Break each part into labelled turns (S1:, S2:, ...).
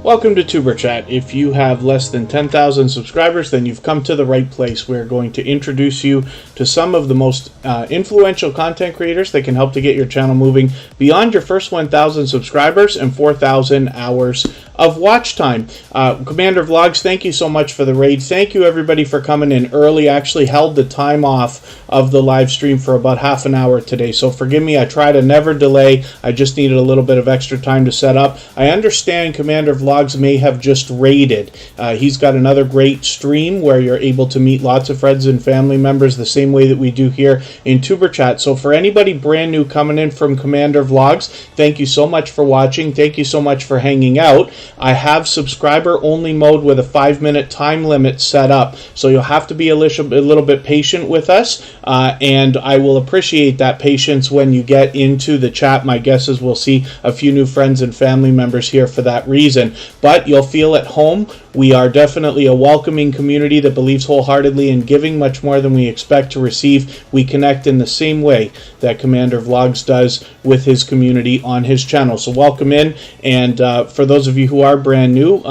S1: Welcome to Tuberchat. If you have less than 10,000 subscribers, then you've come to the right place. We're going to introduce you to some of the most influential content creators that can help to get your channel moving beyond your first 1,000 subscribers and 4,000 hours of watch time. Commander Vlogs, thank you so much for the raid. Thank you everybody for coming in early. I actually held the time off of the live stream for about half an hour today, so forgive me. I try to never delay. I just needed a little bit of extra time to set up. I understand Commander Vlogs may have just raided. He's got another great stream where you're able to meet lots of friends and family members the same way that we do here in Tuberchat. So for anybody brand new coming in from Commander Vlogs, thank you so much for watching. Thank you so much for hanging out. I have subscriber only mode with a 5-minute time limit set up, so you'll have to be a little bit patient with us, and I will appreciate that patience when you get into the chat. My guess is we'll see a few new friends and family members here for that reason, but you'll feel at home. We are definitely a welcoming community that believes wholeheartedly in giving much more than we expect to receive. We connect in the same way that Commander Vlogs does with his community on his channel. So welcome in, and for those of you who are brand new,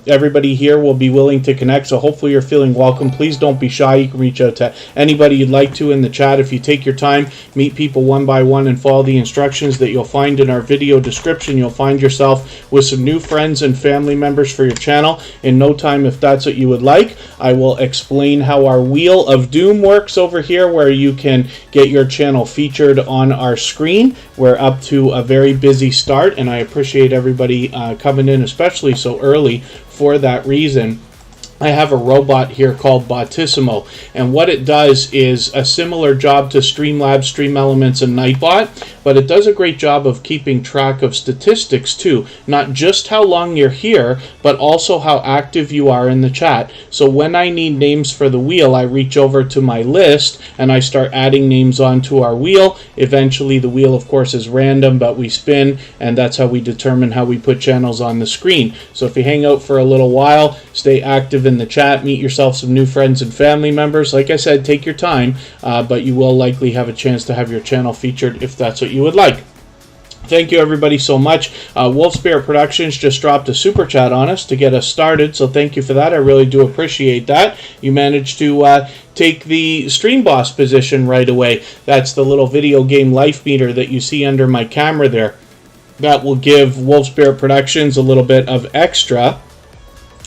S1: everybody here will be willing to connect, so hopefully you're feeling welcome. Please don't be shy. You can reach out to anybody you'd like to in the chat. If you take your time, meet people one by one, and follow the instructions that you'll find in our video description, you'll find yourself with some new friends and family members for your channel. In no time, if that's what you would like, I will explain how our Wheel of Doom works over here, where you can get your channel featured on our screen. We're up to a very busy start, and I appreciate everybody coming in, especially so early, for that reason. I have a robot here called Botissimo, and what it does is a similar job to Streamlabs, Stream Elements, and Nightbot, but it does a great job of keeping track of statistics too, not just how long you're here, but also how active you are in the chat. So when I need names for the wheel, I reach over to my list and I start adding names onto our wheel. Eventually the wheel, of course, is random, but we spin, and that's how we determine how we put channels on the screen. So if you hang out for a little while, stay active in the chat, meet yourself some new friends and family members. Like I said, take your time, but you will likely have a chance to have your channel featured if that's what you would like. Thank you everybody so much. Wolf Spirit Productions just dropped a super chat on us to get us started, so thank you for that. I really do appreciate that. You managed to take the Stream Boss position right away. That's the little video game life meter that you see under my camera there. That will give Wolf Spirit Productions a little bit of extra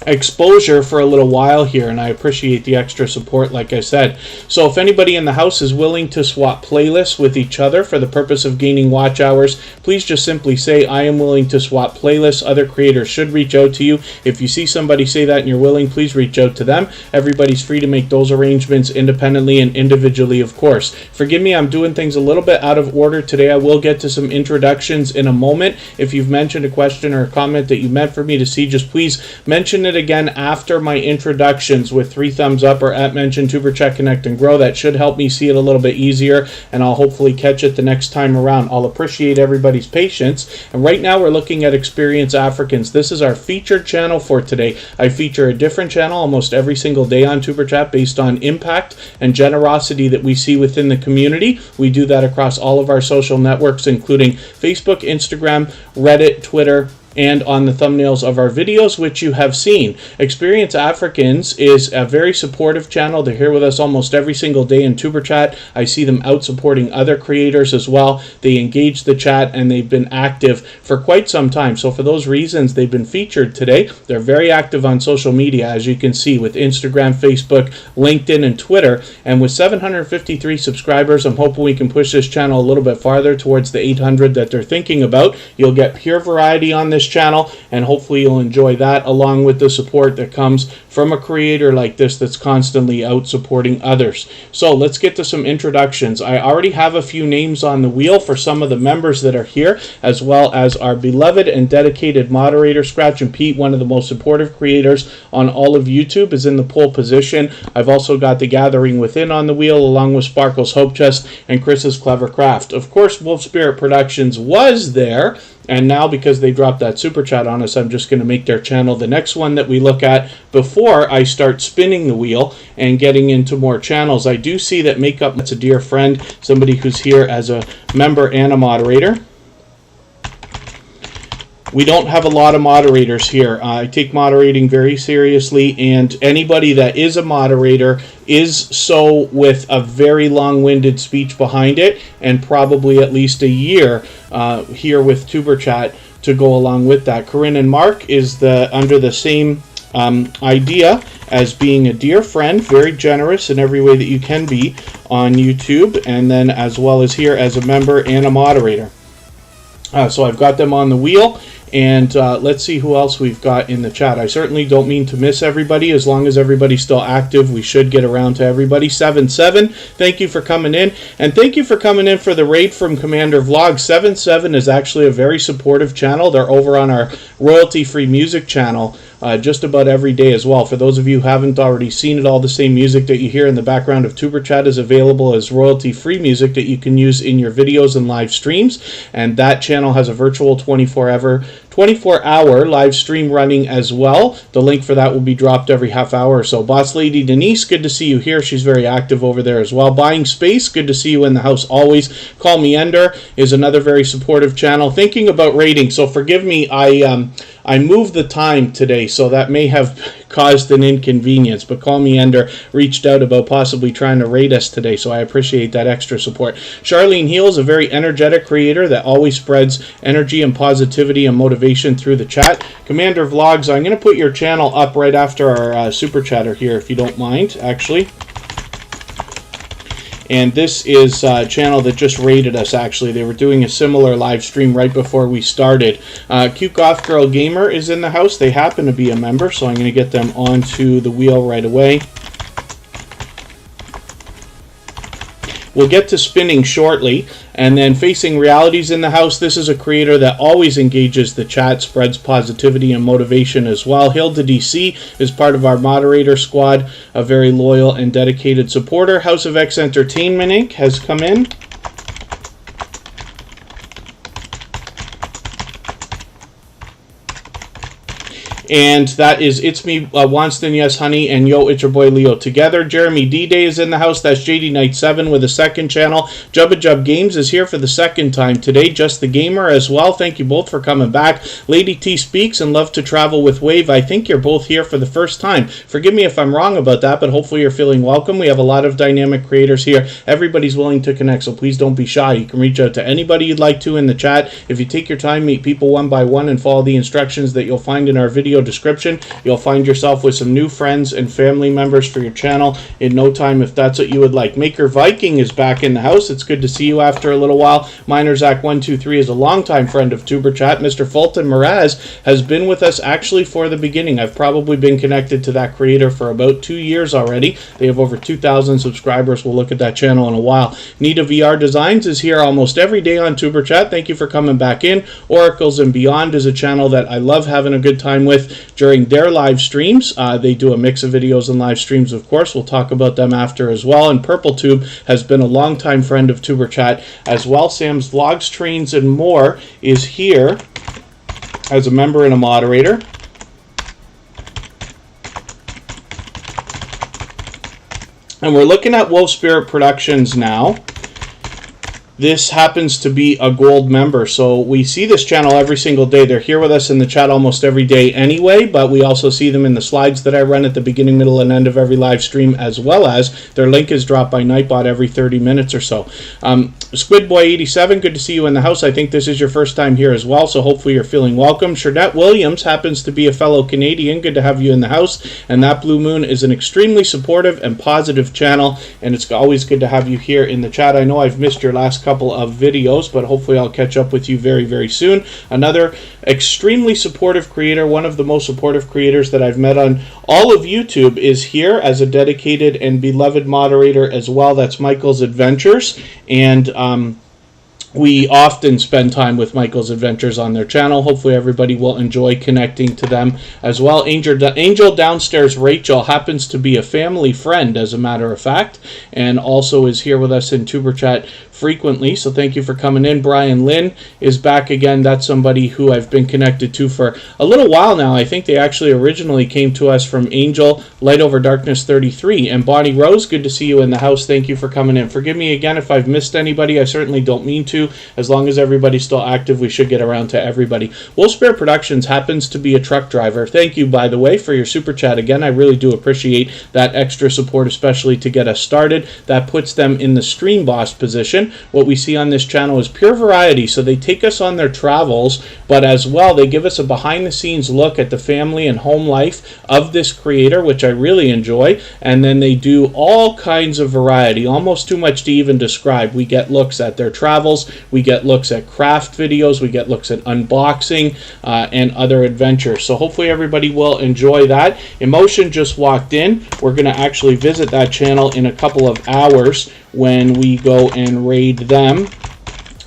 S1: exposure for a little while here, and I appreciate the extra support, like I said. So if anybody in the house is willing to swap playlists with each other for the purpose of gaining watch hours, please just simply say, I am willing to swap playlists. Other creators should reach out to you. If you see somebody say that and you're willing, please reach out to them. Everybody's free to make those arrangements independently and individually, of course. Forgive me, I'm doing things a little bit out of order today. I will get to some introductions in a moment. If you've mentioned a question or a comment that you meant for me to see, just please mention it again after my introductions with 3 thumbs up or at mention Tuberchat, Connect, and Grow. That should help me see it a little bit easier, and I'll hopefully catch it the next time around. I'll appreciate everybody's patience. And right now we're looking at Experience Africans. This is our featured channel for today. I feature a different channel almost every single day on Tuberchat based on impact and generosity that we see within the community. We do that across all of our social networks, including Facebook, Instagram, Reddit, Twitter, and on the thumbnails of our videos, which you have seen. Experience Africans is a very supportive channel. They're here with us almost every single day in Tuberchat. I see them out supporting other creators as well. They engage the chat, and they've been active for quite some time. So for those reasons, they've been featured today. They're very active on social media, as you can see, with Instagram, Facebook, LinkedIn, and Twitter. And with 753 subscribers, I'm hoping we can push this channel a little bit farther towards the 800 that they're thinking about. You'll get pure variety on this channel, and hopefully you'll enjoy that, along with the support that comes from a creator like this that's constantly out supporting others. So let's get to some introductions. I already have a few names on the wheel for some of the members that are here, as well as our beloved and dedicated moderator Scratch and Pete, one of the most supportive creators on all of YouTube, is in the pole position. I've also got the Gathering Within on the wheel, along with Sparkle's Hope Chest and Chris's Clever Craft. Of course, Wolf Spirit Productions was there, and now because they dropped that super chat on us, I'm just going to make their channel the next one that we look at before I start spinning the wheel and getting into more channels. I do see that Makeup, that's a dear friend, somebody who's here as a member and a moderator. we don't have a lot of moderators here. I take moderating very seriously, and anybody that is a moderator is so with a very long-winded speech behind it, and probably at least a year here with Tuberchat to go along with that. Corinne and Mark is under the same idea as being a dear friend, very generous in every way that you can be on YouTube, and then as well as here as a member and a moderator. So I've got them on the wheel, and let's see who else we've got in the chat. I certainly don't mean to miss everybody. As long as everybody's still active, we should get around to everybody. 77, thank you for coming in, and thank you for coming in for the raid from Commander Vlog. 77 is actually a very supportive channel. They're over on our royalty-free music channel just about every day as well. For those of you who haven't already seen it, all the same music that you hear in the background of Tuberchat is available as royalty-free music that you can use in your videos and live streams, and that channel has a virtual 24-hour live stream running as well. The link for that will be dropped every half hour or so. Boss Lady Denise, good to see you here. She's very active over there as well. Buying Space, good to see you in the house always. Call Me Ender is another very supportive channel. Thinking about rating, so forgive me, I moved the time today, so that may have caused an inconvenience, but Call Me Ender reached out about possibly trying to raid us today, so I appreciate that extra support. Charlene Heal is a very energetic creator that always spreads energy and positivity and motivation through the chat. Commander Vlogs, I'm going to put your channel up right after our Super Chatter here, if you don't mind, actually. And this is a channel that just raided us, actually. They were doing a similar live stream right before we started. Cute Goth Girl Gamer is in the house. They happen to be a member, so I'm going to get them onto the wheel right away. We'll get to spinning shortly. And then Facing Realities in the house. This is a creator that always engages the chat, spreads positivity and motivation as well. Hilda DC is part of our moderator squad, a very loyal and dedicated supporter. House of X Entertainment Inc. has come in. And that is It's Me, Wanston, Yes Honey, and Yo, It's Your Boy Leo together. Jeremy D-Day is in the house. That's JD Knight 7 with a second channel. Jubba Jub Games is here for the second time today. Just the Gamer as well. Thank you both for coming back. Lady T Speaks and Love to Travel with Wave. I think you're both here for the first time. Forgive me if I'm wrong about that, but hopefully you're feeling welcome. We have a lot of dynamic creators here. Everybody's willing to connect, so please don't be shy. You can reach out to anybody you'd like to in the chat. If you take your time, meet people one by one, and follow the instructions that you'll find in our video description, you'll find yourself with some new friends and family members for your channel in no time, if that's what you would like. Maker Viking is back in the house. It's good to see you after a little while. Minerzak123 is a longtime friend of Tuberchat. Mr. Fulton Mraz has been with us actually for the beginning. I've probably been connected to that creator for about 2 years already. They have over 2,000 subscribers. We'll look at that channel in a while. Nita VR Designs is here almost every day on Tuberchat. Thank you for coming back in. Oracles and Beyond is a channel that I love having a good time with during their live streams. They do a mix of videos and live streams, of course. We'll talk about them after as well. And Purple Tube has been a longtime friend of Tuberchat as well. Sam's Vlogs, Trains, and More is here as a member and a moderator. And we're looking at Wolf Spirit Productions now. This happens to be a gold member, so we see this channel every single day. They're here with us in the chat almost every day anyway, but we also see them in the slides that I run at the beginning, middle, and end of every live stream, as well as their link is dropped by Nightbot every 30 minutes or so. Squidboy87, good to see you in the house. I think this is your first time here as well, so hopefully you're feeling welcome. Sherdette Williams happens to be a fellow Canadian. Good to have you in the house. And That Blue Moon is an extremely supportive and positive channel, and it's always good to have you here in the chat. I know I've missed your last couple of videos, but hopefully I'll catch up with you very, very soon. Another extremely supportive creator, one of the most supportive creators that I've met on all of YouTube, is here as a dedicated and beloved moderator as well. That's Michael's Adventures, and we often spend time with Michael's Adventures on their channel. Hopefully everybody will enjoy connecting to them as well. Angel Downstairs Rachel happens to be a family friend, as a matter of fact, and also is here with us in Tuberchat frequently, so thank you for coming in. Brian Lynn is back again. That's somebody who I've been connected to for a little while now. I think they actually originally came to us from Angel Light Over Darkness 33. And Bonnie Rose, good to see you in the house. Thank you for coming in. Forgive me again if I've missed anybody. I certainly don't mean to. As long as everybody's still active, we should get around to everybody. Wolfspare Productions happens to be a truck driver. Thank you, by the way, for your super chat. Again, I really do appreciate that extra support, especially to get us started. That puts them in the stream boss position. What we see on this channel is pure variety, so they take us on their travels, but as well they give us a behind the scenes look at the family and home life of this creator, which I really enjoy. And then they do all kinds of variety, almost too much to even describe. We get looks at their travels, we get looks at craft videos, we get looks at unboxing and other adventures. So hopefully everybody will enjoy that. Emotion just walked in. We're going to actually visit that channel in a couple of hours when we go and raid them.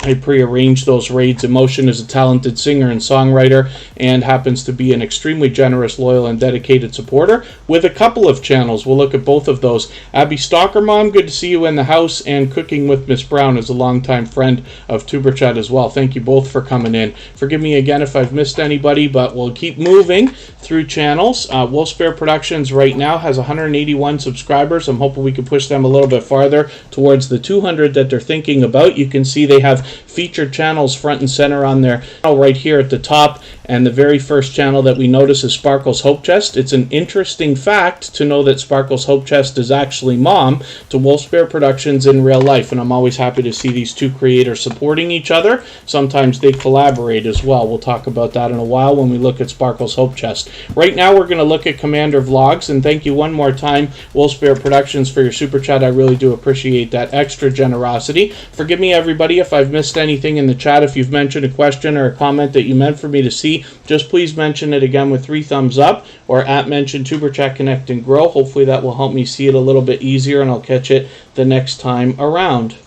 S1: I prearranged those raids. Emotion is a talented singer and songwriter and happens to be an extremely generous, loyal, and dedicated supporter with a couple of channels. We'll look at both of those. Abby Stalker Mom, good to see you in the house, and Cooking with Miss Brown is a longtime friend of Tuberchat as well. Thank you both for coming in. Forgive me again if I've missed anybody, but we'll keep moving through channels. Wolfspare Productions right now has 181 subscribers. I'm hoping we can push them a little bit farther towards the 200 that they're thinking about. You can see they have featured channels front and center on there right here at the top, and the very first channel that we notice is Sparkle's Hope Chest. It's an interesting fact to know that Sparkle's Hope Chest is actually mom to Wolfspare Productions in real life, and I'm always happy to see these two creators supporting each other. Sometimes they collaborate as well. We'll talk about that in a while when we look at Sparkle's Hope Chest. Right now we're going to look at Commander Vlogs, and thank you one more time, Wolfspare Productions, for your super chat. I really do appreciate that extra generosity. Forgive me everybody if I've missed anything in the chat. If you've mentioned a question or a comment that you meant for me to see, just please mention it again with 3 thumbs up, or at mention Tuberchat Connect and Grow. Hopefully that will help me see it a little bit easier, and I'll catch it the next time around.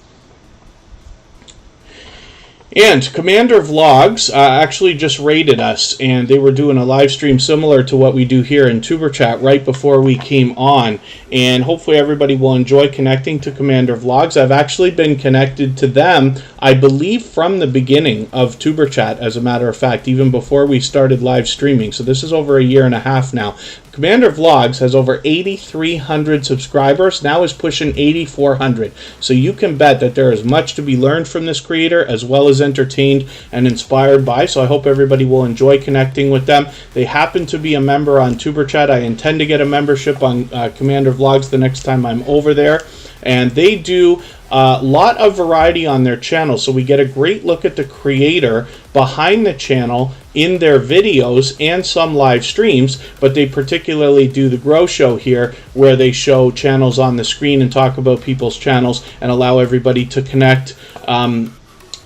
S1: And Commander Vlogs actually just raided us, and they were doing a live stream similar to what we do here in Tuberchat right before we came on. And hopefully everybody will enjoy connecting to Commander Vlogs. I've actually been connected to them, I believe, from the beginning of Tuberchat, as a matter of fact, even before we started live streaming. So this is over a year and a half now. Commander Vlogs has over 8,300 subscribers, now is pushing 8,400. So you can bet that there is much to be learned from this creator, as well as entertained and inspired by. So I hope everybody will enjoy connecting with them. They happen to be a member on Tuberchat. I intend to get a membership on Commander Vlogs the next time I'm over there. And they do a lot of variety on their channel, so we get a great look at the creator behind the channel in their videos and some live streams. But they particularly do the Grow Show here, where they show channels on the screen and talk about people's channels and allow everybody to connect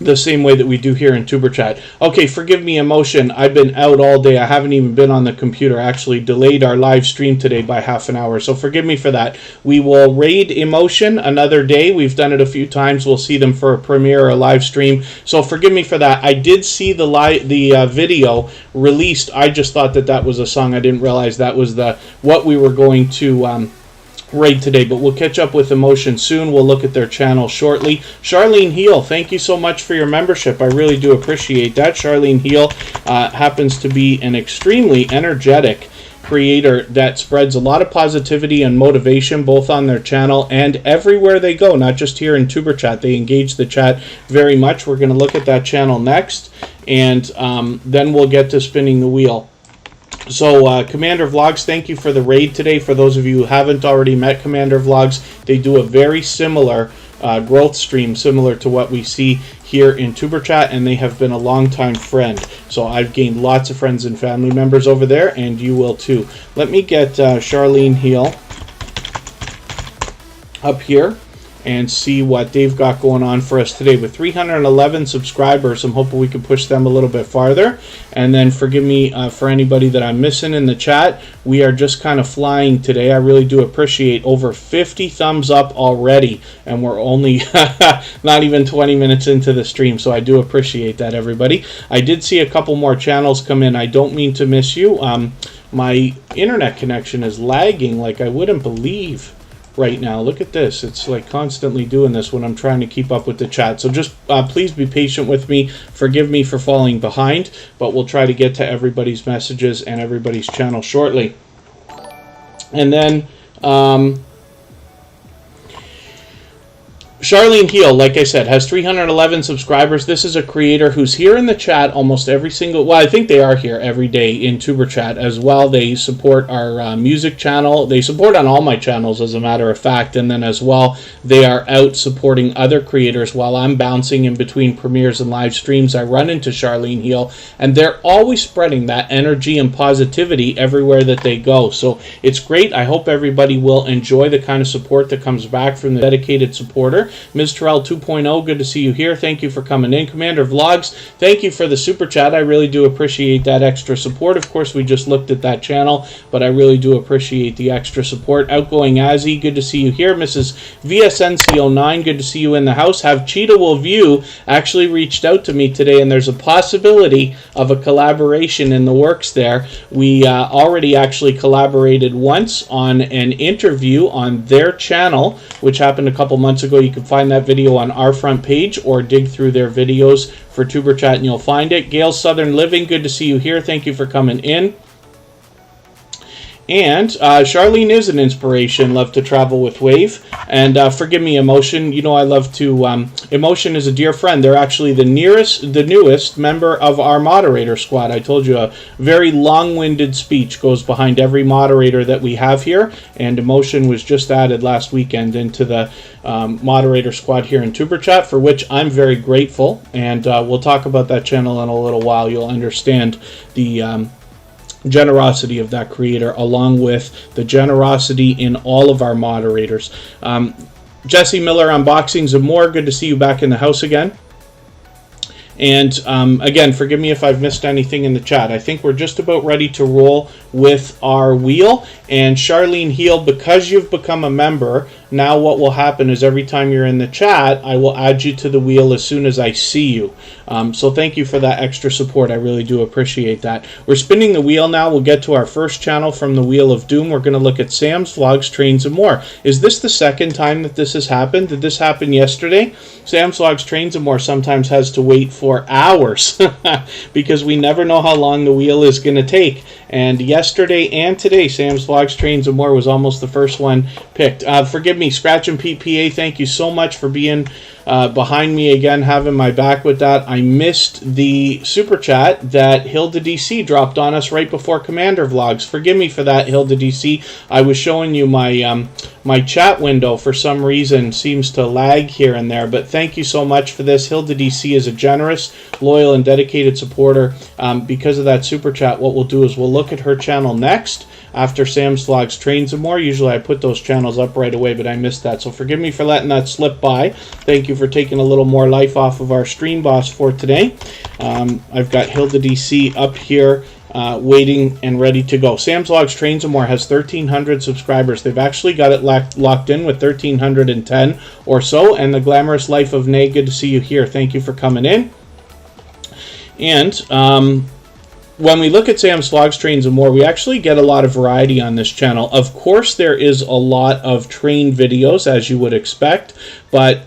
S1: the same way that we do here in Tuberchat. Okay, forgive me, Emotion. I've been out all day. I haven't even been on the computer. I actually delayed our live stream today by half an hour, so forgive me for that. We will raid Emotion another day. We've done it a few times. We'll see them for a premiere or a live stream, so forgive me for that. I did see the video released. I just thought that that was a song. I didn't realize that was what we were going to raid today, but we'll catch up with Emotion soon. We'll look at their channel shortly. Charlene Heal, thank you so much for your membership. I really do appreciate that. Charlene Heal happens to be an extremely energetic creator that spreads a lot of positivity and motivation both on their channel and everywhere they go, not just here in Tuberchat. They engage the chat very much. We're going to look at that channel next, and then we'll get to spinning the wheel. So Commander Vlogs, thank you for the raid today. For those of you who haven't already met Commander Vlogs, they do a very similar growth stream, similar to what we see here in Tuberchat, and they have been a longtime friend. So I've gained lots of friends and family members over there, and you will too. Let me get Charlene Heal up here and see what they've got going on for us today. With 311 subscribers, I'm hoping we can push them a little bit farther. And then forgive me for anybody that I'm missing in the chat. We are just kind of flying today. I really do appreciate over 50 thumbs up already, and we're only not even 20 minutes into the stream, so I do appreciate that, everybody. I did see a couple more channels come in. I don't mean to miss you. My internet connection is lagging like I wouldn't believe. right now. Look at this. It's like constantly doing this when I'm trying to keep up with the chat. So just please be patient with me. Forgive me for falling behind, but we'll try to get to everybody's messages and everybody's channel shortly. And then Charlene Heal, like I said, has 311 subscribers. This is a creator who's here in the chat almost every single... Well, I think they are here every day in Tuberchat as well. They support our music channel. They support on all my channels, as a matter of fact. And then as well, they are out supporting other creators while I'm bouncing in between premieres and live streams. I run into Charlene Heal, and they're always spreading that energy and positivity everywhere that they go. So it's great. I hope everybody will enjoy the kind of support that comes back from the dedicated supporter. Ms. Terrell 2.0, good to see you here. Thank you for coming in. Commander Vlogs, thank you for the super chat. I really do appreciate that extra support. Of course, we just looked at that channel, but I really do appreciate the extra support. Outgoing Azzy, good to see you here. Mrs. VSNC09, good to see you in the house. Have Cheetah Will View actually reached out to me today, and there's a possibility of a collaboration in the works there. We already actually collaborated once on an interview on their channel, which happened a couple months ago. You can find that video on our front page or dig through their videos for Tuberchat and you'll find it. Gail Southern Living, good to see you here. Thank you for coming in. And Charlene is an inspiration. Love to travel with Wave. And forgive me, Emotion. You know I love to... Emotion is a dear friend. They're actually the newest member of our moderator squad. I told you a very long-winded speech goes behind every moderator that we have here. And Emotion was just added last weekend into the moderator squad here in Tuberchat, for which I'm very grateful. And we'll talk about that channel in a little while. You'll understand the... generosity of that creator, along with the generosity in all of our moderators. Jesse Miller Unboxings and More, good to see you back in the house again. And again, forgive me if I've missed anything in the chat. I think we're just about ready to roll with our wheel. And Charlene Heal, because you've become a member, now what will happen is every time you're in the chat, I will add you to the wheel as soon as I see you. So thank you for that extra support. I really do appreciate that. We're spinning the wheel now. We'll get to our first channel from the Wheel of Doom. We're going to look at Sam's Vlogs, Trains, and More. Is this the second time that this has happened? Did this happen yesterday? Sam's Vlogs, Trains, and More sometimes has to wait for hours because we never know how long the wheel is going to take. And yesterday and today, Sam's Vlogs, Trains, and More was almost the first one picked. Forgive me, Scratch and PPA, thank you so much for being behind me again, having my back with that. I missed the super chat that Hilda DC dropped on us right before Commander Vlogs. Forgive me for that, Hilda DC. I was showing you my my chat window for some reason seems to lag here and there, but thank you so much for this. Hilda DC is a generous, loyal, and dedicated supporter. Because of that super chat, what we'll do is we'll look at her channel next after Sam's Vlogs, Trains, and More. Usually I put those channels up right away, but I missed that. So forgive me for letting that slip by. Thank you for taking a little more life off of our stream boss for today. I've got Hilda DC up here waiting and ready to go. Sam's Vlogs, Trains, and More has 1,300 subscribers. They've actually got it locked in with 1,310 or so. And the Glamorous Life of Nay, good to see you here. Thank you for coming in. And when we look at Sam's Vlogs, Trains, and More, we actually get a lot of variety on this channel. Of course, there is a lot of train videos, as you would expect, but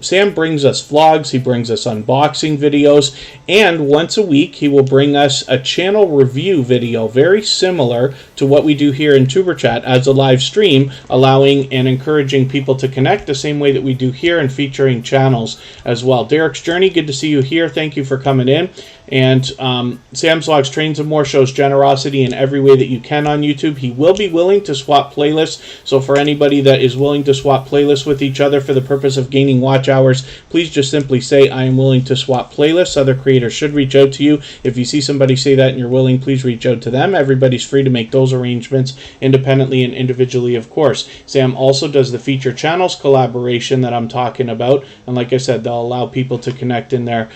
S1: Sam brings us vlogs, he brings us unboxing videos, and once a week, he will bring us a channel review video, very similar to what we do here in Tuberchat as a live stream, allowing and encouraging people to connect the same way that we do here and featuring channels as well. Derek's Journey, good to see you here. Thank you for coming in. And Sam's Vlogs, Trains, and More shows generosity in every way that you can on YouTube. He will be willing to swap playlists. So for anybody that is willing to swap playlists with each other for the purpose of gaining watch hours, please just simply say, I am willing to swap playlists. Other creators should reach out to you. If you see somebody say that and you're willing, please reach out to them. Everybody's free to make those arrangements independently and individually, of course. Sam also does the feature channels collaboration that I'm talking about. And like I said, they'll allow people to connect in their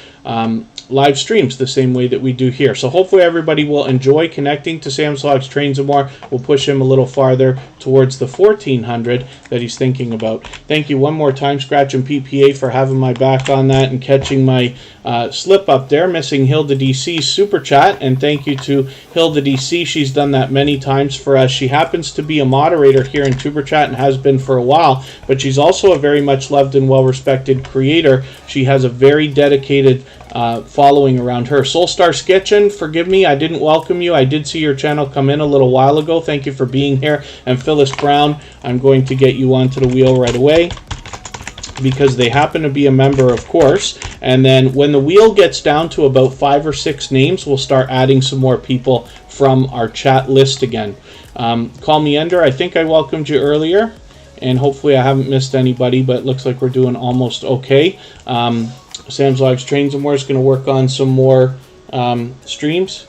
S1: live streams the same way that we do here. So hopefully everybody will enjoy connecting to Sam's Vlogs, Trains, and More. We'll push him a little farther towards the 1,400 that he's thinking about. Thank you one more time, Scratch and PPA for having my back on that and catching my slip up there, missing Hilda DC's super chat. And thank you to Hilda DC. She's done that many times for us. She happens to be a moderator here in Tuberchat and has been for a while, but she's also a very much loved and well-respected creator. She has a very dedicated following around her. Soulstar Sketchin, forgive me, I didn't welcome you. I did see your channel come in a little while ago. Thank you for being here. And Phyllis Brown, I'm going to get you onto the wheel right away because they happen to be a member, of course. And then when the wheel gets down to about 5 or 6 names, we'll start adding some more people from our chat list again. Call me Ender, I think I welcomed you earlier, and hopefully I haven't missed anybody, but it looks like we're doing almost okay. Sam's Lives Trains and More is going to work on some more streams.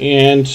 S1: And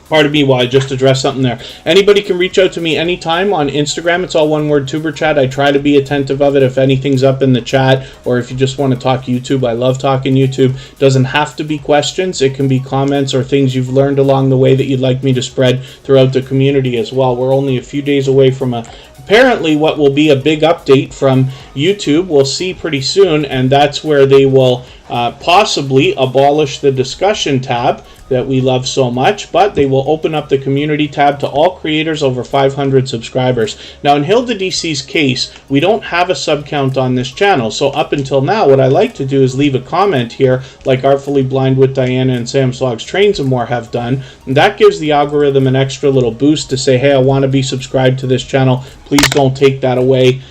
S1: pardon me while I just address something there. Anybody can reach out to me anytime on Instagram. It's all one word, Tuberchat. I try to be attentive of it if anything's up in the chat, or if you just want to talk YouTube. I love talking YouTube. Doesn't have to be questions. It can be comments or things you've learned along the way that you'd like me to spread throughout the community as well. We're only a few days away from apparently what will be a big update from YouTube. We'll see pretty soon, and that's where they will possibly abolish the discussion tab that we love so much, but they will open up the community tab to all creators over 500 subscribers. Now in Hilda DC's case, we don't have a sub count on this channel, so up until now what I like to do is leave a comment here like Artfully Blind with Diana and Sam's Logs Trains and More have done, and that gives the algorithm an extra little boost to say, hey, I want to be subscribed to this channel, please don't take that away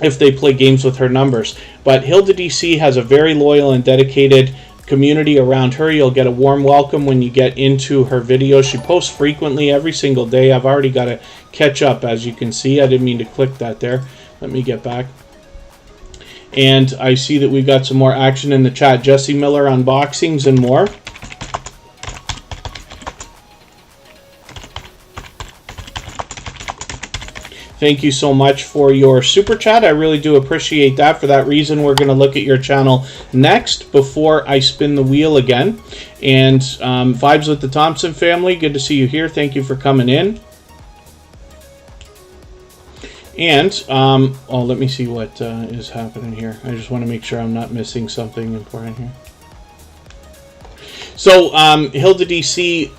S1: if they play games with her numbers. But Hilda DC has a very loyal and dedicated community around her. You'll get a warm welcome when you get into her videos. She posts frequently every single day. I've already got to catch up, as you can see. I didn't mean to click that there. Let me get back. And I see that we've got some more action in the chat. Jesse Miller unboxings and more. Thank you so much for your super chat. I really do appreciate that. For that reason, we're going to look at your channel next before I spin the wheel again. And Vibes with the Thompson family, good to see you here. Thank you for coming in. And, let me see what is happening here. I just want to make sure I'm not missing something important here. So Hilda DC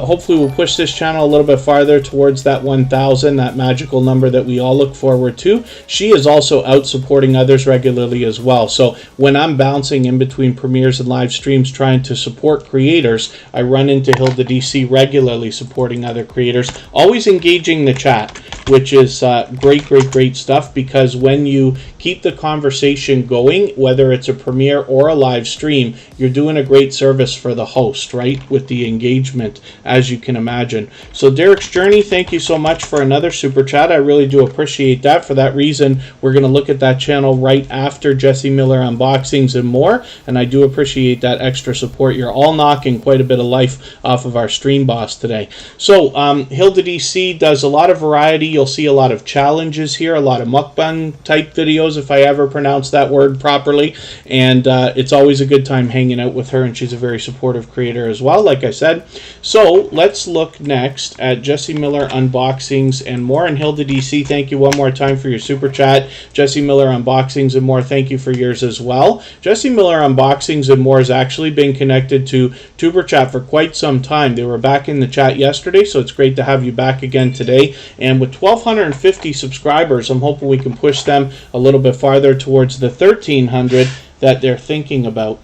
S1: hopefully will push this channel a little bit farther towards that 1,000, that magical number that we all look forward to. She is also out supporting others regularly as well. So when I'm bouncing in between premieres and live streams trying to support creators, I run into Hilda DC regularly supporting other creators, always engaging the chat, which is great stuff, because when you keep the conversation going, whether it's a premiere or a live stream, you're doing a great service for the host, right, with the engagement, as you can imagine. So Derek's Journey, thank you so much for another super chat. I really do appreciate that. For that reason, we're going to look at that channel right after Jesse Miller unboxings and more, and I do appreciate that extra support. You're all knocking quite a bit of life off of our stream boss today. So Hilda DC does a lot of variety. You'll see a lot of challenges here, a lot of mukbang type videos, if I ever pronounce that word properly, and it's always a good time hanging out with her, and she's a very supportive creator as well, like I said. So let's look next at Jesse Miller unboxings and more. And Hilda DC, thank you one more time for your super chat. Jesse Miller unboxings and more, thank you for yours as well. Jesse Miller unboxings and more has actually been connected to Tuberchat for quite some time. They were back in the chat yesterday, so it's great to have you back again today. And with 1,250 subscribers, I'm hoping we can push them a little bit farther towards the 1,300 that they're thinking about.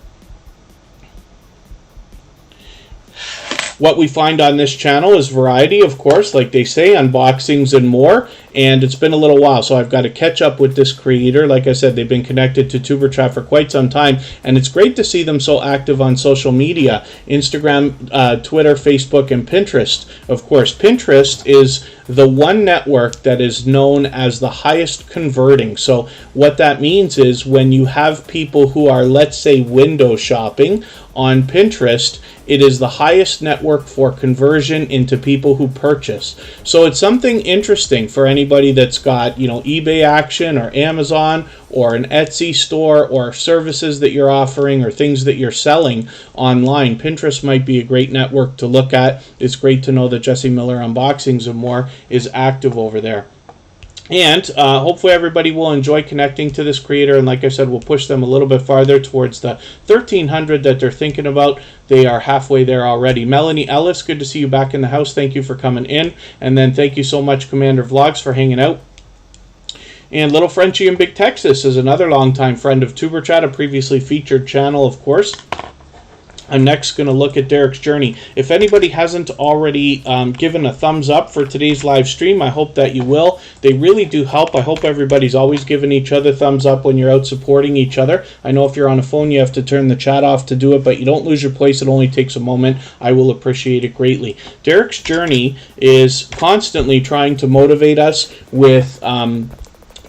S1: What we find on this channel is variety, of course, like they say, unboxings and more. And it's been a little while, so I've got to catch up with this creator. Like I said, they've been connected to Tuberchat for quite some time, and it's great to see them so active on social media. Instagram, Twitter, Facebook, and Pinterest. Of course, Pinterest is the one network that is known as the highest converting. So what that means is when you have people who are, let's say, window shopping on Pinterest, it is the highest network for conversion into people who purchase. So it's something interesting for any anybody that's got, you know, eBay action or Amazon or an Etsy store or services that you're offering or things that you're selling online, Pinterest might be a great network to look at. It's great to know that Jesse Miller Unboxings and More is active over there. And hopefully everybody will enjoy connecting to this creator. And like I said, we'll push them a little bit farther towards the 1,300 that they're thinking about. They are halfway there already. Melanie Ellis, good to see you back in the house. Thank you for coming in. And then thank you so much, Commander Vlogs, for hanging out. And Little Frenchie in Big Texas is another longtime friend of Tuberchat, a previously featured channel, of course. I'm next going to look at Derek's journey. If anybody hasn't already given a thumbs up for today's live stream, I hope that you will. They really do help. I hope everybody's always giving each other thumbs up when you're out supporting each other. I know if you're on a phone, you have to turn the chat off to do it, but you don't lose your place. It only takes a moment. I will appreciate it greatly. Derek's journey is constantly trying to motivate us with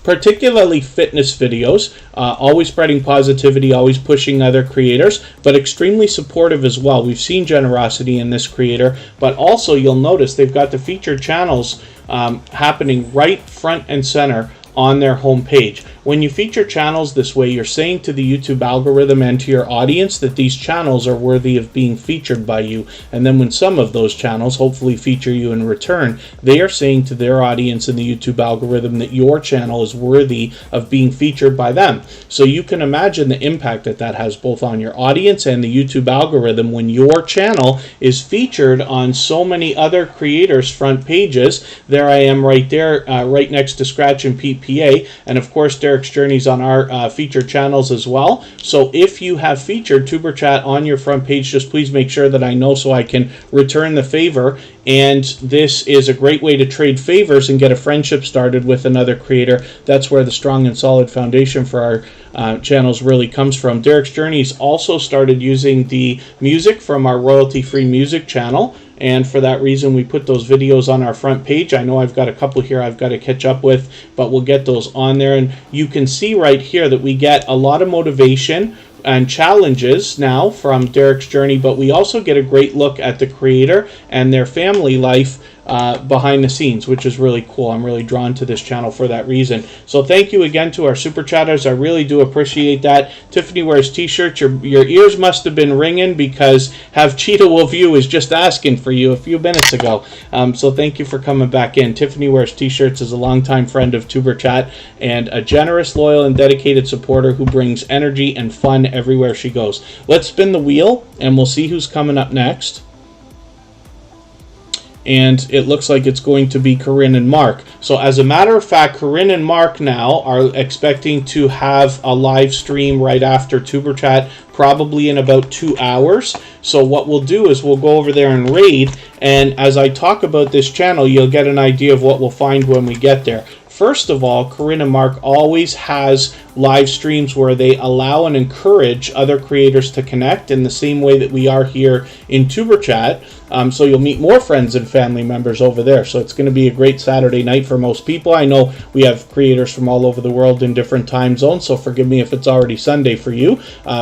S1: particularly fitness videos, always spreading positivity, always pushing other creators, but extremely supportive as well. We've seen generosity in this creator, but also you'll notice they've got the featured channels happening right front and center on their homepage. When you feature channels this way, you're saying to the YouTube algorithm and to your audience that these channels are worthy of being featured by you. And then when some of those channels hopefully feature you in return, they are saying to their audience in the YouTube algorithm that your channel is worthy of being featured by them. So you can imagine the impact that that has both on your audience and the YouTube algorithm when your channel is featured on so many other creators' front pages. There I am right there, right next to Scratch and PPA. And of course, Derek's journeys on our featured channels as well. So if you have featured Tuberchat on your front page, just please make sure that I know so I can return the favor. And this is a great way to trade favors and get a friendship started with another creator. That's where the strong and solid foundation for our channels really comes from. Derek's Journeys also started using the music from our royalty-free music channel. And for that reason, we put those videos on our front page. I know I've got a couple here I've got to catch up with, but we'll get those on there. And you can see right here that we get a lot of motivation and challenges now from Derek's journey, but we also get a great look at the creator and their family life behind the scenes, which is really cool. I'm really drawn to this channel for that reason. So thank you again to our super chatters. I really do appreciate that. Tiffany wears t-shirts. Your ears must have been ringing because Have Cheetah Wolf You is just asking for you a few minutes ago. So thank you for coming back in. Tiffany wears t-shirts, is a longtime friend of Tuberchat and a generous, loyal, and dedicated supporter who brings energy and fun everywhere she goes. Let's spin the wheel and we'll see who's coming up next. And it looks like it's going to be Corinne and Mark. So as a matter of fact, Corinne and Mark now are expecting to have a live stream right after Tuberchat, probably in about 2 hours. So what we'll do is we'll go over there and raid, and as I talk about this channel, you'll get an idea of what we'll find when we get there. First of all, Corinne and Mark always has live streams where they allow and encourage other creators to connect in the same way that we are here in Tuberchat. So you'll meet more friends and family members over there. So it's going to be a great Saturday night for most people. I know we have creators from all over the world in different time zones, so forgive me if it's already Sunday for you.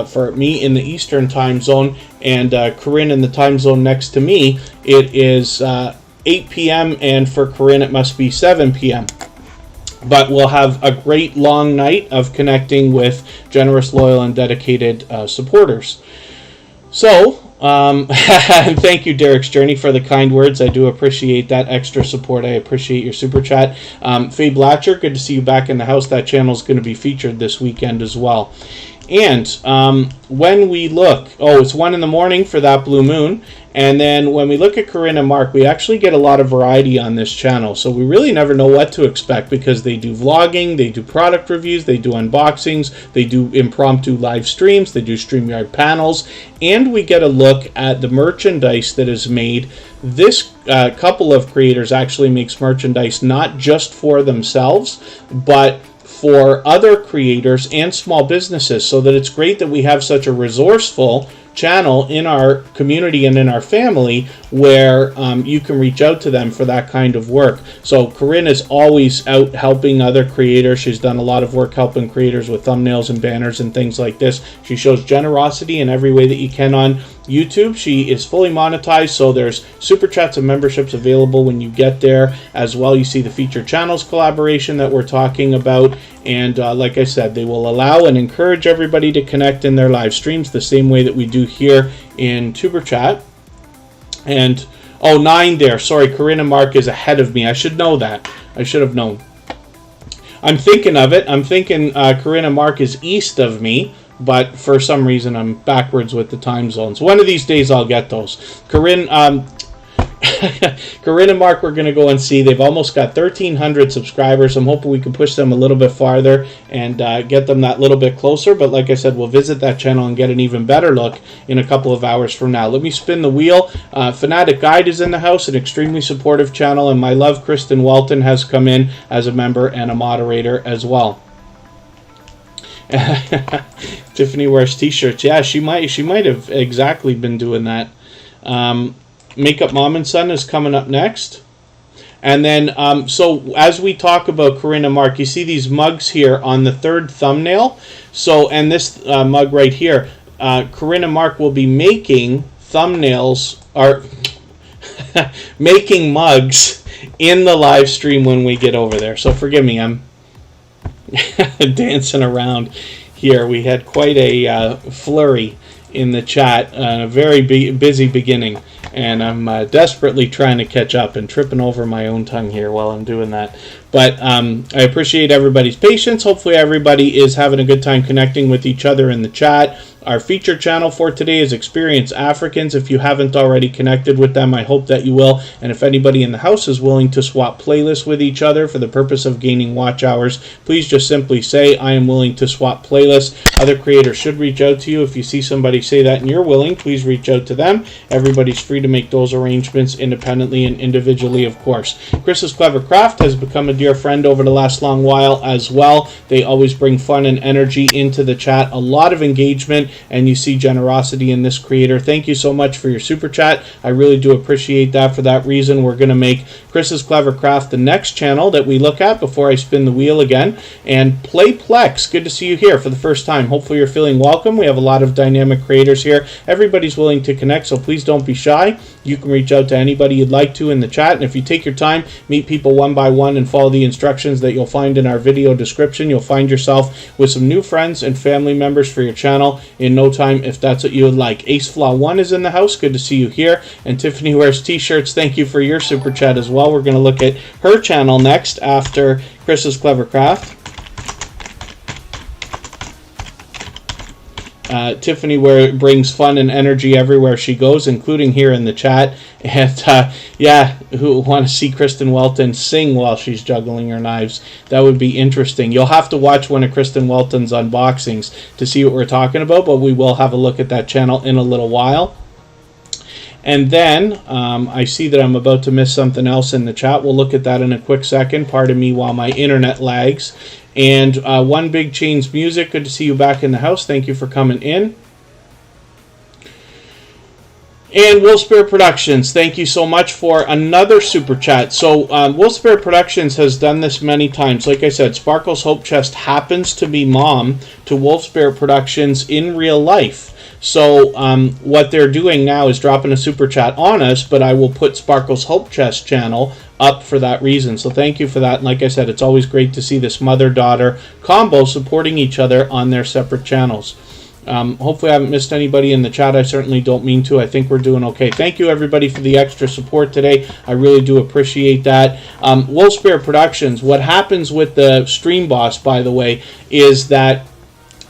S1: For me in the Eastern time zone and Corinne in the time zone next to me, it is 8 p.m. and for Corinne it must be 7 p.m. But we'll have a great long night of connecting with generous, loyal, and dedicated supporters. So, thank you, Derek's Journey, for the kind words. I do appreciate that extra support. I appreciate your super chat. Faye Blatcher, good to see you back in the house. That channel is going to be featured this weekend as well. And when we look, it's 1 in the morning for that blue moon. And then when we look at Corinne and Mark, we actually get a lot of variety on this channel. So we really never know what to expect because they do vlogging, they do product reviews, they do unboxings, they do impromptu live streams, they do StreamYard panels, and we get a look at the merchandise that is made. This couple of creators actually makes merchandise not just for themselves, but for other creators and small businesses, so that it's great that we have such a resourceful channel in our community and in our family where you can reach out to them for that kind of work. So Corinne is always out helping other creators. She's done a lot of work helping creators with thumbnails and banners and things like this. She shows generosity in every way that you can on YouTube. She is fully monetized, so there's super chats and memberships available when you get there as well. You see the featured channels collaboration that we're talking about, and like I said, they will allow and encourage everybody to connect in their live streams the same way that we do here in Tuberchat. And oh, 9 there. Sorry, Corinne and Mark is ahead of me. I should know that. I should have known. I'm thinking of it. I'm thinking Corinne and Mark is east of me, but for some reason I'm backwards with the time zones. One of these days I'll get those. Corinne and Mark, we're going to go and see. They've almost got 1,300 subscribers. I'm hoping we can push them a little bit farther and get them that little bit closer. But like I said, we'll visit that channel and get an even better look in a couple of hours from now. Let me spin the wheel. Fanatic Guide is in the house, an extremely supportive channel. And my love, Kristen Welton, has come in as a member and a moderator as well. Tiffany wears t-shirts. Yeah, she might have exactly been doing that. Makeup Mom and Son is coming up next. And then, so as we talk about Corinne and Mark, you see these mugs here on the third thumbnail. So, and this mug right here, Corinne and Mark will be making thumbnails, or making mugs in the live stream when we get over there. So forgive me, I'm dancing around here. We had quite a flurry in the chat, a very busy beginning, and I'm desperately trying to catch up and tripping over my own tongue here while I'm doing that. But I appreciate everybody's patience. Hopefully everybody is having a good time connecting with each other in the chat. Our featured channel for today is Experience Africans. If you haven't already connected with them, I hope that you will. And if anybody in the house is willing to swap playlists with each other for the purpose of gaining watch hours, please just simply say, I am willing to swap playlists. Other creators should reach out to you. If you see somebody say that and you're willing, please reach out to them. Everybody's free to make those arrangements independently and individually, of course. Chris's Clever Craft has become a dear friend over the last long while as well. They always bring fun and energy into the chat, a lot of engagement, and you see generosity in this creator. Thank you so much for your super chat. I really do appreciate that. For that reason, we're going to make Chris's Clever Craft the next channel that we look at before I spin the wheel again. And Playplex, good to see you here for the first time. Hopefully you're feeling welcome. We have a lot of dynamic creators here. Everybody's willing to connect, so please don't be shy. You can reach out to anybody you'd like to in the chat, and if you take your time, meet people one by one and follow the instructions that you'll find in our video description, you'll find yourself with some new friends and family members for your channel in no time, if that's what you would like. AceFlaw1 is in the house. Good to see you here. And Tiffany wears t-shirts. Thank you for your super chat as well. We're going to look at her channel next after Chris's Clever Craft. Tiffany brings fun and energy everywhere she goes, including here in the chat. And yeah, who want to see Kristen Welton sing while she's juggling her knives? That would be interesting. You'll have to watch one of Kristen Welton's unboxings to see what we're talking about, but we will have a look at that channel in a little while. And then I see that I'm about to miss something else in the chat. We'll look at that in a quick second. Pardon me while my internet lags. And One Big Chains Music, good to see you back in the house. Thank you for coming in. And Will Spirit Productions, thank you so much for another super chat. So Will Spirit Productions has done this many times. Like I said, Sparkle's Hope Chest happens to be mom to Wolf Spirit Productions in real life. So what they're doing now is dropping a super chat on us, but I will put Sparkle's Hope Chest channel up for that reason. So thank you for that. And like I said, it's always great to see this mother-daughter combo supporting each other on their separate channels. Hopefully I haven't missed anybody in the chat. I certainly don't mean to. I think we're doing okay. Thank you everybody for the extra support today. I really do appreciate that. Wolf Spirit Productions, what happens with the stream boss, by the way, is that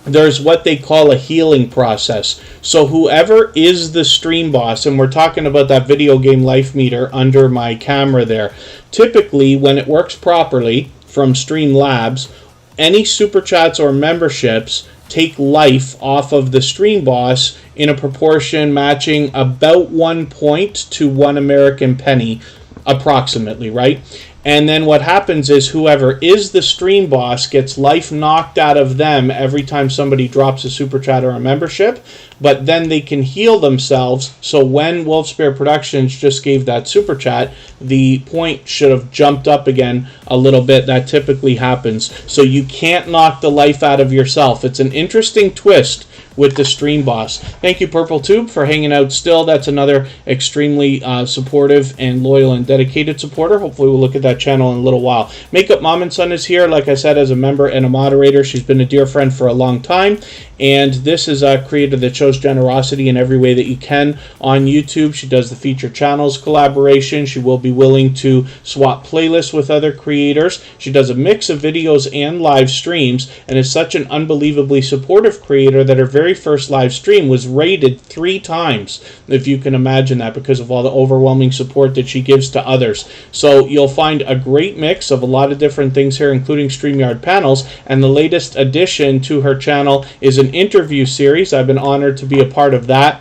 S1: there's what they call a healing process. So whoever is the stream boss, and we're talking about that video game life meter under my camera there, typically when it works properly from Streamlabs, any super chats or memberships take life off of the stream boss in a proportion matching about 1 point to 1 American penny, approximately, right? And then what happens is whoever is the stream boss gets life knocked out of them every time somebody drops a super chat or a membership, but then they can heal themselves. So when Wolf Spirit Productions just gave that super chat, the point should have jumped up again a little bit. That typically happens. So you can't knock the life out of yourself. It's an interesting twist with the Stream Boss. Thank you, Purple Tube, for hanging out still. That's another extremely supportive and loyal and dedicated supporter. Hopefully we'll look at that channel in a little while. Makeup Mom and Son is here, like I said, as a member and a moderator. She's been a dear friend for a long time, and this is a creator that shows generosity in every way that you can on YouTube. She does the feature channels collaboration. She will be willing to swap playlists with other creators. She does a mix of videos and live streams, and is such an unbelievably supportive creator that her very first live stream was rated 3 times, if you can imagine that, because of all the overwhelming support that she gives to others. So you'll find a great mix of a lot of different things here, including StreamYard panels, and the latest addition to her channel is an interview series. I've been honored to be a part of that.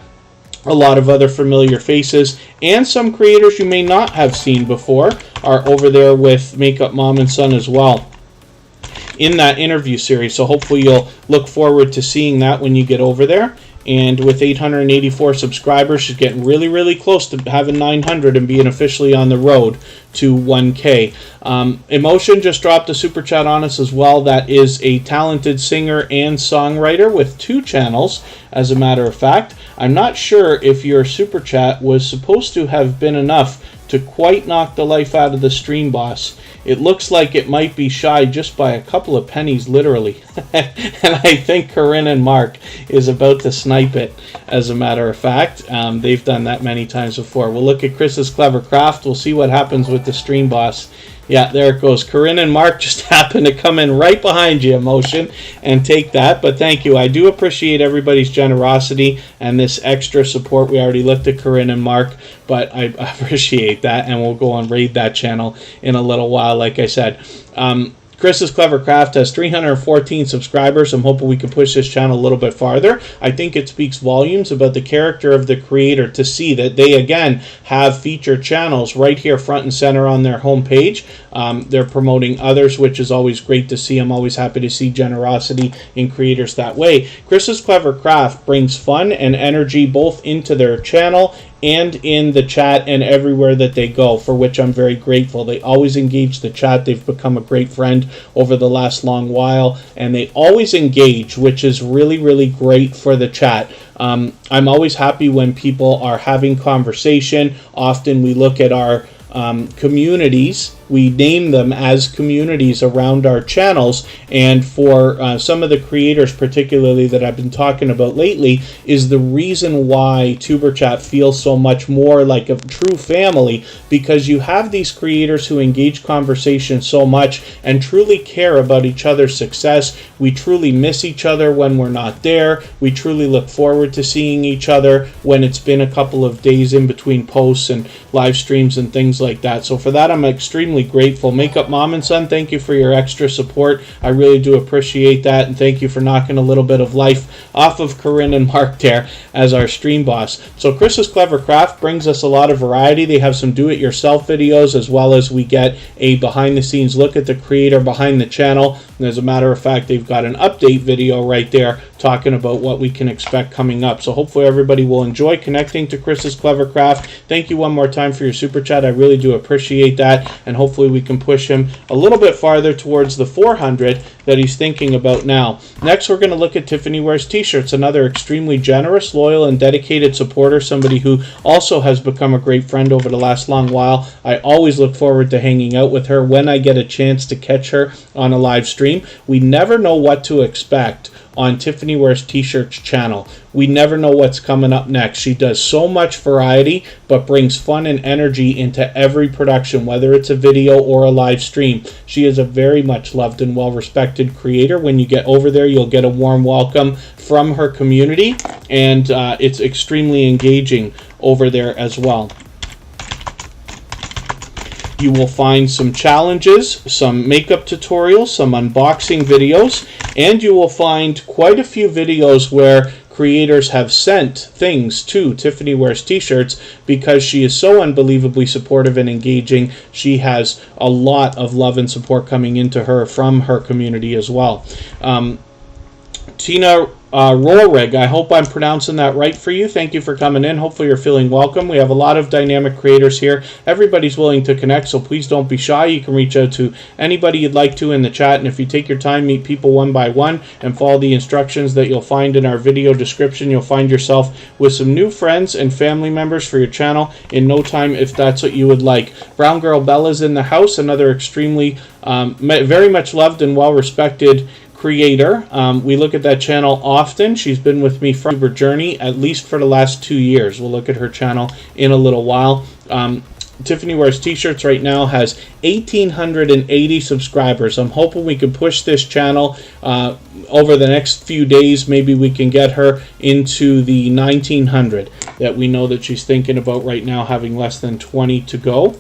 S1: A lot of other familiar faces and some creators you may not have seen before are over there with Makeup Mom and Son as well in that interview series. So hopefully you'll look forward to seeing that when you get over there. And with 884 subscribers, she's getting really, really close to having 900 and being officially on the road to 1K. Emotion just dropped a super chat on us as well. That is a talented singer and songwriter with 2 channels, as a matter of fact. I'm not sure if your super chat was supposed to have been enough to quite knock the life out of the Stream Boss. It looks like it might be shy just by a couple of pennies, literally. And I think Corinne and Mark is about to snipe it, as a matter of fact. They've done that many times before. We'll look at Chris's Clever Craft. We'll see what happens with the Stream Boss. Yeah, there it goes. Corinne and Mark just happened to come in right behind you, Emotion, and take that. But thank you. I do appreciate everybody's generosity and this extra support. We already looked at Corinne and Mark, but I appreciate that, and we'll go and raid that channel in a little while, like I said. Chris's Clever Craft has 314 subscribers. I'm hoping we can push this channel a little bit farther. I think it speaks volumes about the character of the creator to see that they, again, have featured channels right here front and center on their homepage. They're promoting others, which is always great to see. I'm always happy to see generosity in creators that way. Chris's Clever Craft brings fun and energy both into their channel and in the chat and everywhere that they go, for which I'm very grateful. They always engage the chat. They've become a great friend over the last long while, and they always engage, which is really, really great for the chat. I'm always happy when people are having conversation. Often we look at our communities, we name them as communities around our channels, and for some of the creators particularly that I've been talking about lately is the reason why Tuberchat feels so much more like a true family, because you have these creators who engage conversation so much and truly care about each other's success. We truly miss each other when we're not there. We truly look forward to seeing each other when it's been a couple of days in between posts and live streams and things like that. So for that, I'm extremely grateful. Makeup Mom and Son, thank you for your extra support. I really do appreciate that, and thank you for knocking a little bit of life off of Corinne and Mark there as our Stream Boss. So Chris's Clever Craft brings us a lot of variety. They have some do-it-yourself videos, as well as we get a behind-the-scenes look at the creator behind the channel. And as a matter of fact, they've got an update video right there talking about what we can expect coming up. So hopefully everybody will enjoy connecting to Chris's Clever Craft. Thank you one more time for your super chat. I really do appreciate that, and hopefully we can push him a little bit farther towards the 400 that he's thinking about now. Next, we're going to look at Tiffany Wears T-shirts, another extremely generous, loyal, and dedicated supporter, somebody who also has become a great friend over the last long while. I always look forward to hanging out with her when I get a chance to catch her on a live stream. We never know what to expect on Tiffany Wears T-shirts channel. We never know what's coming up next. She does so much variety, but brings fun and energy into every production, whether it's a video or a live stream. She is a very much loved and well-respected creator. When you get over there, you'll get a warm welcome from her community, and it's extremely engaging over there as well. You will find some challenges, some makeup tutorials, some unboxing videos, and you will find quite a few videos where creators have sent things to Tiffany Wears T-shirts because she is so unbelievably supportive and engaging. She has a lot of love and support coming into her from her community as well. Tina Rorig, I hope I'm pronouncing that right for you. Thank you for coming in. Hopefully you're feeling welcome. We have a lot of dynamic creators here. Everybody's willing to connect, so please don't be shy. You can reach out to anybody you'd like to in the chat, and if you take your time, meet people one by one, and follow the instructions that you'll find in our video description, you'll find yourself with some new friends and family members for your channel in no time, if that's what you would like. Brown Girl Bella's in the house, another extremely, very much loved and well-respected creator. We look at that channel often. She's been with me from her journey at least for the last 2 years. We'll look at her channel in a little while. Tiffany Wears T-Shirts right now has 1,880 subscribers. I'm hoping we can push this channel over the next few days. Maybe we can get her into the 1,900 that we know that she's thinking about right now, having less than 20 to go.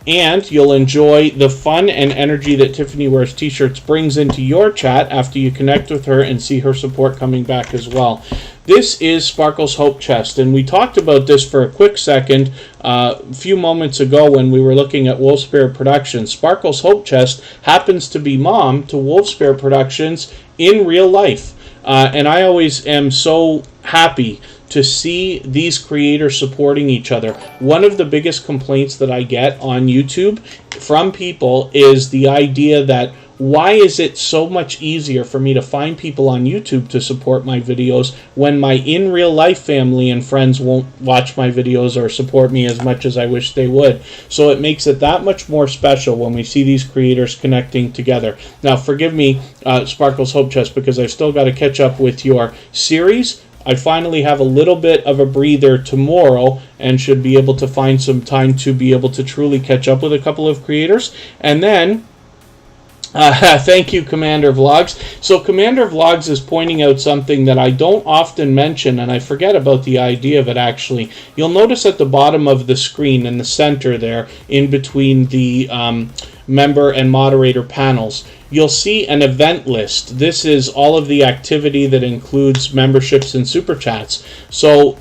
S1: And you'll enjoy the fun and energy that Tiffany Wears T-Shirts brings into your chat after you connect with her and see her support coming back as well. This is Sparkle's Hope Chest, and we talked about this for a quick second a few moments ago when we were looking at Wolf Spirit Productions. Sparkle's Hope Chest happens to be mom to Wolf Spirit Productions in real life, and I always am so happy to see these creators supporting each other. One of the biggest complaints that I get on YouTube from people is the idea that, why is it so much easier for me to find people on YouTube to support my videos when my in real life family and friends won't watch my videos or support me as much as I wish they would? So it makes it that much more special when we see these creators connecting together. Now, forgive me, Sparkle's Hope Chest, because I've still got to catch up with your series. I finally have a little bit of a breather tomorrow and should be able to find some time to be able to truly catch up with a couple of creators. And then, thank you, Commander Vlogs. So Commander Vlogs is pointing out something that I don't often mention, and I forget about the idea of it actually. You'll notice at the bottom of the screen in the center there, in between the member and moderator panels, you'll see an event list. This is all of the activity that includes memberships and super chats. So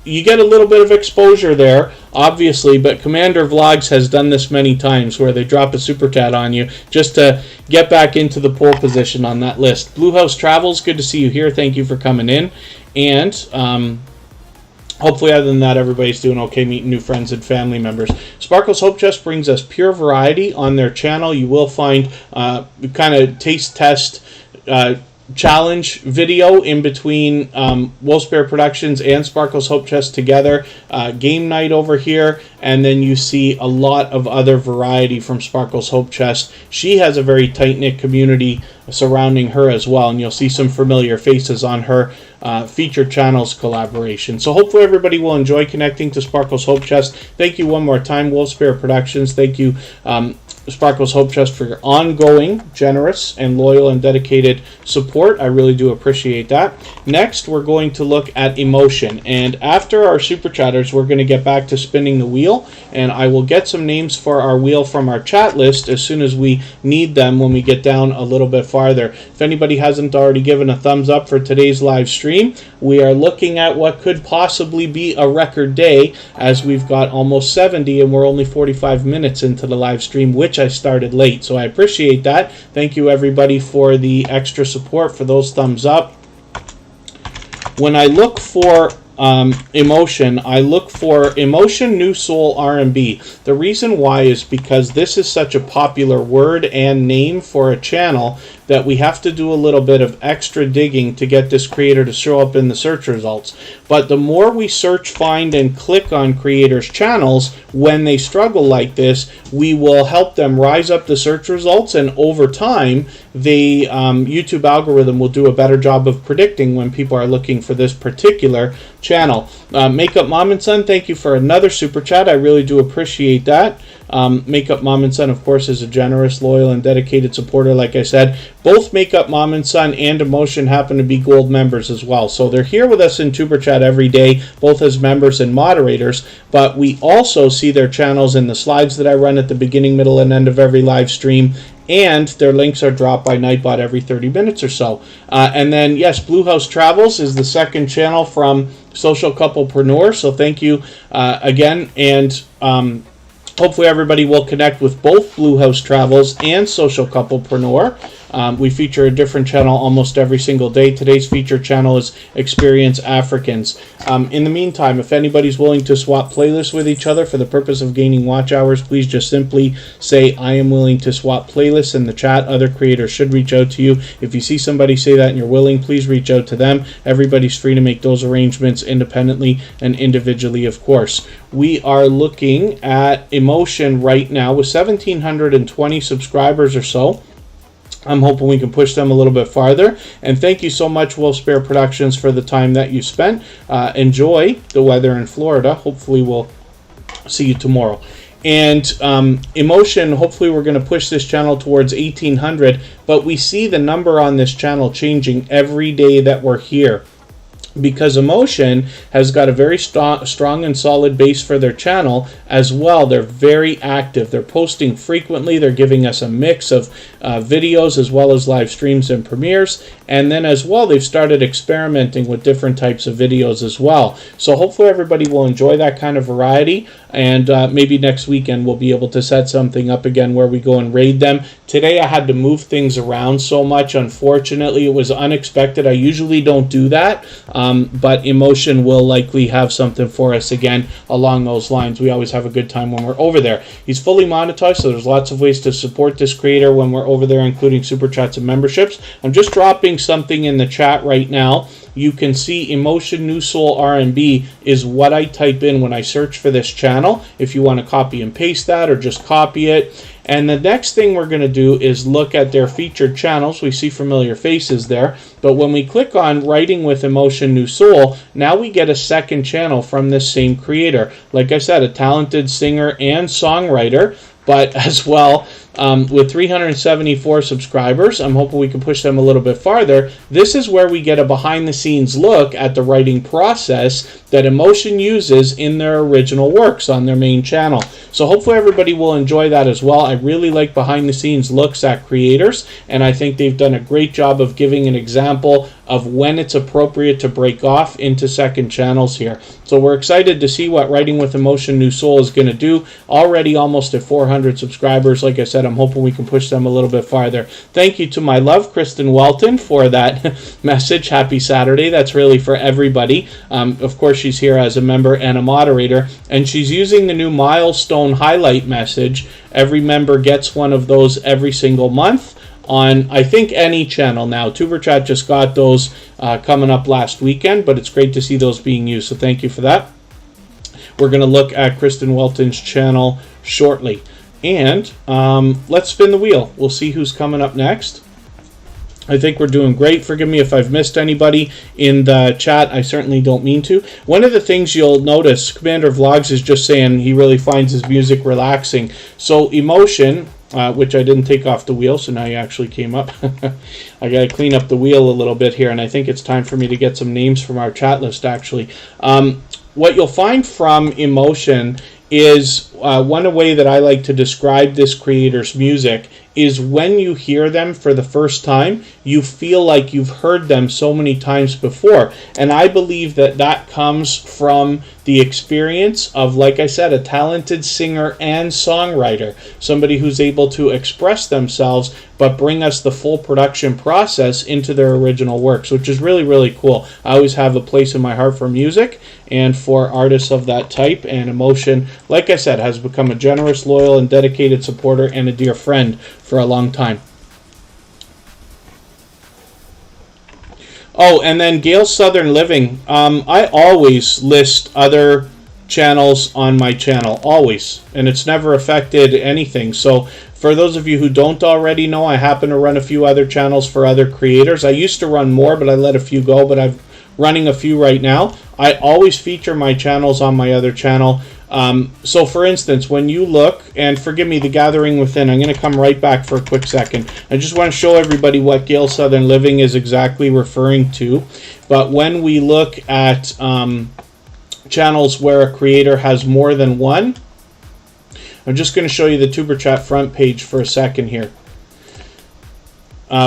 S1: you get a little bit of exposure there, obviously, but Commander Vlogs has done this many times where they drop a super chat on you just to get back into the pole position on that list. Blue House Travels, good to see you here. Thank you for coming in. And hopefully, other than that, everybody's doing okay, meeting new friends and family members. Sparkle's Hope Chest brings us pure variety on their channel. You will find kind of taste test challenge video in between Wolf Spirit Productions and Sparkle's Hope Chest together. Game night over here, and then you see a lot of other variety from Sparkle's Hope Chest. She has a very tight-knit community surrounding her as well, and you'll see some familiar faces on her featured channels collaboration. So hopefully everybody will enjoy connecting to Sparkle's Hope Chest. Thank you one more time, Wolf Spirit Productions. Thank you, Sparkle's Hope Chest, for your ongoing, generous, and loyal and dedicated support. I really do appreciate that. Next, we're going to look at emotion. And after our Super Chatters, we're going to get back to spinning the wheel. And I will get some names for our wheel from our chat list as soon as we need them when we get down a little bit farther. If anybody hasn't already given a thumbs up for today's live stream, we are looking at what could possibly be a record day, as we've got almost 70 and we're only 45 minutes into the live stream, which I started late, so I appreciate that. Thank you everybody for the extra support, for those thumbs up. When I look for emotion, I look for emotion, new soul, R&B. The reason why is because this is such a popular word and name for a channel that we have to do a little bit of extra digging to get this creator to show up in the search results. But the more we search, find, and click on creators' channels when they struggle like this, we will help them rise up the search results, and over time, the YouTube algorithm will do a better job of predicting when people are looking for this particular channel. Makeup Mom and Son, thank you for another super chat. I really do appreciate that. Makeup Mom and Son, of course, is a generous, loyal, and dedicated supporter. Like I said, both Makeup Mom and Son and Emotion happen to be gold members as well. So they're here with us in Tuberchat every day, both as members and moderators, but we also see their channels in the slides that I run at the beginning, middle, and end of every live stream, and their links are dropped by Nightbot every 30 minutes or so. And then, yes, Blue House Travels is the second channel from Social Couplepreneur, so thank you again, and hopefully everybody will connect with both Blue House Travels and Social Couplepreneur. We feature a different channel almost every single day. Today's featured channel is Experience Africans. In the meantime, if anybody's willing to swap playlists with each other for the purpose of gaining watch hours, please just simply say, I am willing to swap playlists in the chat. Other creators should reach out to you. If you see somebody say that and you're willing, please reach out to them. Everybody's free to make those arrangements independently and individually, of course. We are looking at Emotion right now with 1,720 subscribers or so. I'm hoping we can push them a little bit farther. And thank you so much, Wolf Spare Productions, for the time that you spent. Enjoy the weather in Florida. Hopefully we'll see you tomorrow. And Emotion, hopefully we're going to push this channel towards 1,800. But we see the number on this channel changing every day that we're here, because Emotion has got a very strong and solid base for their channel as well. They're very active. They're posting frequently. They're giving us a mix of videos as well as live streams and premieres. And then as well, they've started experimenting with different types of videos as well. So hopefully everybody will enjoy that kind of variety. And maybe next weekend we'll be able to set something up again where we go and raid them. Today I had to move things around so much. Unfortunately, it was unexpected. I usually don't do that. But Emotion will likely have something for us again along those lines. We always have a good time when we're over there. He's fully monetized, so there's lots of ways to support this creator when we're over there, including super chats and memberships. I'm just dropping something in the chat right now. You can see Emotion New Soul R&B is what I type in when I search for this channel. If you want to copy and paste that or just copy it. And the next thing we're going to do is look at their featured channels. We see familiar faces there. But when we click on Writing with Emotion New Soul, now we get a second channel from this same creator. Like I said, a talented singer and songwriter, but as well, with 374 subscribers, I'm hoping we can push them a little bit farther. This is where we get a behind-the-scenes look at the writing process that Emotion uses in their original works on their main channel. So hopefully everybody will enjoy that as well. I really like behind-the-scenes looks at creators, and I think they've done a great job of giving an example of when it's appropriate to break off into second channels here. So we're excited to see what Writing with Emotion New Soul is going to do. Already almost at 400 subscribers. Like I said, I'm hoping we can push them a little bit farther. Thank you to my love, Kristen Welton, for that message. Happy Saturday. That's really for everybody. Of course, she's here as a member and a moderator, and she's using the new milestone highlight message. Every member gets one of those every single month on, I think, any channel now. Tuberchat just got those coming up last weekend, but it's great to see those being used, so thank you for that. We're going to look at Kristen Welton's channel shortly. And let's spin the wheel. We'll see who's coming up next. I think we're doing great. Forgive me if I've missed anybody in the chat. I certainly don't mean to. One of the things you'll notice, Commander Vlogs is just saying he really finds his music relaxing. So Emotion, which I didn't take off the wheel, so now you actually came up. I got to clean up the wheel a little bit here, and I think it's time for me to get some names from our chat list, actually. What you'll find from Emotion is one way that I like to describe this creator's music is when you hear them for the first time, you feel like you've heard them so many times before. And I believe that that comes from the experience of, like I said, a talented singer and songwriter, somebody who's able to express themselves but bring us the full production process into their original works, which is really, really cool. I always have a place in my heart for music and for artists of that type, and Emotion, like I said, has become a generous, loyal, and dedicated supporter and a dear friend for a long time. Oh, and then Gail's Southern Living. I always list other channels on my channel, always, and it's never affected anything. So for those of you who don't already know, I happen to run a few other channels for other creators. I used to run more, but I let a few go, but I'm running a few right now. I always feature my channels on my other channel. So for instance, when you look, and forgive me, The Gathering Within, I'm going to come right back for a quick second. I just want to show everybody what Gail Southern Living is exactly referring to. But when we look at channels where a creator has more than one, I'm just going to show you the Tuberchat front page for a second here.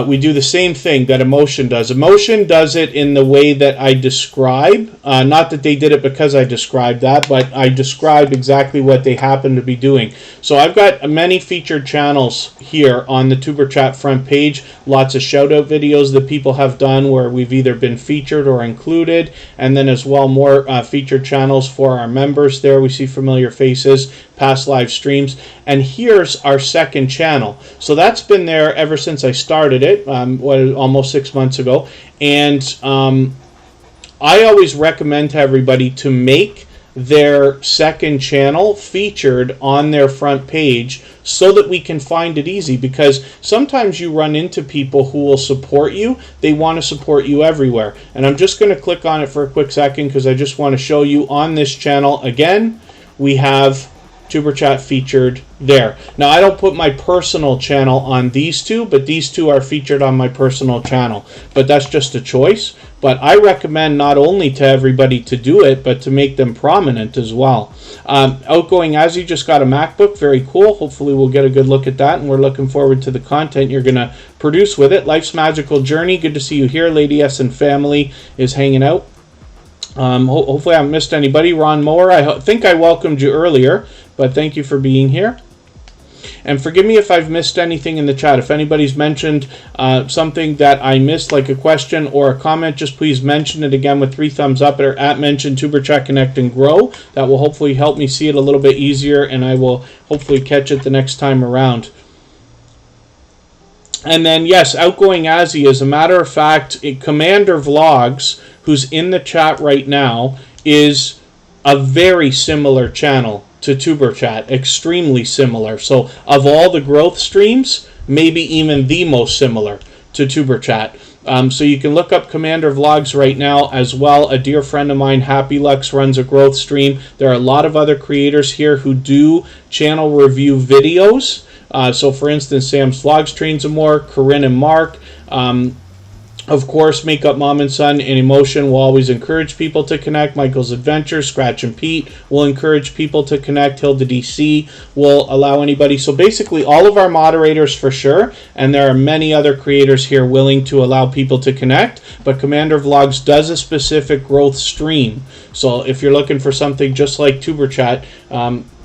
S1: we do the same thing that Emotion does. Emotion does it in the way that I describe. Not that they did it because I described that, but I describe exactly what they happen to be doing. So I've got many featured channels here on the Tuberchat front page. Lots of shout-out videos that people have done where we've either been featured or included. And then as well, more featured channels for our members there. We see familiar faces, past live streams. And here's our second channel. So that's been there ever since I started it, almost 6 months ago. And I always recommend to everybody to make their second channel featured on their front page so that we can find it easy, because sometimes you run into people who will support you. They want to support you everywhere. And I'm just going to click on it for a quick second because I just want to show you on this channel again we have Tuberchat featured there. Now, I don't put my personal channel on these two, but these two are featured on my personal channel. But that's just a choice. But I recommend not only to everybody to do it, but to make them prominent as well. Outgoing Azzy just got a MacBook. Very cool. Hopefully we'll get a good look at that, and we're looking forward to the content you're going to produce with it. Life's Magical Journey. Good to see you here. Lady S and family is hanging out. Hopefully I haven't missed anybody. Ron Moore, I think I welcomed you earlier, but thank you for being here. And forgive me if I've missed anything in the chat. If anybody's mentioned something that I missed, like a question or a comment, just please mention it again with 3 thumbs up or at mention Tuberchat Connect and Grow. That will hopefully help me see it a little bit easier, and I will hopefully catch it the next time around. And then, yes, Outgoing Azzy, as a matter of fact, Commander Vlogs, who's in the chat right now, is a very similar channel to Tuberchat, extremely similar. So of all the growth streams, maybe even the most similar to Tuberchat. So you can look up Commander Vlogs right now as well. A dear friend of mine, Happy Lux, runs a growth stream. There are a lot of other creators here who do channel review videos. So for instance, Sam's Vlogs, Trains and More, Corinne and Mark, of course, Makeup Mom and Son and Emotion will always encourage people to connect. Michael's Adventure, Scratch and Pete will encourage people to connect. Hilda DC will allow anybody. So basically all of our moderators for sure, and there are many other creators here willing to allow people to connect, but Commander Vlogs does a specific growth stream. So if you're looking for something just like Tuberchat,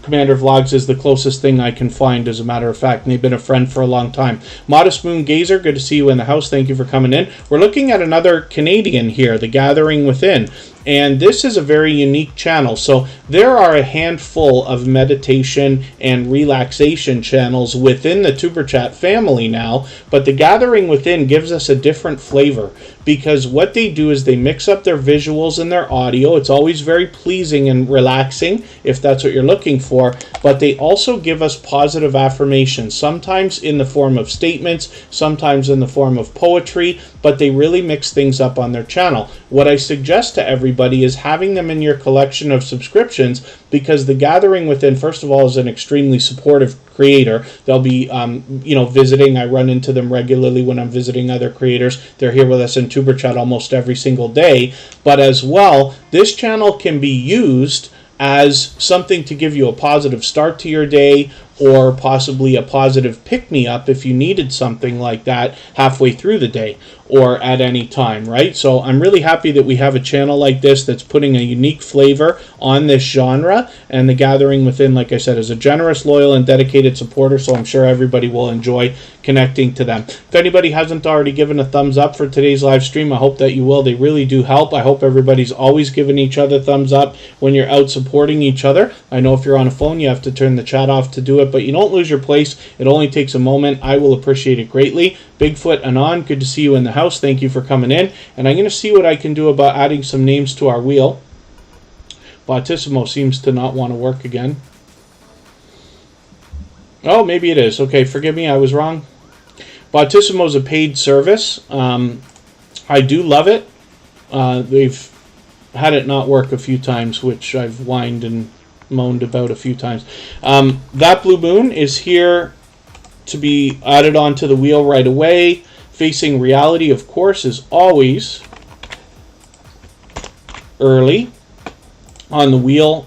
S1: Commander Vlogs is the closest thing I can find, as a matter of fact, and they've been a friend for a long time. Modest Moon Gazer, good to see you in the house. Thank you for coming in. We're looking at another Canadian here, The Gathering Within. And this is a very unique channel. So there are a handful of meditation and relaxation channels within the Tuberchat family now, but The Gathering Within gives us a different flavor, because what they do is they mix up their visuals and their audio. It's always very pleasing and relaxing if that's what you're looking for, but they also give us positive affirmations, sometimes in the form of statements, sometimes in the form of poetry, but they really mix things up on their channel. What I suggest to everybody is having them in your collection of subscriptions, because The Gathering Within, first of all, is an extremely supportive creator. They'll be, visiting. I run into them regularly when I'm visiting other creators. They're here with us in Tuberchat almost every single day. But as well, this channel can be used as something to give you a positive start to your day, or possibly a positive pick-me-up if you needed something like that halfway through the day or at any time, right? So I'm really happy that we have a channel like this that's putting a unique flavor on this genre, and The Gathering Within, like I said, is a generous, loyal, and dedicated supporter, so I'm sure everybody will enjoy connecting to them. If anybody hasn't already given a thumbs up for today's live stream, I hope that you will. They really do help. I hope everybody's always giving each other thumbs up when you're out supporting each other. I know if you're on a phone, you have to turn the chat off to do it, but you don't lose your place. It only takes a moment. I will appreciate it greatly. Bigfoot Anon, good to see you in the house. Thank you for coming in. And I'm going to see what I can do about adding some names to our wheel. Bautissimo seems to not want to work again. Oh, maybe it is. Okay, forgive me, I was wrong. Bautissimo is a paid service. I do love it. They've had it not work a few times, which I've whined and moaned about a few times. That Blue Moon is here to be added onto the wheel right away. Facing Reality, of course, is always early. on the wheel.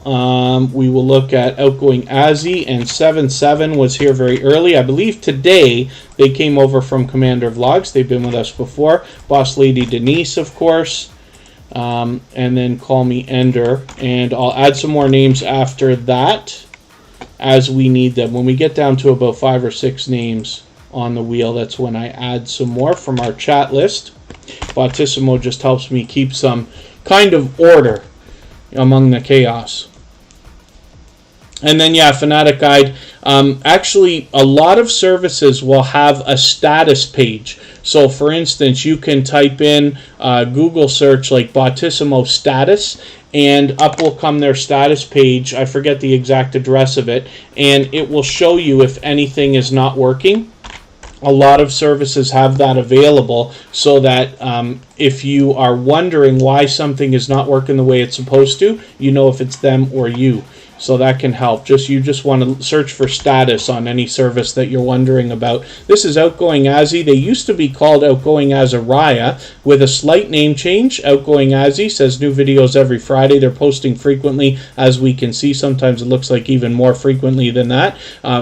S1: We will look at Outgoing Azzy, and 77 was here very early. I believe today they came over from Commander Vlogs. They've been with us before. Boss Lady Denise, of course. And then Call Me Ender. And I'll add some more names after that as we need them. When we get down to about 5 or 6 names on the wheel, that's when I add some more from our chat list. Bautissimo just helps me keep some kind of order among the chaos. And then, yeah, Fanatic Guide. Actually, a lot of services will have a status page. So, for instance, you can type in Google search like Bautissimo status, and up will come their status page. I forget the exact address of it, and it will show you if anything is not working. A lot of services have that available so that if you are wondering why something is not working the way it's supposed to, you know if it's them or you. So that can help. You just want to search for status on any service that you're wondering about. This is Outgoing Azzy. They used to be called Outgoing Azariah with a slight name change. Outgoing Azzy says new videos every Friday. They're posting frequently, as we can see. Sometimes it looks like even more frequently than that.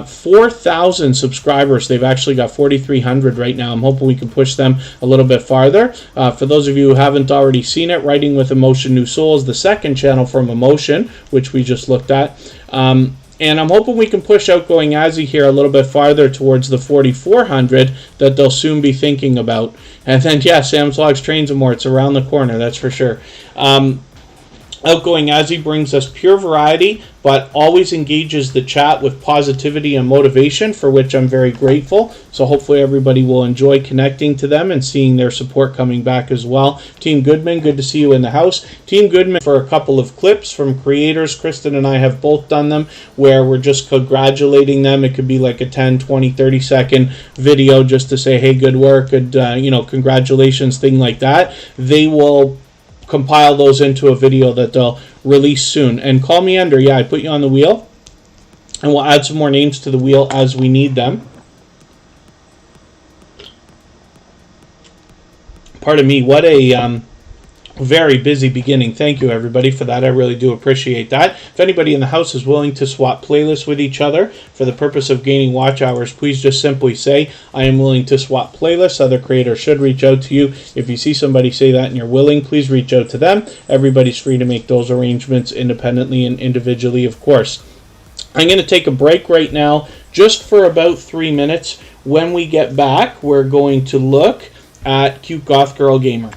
S1: 4,000 subscribers. They've actually got 4,300 right now. I'm hoping we can push them a little bit farther. For those of you who haven't already seen it, Writing with Emotion New Soul is the second channel from Emotion, which we just looked at. And I'm hoping we can push Outgoing Azzy here a little bit farther towards the 4,400 that they'll soon be thinking about. And then, yeah, Sam's Vlogs, Trains and More. It's around the corner, that's for sure. Outgoing Azzy brings us pure variety, but always engages the chat with positivity and motivation, for which I'm very grateful. So hopefully everybody will enjoy connecting to them and seeing their support coming back as well. Team Goodman, good to see you in the house. Team Goodman, for a couple of clips from creators, Kristen and I have both done them, where we're just congratulating them. It could be like a 10, 20, 30-second video just to say, hey, good work, good, congratulations, thing like that. They will compile those into a video that they'll release soon. And Call Me Ender, yeah, I put you on the wheel, and we'll add some more names to the wheel as we need them. Pardon me, what a very busy beginning. Thank you, everybody, for that. I really do appreciate that. If anybody in the house is willing to swap playlists with each other for the purpose of gaining watch hours, please just simply say, I am willing to swap playlists. Other creators should reach out to you. If you see somebody say that and you're willing, please reach out to them. Everybody's free to make those arrangements independently and individually, of course. I'm going to take a break right now, just for about 3 minutes. When we get back, we're going to look at Cute Goth Girl Gamer.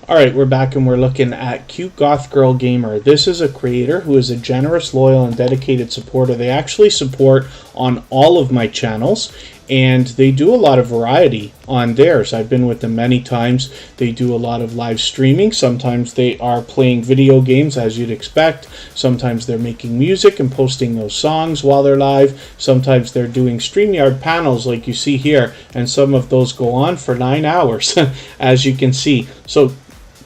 S1: Alright, we're back and we're looking at Cute Goth Girl Gamer. This is a creator who is a generous, loyal, and dedicated supporter. They actually support on all of my channels, and they do a lot of variety on theirs. I've been with them many times. They do a lot of live streaming. Sometimes they are playing video games, as you'd expect. Sometimes they're making music and posting those songs while they're live. Sometimes they're doing StreamYard panels like you see here, and some of those go on for 9 hours, as you can see. So,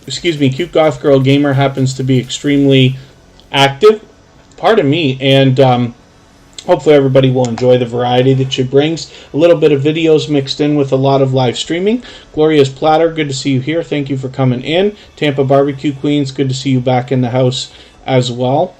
S1: excuse me, Cute Goth Girl Gamer happens to be extremely active, pardon me, and hopefully everybody will enjoy the variety that she brings. A little bit of videos mixed in with a lot of live streaming. Gloria's Platter, good to see you here. Thank you for coming in. Tampa Barbecue Queens, good to see you back in the house as well.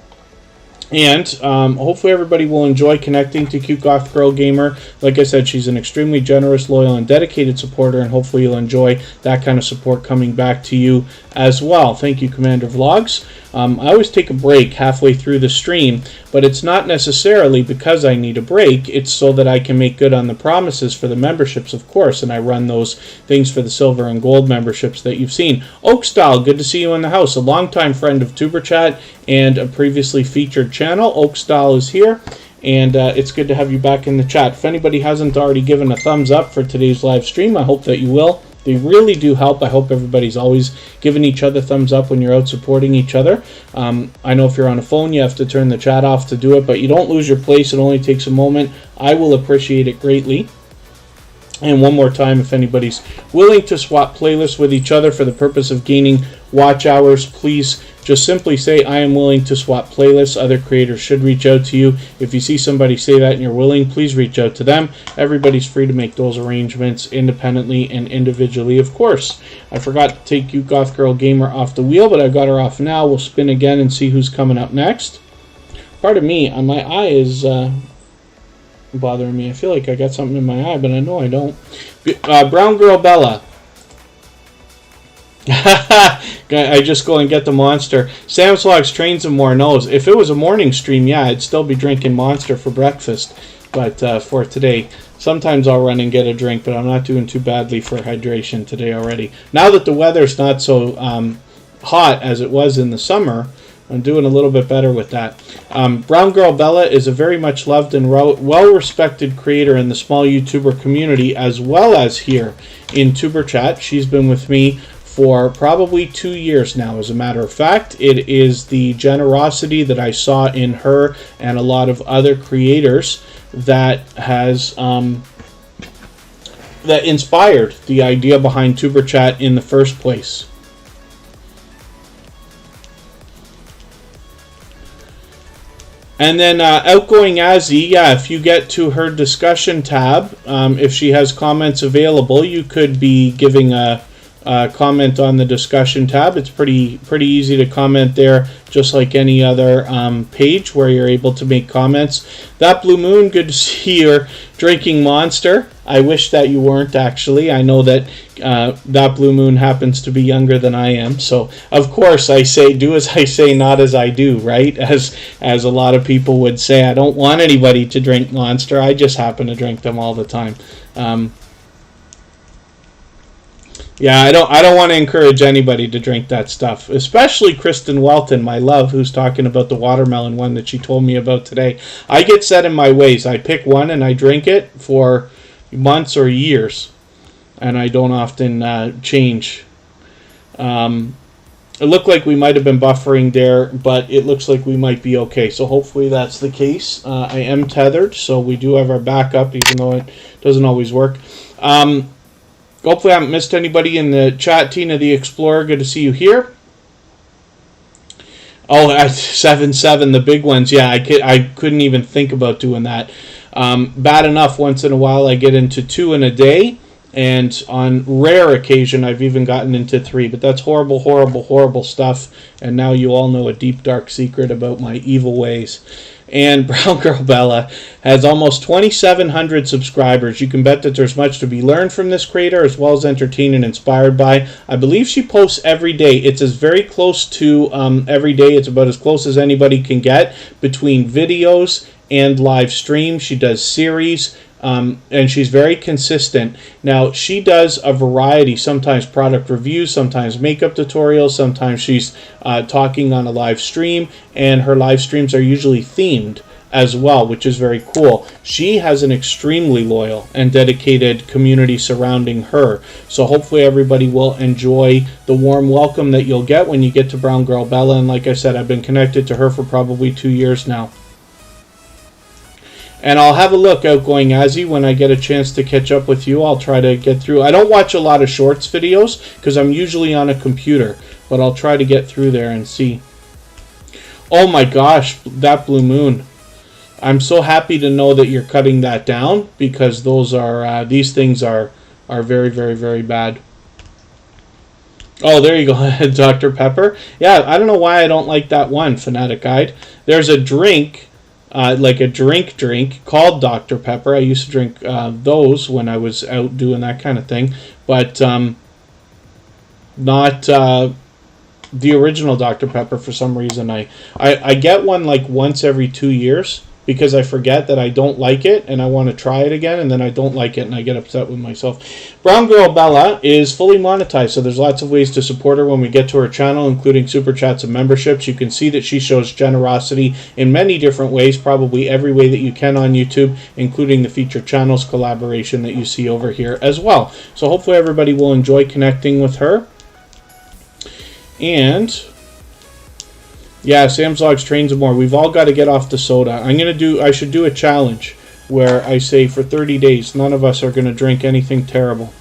S1: And hopefully everybody will enjoy connecting to Cute Goth Girl Gamer. Like I said, she's an extremely generous, loyal, and dedicated supporter, and hopefully you'll enjoy that kind of support coming back to you as well. Thank you, Commander Vlogs. I always take a break halfway through the stream, but it's not necessarily because I need a break. It's so that I can make good on the promises for the memberships, of course, and I run those things for the silver and gold memberships that you've seen. Oakstyle, good to see you in the house. A longtime friend of Tuberchat and a previously featured channel. Oakstyle is here, and it's good to have you back in the chat. If anybody hasn't already given a thumbs up for today's live stream, I hope that you will. They really do help. I hope everybody's always giving each other thumbs up when you're out supporting each other. I know if you're on a phone, you have to turn the chat off to do it, but you don't lose your place. It only takes a moment. I will appreciate it greatly. And one more time, if anybody's willing to swap playlists with each other for the purpose of gaining watch hours, please just simply say, I am willing to swap playlists. Other creators should reach out to you. If you see somebody say that and you're willing, please reach out to them. Everybody's free to make those arrangements independently and individually, of course. I forgot to take Cute Goth Girl Gamer off the wheel, but I got her off now. We'll spin again and see who's coming up next. Pardon me, my eye is bothering me. I feel like I got something in my eye, but I know I don't. Brown Girl Bella. I just go and get the Monster. Sam's Vlogs Trains and More knows. If it was a morning stream, yeah, I'd still be drinking Monster for breakfast. But for today, sometimes I'll run and get a drink, but I'm not doing too badly for hydration today already. Now that the weather's not so hot as it was in the summer, I'm doing a little bit better with that. Brown Girl Bella is a very much loved and well-respected creator in the small YouTuber community, as well as here in Tuberchat. She's been with me for probably 2 years now, as a matter of fact. It is the generosity that I saw in her and a lot of other creators that has that inspired the idea behind Tuberchat in the first place. And then Outgoing Azzy, yeah, if you get to her discussion tab, if she has comments available, you could be giving a comment on the discussion tab. It's pretty easy to comment there, just like any other page where you're able to make comments. That Blue Moon, good to see you're drinking Monster. I wish that you weren't, actually. I know that that Blue Moon happens to be younger than I am, so of course I say do as I say, not as I do, right? As a lot of people would say, I don't want anybody to drink Monster. I just happen to drink them all the time. Yeah, I don't want to encourage anybody to drink that stuff, especially Kristen Welton, my love, who's talking about the watermelon one that she told me about today. I get set in my ways. I pick one and I drink it for months or years, and I don't often change. It looked like we might have been buffering there, but it looks like we might be okay. So hopefully that's the case. I am tethered, so we do have our backup, even though it doesn't always work. Hopefully I haven't missed anybody in the chat. Tina the Explorer, good to see you here. Oh, at 7-7, the big ones. Yeah, I couldn't even think about doing that. Bad enough once in a while I get into 2 in a day, and on rare occasion I've even gotten into 3, but that's horrible, horrible, horrible stuff, and now you all know a deep, dark secret about my evil ways. And Brown Girl Bella has almost 2,700 subscribers. You can bet that there's much to be learned from this creator, as well as entertained and inspired by. I believe she posts every day. It's as very close to every day. It's about as close as anybody can get between videos and live stream. She does series and she's very consistent. Now, she does a variety, sometimes product reviews, sometimes makeup tutorials, sometimes she's talking on a live stream, and her live streams are usually themed as well, which is very cool. She has an extremely loyal and dedicated community surrounding her. So hopefully everybody will enjoy the warm welcome that you'll get when you get to Brown Girl Bella. And like I said, I've been connected to her for probably 2 years now. And I'll have a look, Outgoing Azzy, when I get a chance to catch up with you. I'll try to get through. I don't watch a lot of shorts videos because I'm usually on a computer, but I'll try to get through there and see. Oh my gosh, that blue moon. I'm so happy to know that you're cutting that down, because those are these things are very, very, very bad. Oh, there you go, Dr. Pepper. Yeah, I don't know why I don't like that one, Fanatic Guide. There's a drink, like a drink called Dr. Pepper. I used to drink those when I was out doing that kind of thing, but not the original Dr. Pepper. For some reason, I get one like once every 2 years, because I forget that I don't like it and I want to try it again, and then I don't like it and I get upset with myself. Brown Girl Bella is fully monetized, so there's lots of ways to support her when we get to her channel, including super chats and memberships. You can see that she shows generosity in many different ways, probably every way that you can on YouTube, including the featured channels collaboration that you see over here as well. So hopefully everybody will enjoy connecting with her. And yeah, Sam's Logs, Trains and More. We've all got to get off the soda. I should do a challenge where I say for 30 days, none of us are going to drink anything terrible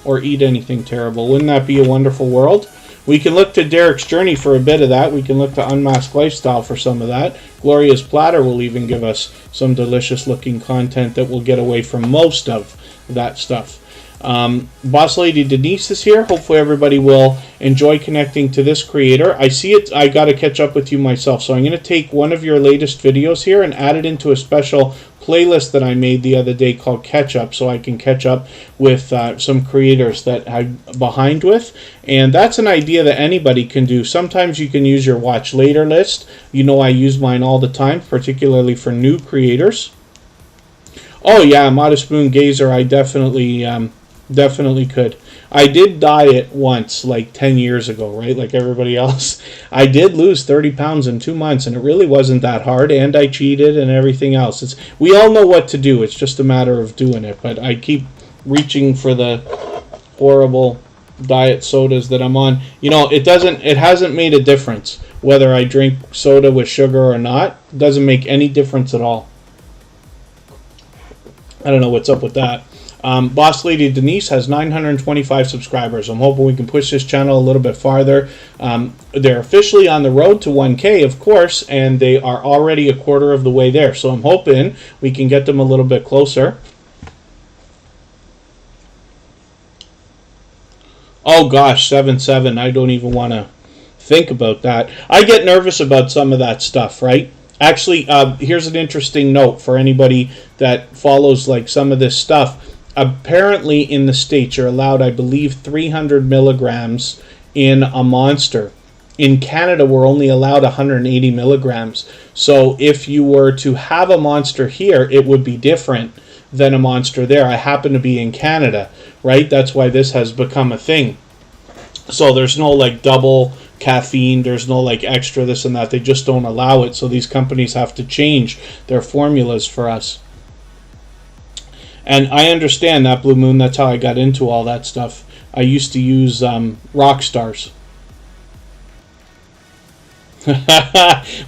S1: or eat anything terrible. Wouldn't that be a wonderful world? We can look to Derek's Journey for a bit of that. We can look to Unmasked Lifestyle for some of that. Gloria's Platter will even give us some delicious looking content that will get away from most of that stuff. Boss Lady Denise is here. Hopefully everybody will enjoy connecting to this creator. I see it. I got to catch up with you myself. So I'm going to take one of your latest videos here and add it into a special playlist that I made the other day called Catch Up, so I can catch up with some creators that I'm behind with. And that's an idea that anybody can do. Sometimes you can use your watch later list. You know, I use mine all the time, particularly for new creators. Oh yeah, Modest Moon Gazer, I definitely could. I did diet once, like 10 years ago, right? Like everybody else. I did lose 30 pounds in 2 months, and it really wasn't that hard, and I cheated and everything else. We all know what to do. It's just a matter of doing it. But I keep reaching for the horrible diet sodas that I'm on. You know, it hasn't made a difference whether I drink soda with sugar or not. It doesn't make any difference at all. I don't know what's up with that. Boss Lady Denise has 925 subscribers. I'm hoping we can push this channel a little bit farther. They're officially on the road to 1K, of course, and they are already a quarter of the way there. So I'm hoping we can get them a little bit closer. Oh gosh, 7-7. I don't even want to think about that. I get nervous about some of that stuff, right? Actually, here's an interesting note for anybody that follows like some of this stuff. Apparently in the States you're allowed, I believe, 300 milligrams in a Monster. In Canada we're only allowed 180 milligrams. So if you were to have a Monster here, it would be different than a Monster there. I happen to be in Canada, right? That's why this has become a thing. So there's no like double caffeine, there's no like extra this and that. They just don't allow it. So these companies have to change their formulas for us. And I understand that, Blue Moon. That's how I got into all that stuff. I used to use rock stars.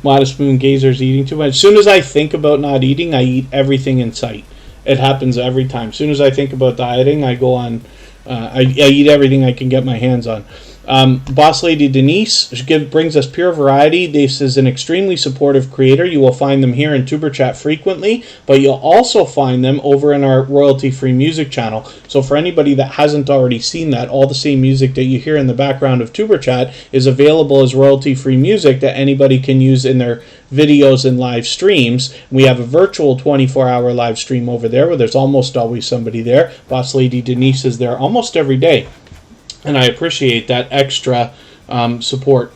S1: Modest Moon Gazer's eating too much. As soon as I think about not eating, I eat everything in sight. It happens every time. As soon as I think about dieting, I go on. I eat everything I can get my hands on. Boss Lady Denise brings us pure variety. This is an extremely supportive creator. You will find them here in Tuberchat frequently, but you'll also find them over in our royalty-free music channel. So for anybody that hasn't already seen that, all the same music that you hear in the background of Tuberchat is available as royalty-free music that anybody can use in their videos and live streams. We have a virtual 24-hour live stream over there where there's almost always somebody there. Boss Lady Denise is there almost every day. And I appreciate that extra support.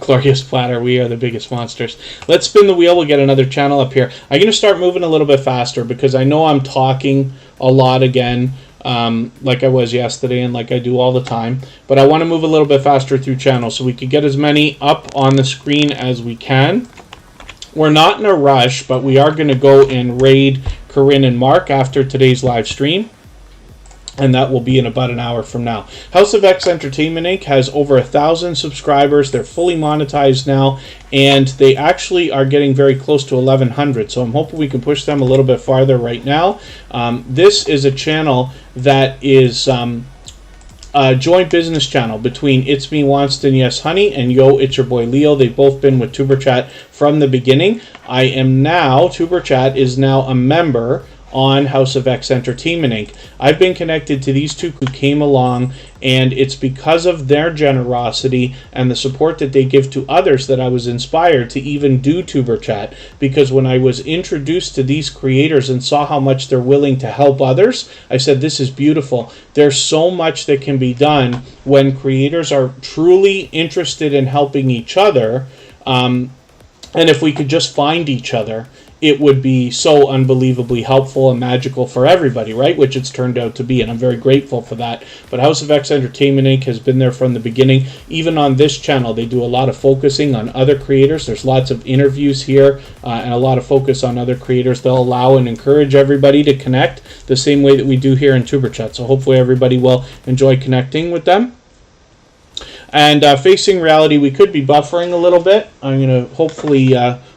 S1: Glorious Platter, we are the biggest monsters. Let's spin the wheel. We'll get another channel up here. I'm going to start moving a little bit faster because I know I'm talking a lot again, like I was yesterday and like I do all the time. But I want to move a little bit faster through channels so we can get as many up on the screen as we can. We're not in a rush, but we are going to go and raid Corinne and Mark after today's live stream. And that will be in about an hour from now. House of X Entertainment Inc. has over 1,000 subscribers. They're fully monetized now, and they actually are getting very close to 1,100. So I'm hoping we can push them a little bit farther right now. This is a channel that is a joint business channel between It's Me Wanston Yes Honey and Yo It's Your Boy Leo. They've both been with Tuberchat from the beginning. Tuberchat is now a member on House of X Entertainment Inc. I've been connected to these two who came along, and it's because of their generosity and the support that they give to others that I was inspired to even do Tuberchat, because when I was introduced to these creators and saw how much they're willing to help others, I said, this is beautiful. There's so much that can be done when creators are truly interested in helping each other, and if we could just find each other, it would be so unbelievably helpful and magical for everybody, right? Which it's turned out to be, and I'm very grateful for that. But House of X Entertainment Inc. has been there from the beginning. Even on this channel, they do a lot of focusing on other creators. There's lots of interviews here and a lot of focus on other creators. They'll allow and encourage everybody to connect the same way that we do here in Tuberchat. So hopefully everybody will enjoy connecting with them. And facing reality, we could be buffering a little bit. I'm going to hopefully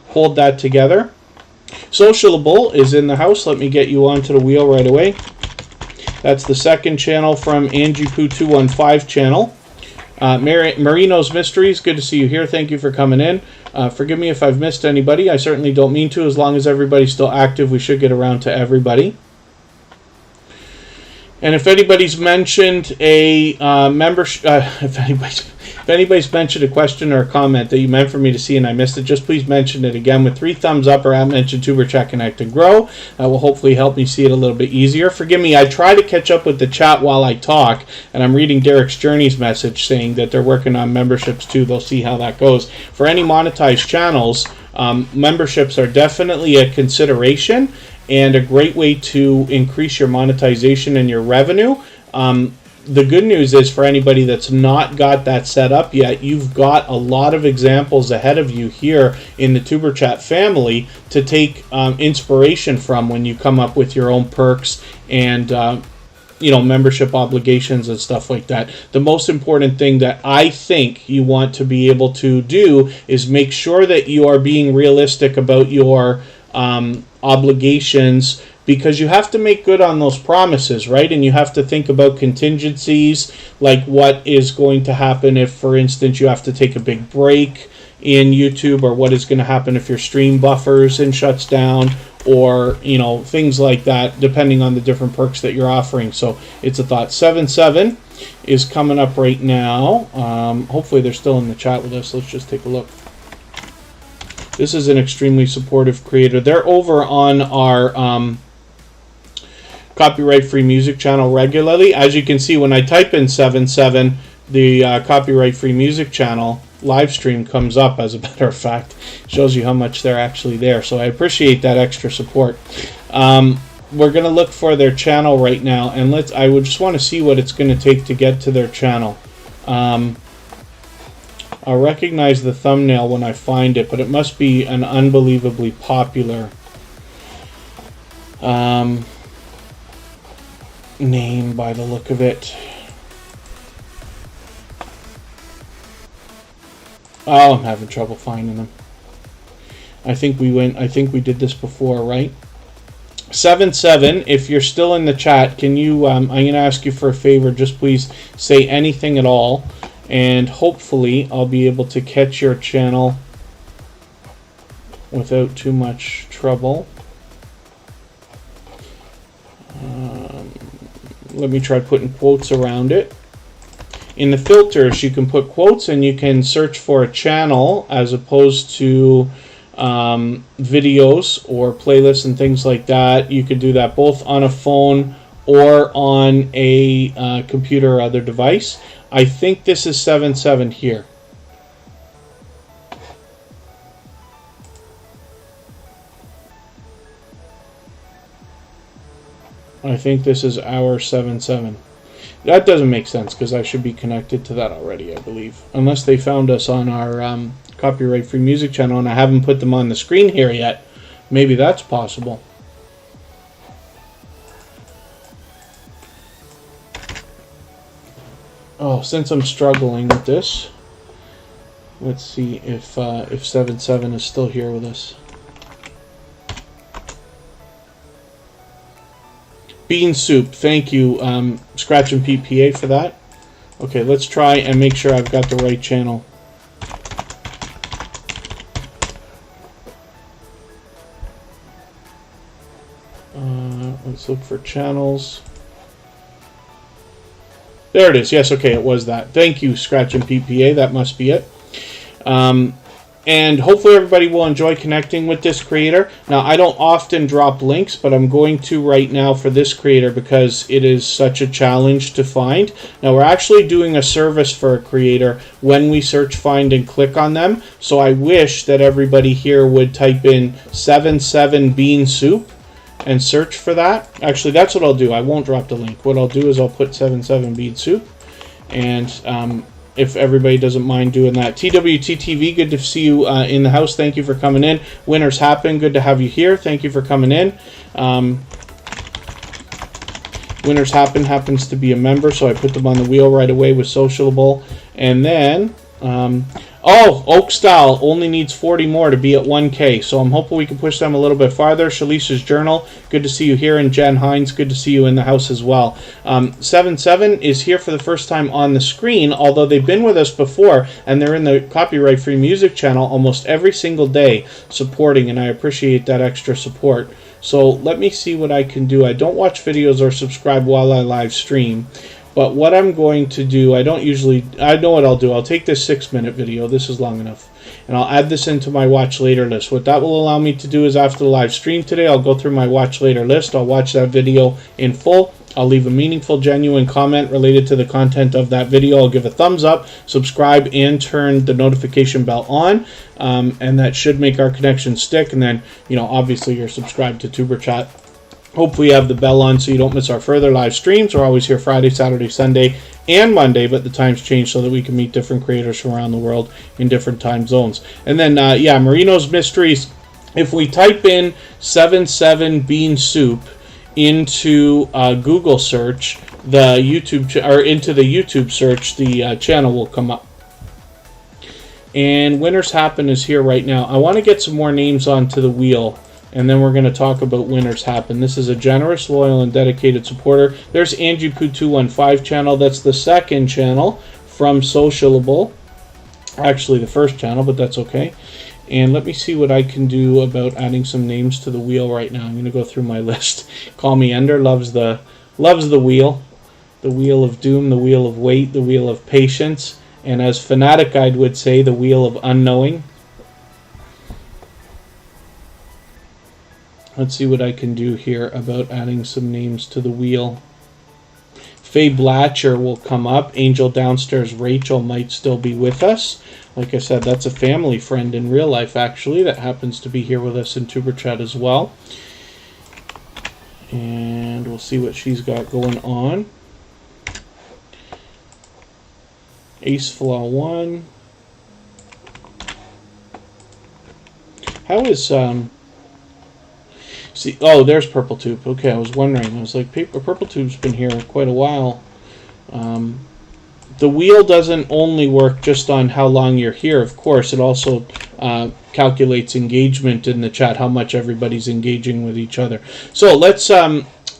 S1: hold that together. Sociable is in the house. Let me get you onto the wheel right away. That's the second channel from Angie Poo 215 channel. Marino's Mysteries, good to see you here. Thank you for coming in. Forgive me if I've missed anybody. I certainly don't mean to. As long as everybody's still active, we should get around to everybody. And if anybody's mentioned a membership, if anybody's mentioned a question or a comment that you meant for me to see and I missed it, just please mention it again with 3 thumbs up or @mention Tuberchat Connect and Grow. That will hopefully help me see it a little bit easier. Forgive me, I try to catch up with the chat while I talk, and I'm reading Derek's Journey's message saying that they're working on memberships too. They'll see how that goes. For any monetized channels, memberships are definitely a consideration and a great way to increase your monetization and your revenue. The good news is, for anybody that's not got that set up yet, you've got a lot of examples ahead of you here in the Tuberchat family to take inspiration from when you come up with your own perks and membership obligations and stuff like that. The most important thing that I think you want to be able to do is make sure that you are being realistic about your obligations, because you have to make good on those promises, right? And you have to think about contingencies, like what is going to happen if, for instance, you have to take a big break in YouTube, or what is going to happen if your stream buffers and shuts down, or things like that, depending on the different perks that you're offering. So it's a thought. 77 is coming up right now. Hopefully they're still in the chat with us. Let's just take a look. This is an extremely supportive creator. They're over on our copyright-free music channel regularly. As you can see, when I type in 77, the copyright-free music channel live stream comes up, as a matter of fact. Shows you how much they're actually there. So I appreciate that extra support. We're going to look for their channel right now, and I would just want to see what it's going to take to get to their channel. I'll recognize the thumbnail when I find it, but it must be an unbelievably popular name by the look of it. Oh, I'm having trouble finding them. I think we did this before, right? 77, if you're still in the chat, can you I'm going to ask you for a favor. Just please say anything at all, and hopefully I'll be able to catch your channel without too much trouble. Let me try putting quotes around it. In the filters, you can put quotes, and you can search for a channel as opposed to videos or playlists and things like that. You could do that both on a phone or on a computer or other device. I think this is 77 here. I think this is hour 77. That doesn't make sense because I should be connected to that already, I believe. Unless they found us on our copyright-free music channel and I haven't put them on the screen here yet. Maybe that's possible. Oh, since I'm struggling with this, let's see if 77 is still here with us. Bean soup, thank you, Scratch and Pete PA for that. Okay, let's try and make sure I've got the right channel. Let's look for channels. There it is. Yes, okay, it was that. Thank you, Scratch and Pete PA. That must be it. And hopefully everybody will enjoy connecting with this creator. Now, I don't often drop links, but I'm going to right now for this creator because it is such a challenge to find. Now, we're actually doing a service for a creator when we search, find, and click on them. So I wish that everybody here would type in 77 bean soup and search for that. Actually, that's what I'll do. I won't drop the link. What I'll do is I'll put 77 bean soup. And if everybody doesn't mind doing that. TWTTV, good to see you in the house. Thank you for coming in. Winners Happen, good to have you here. Thank you for coming in. Winners Happen happens to be a member, so I put them on the wheel right away with Sociable. And then, oh, Oak Style only needs 40 more to be at 1K, so I'm hoping we can push them a little bit farther. Shalisa's Journal, good to see you here. And Jen Hines, good to see you in the house as well. 77 is here for the first time on the screen, although they've been with us before, and they're in the copyright-free music channel almost every single day supporting, and I appreciate that extra support. So let me see what I can do. I don't watch videos or subscribe while I live stream. But what I'm going to do, I know what I'll do. I'll take this 6-minute video. This is long enough. And I'll add this into my watch later list. What that will allow me to do is after the live stream today, I'll go through my watch later list. I'll watch that video in full. I'll leave a meaningful, genuine comment related to the content of that video. I'll give a thumbs up, subscribe, and turn the notification bell on. And that should make our connection stick. And then, obviously you're subscribed to Tuberchat. Hopefully you have the bell on so you don't miss our further live streams. We're always here Friday, Saturday, Sunday, and Monday, but the times change so that we can meet different creators from around the world in different time zones. And then, Marino's Mysteries. If we type in 77 bean soup into Google search, the YouTube or into the YouTube search, the channel will come up. And Winners Happen is here right now. I want to get some more names onto the wheel. And then we're going to talk about Winners Happen. This is a generous, loyal, and dedicated supporter. There's Angie Poo 215 channel. That's the second channel from Sociable. Actually, the first channel, but that's okay. And let me see what I can do about adding some names to the wheel right now. I'm going to go through my list. Call Me Ender loves the wheel. The wheel of doom, the wheel of wait, the wheel of patience. And as Fanatic Guide would say, the wheel of unknowing. Let's see what I can do here about adding some names to the wheel. Faye Blatcher will come up. Angel Downstairs Rachel might still be with us. Like I said, that's a family friend in real life, actually, that happens to be here with us in Tuberchat as well. And we'll see what she's got going on. Ace Flaw 1. How is... See, oh, there's Purple Tube. Okay, I was wondering. I was like, Purple Tube's been here quite a while. The wheel doesn't only work just on how long you're here, of course. It also calculates engagement in the chat, how much everybody's engaging with each other. So let's...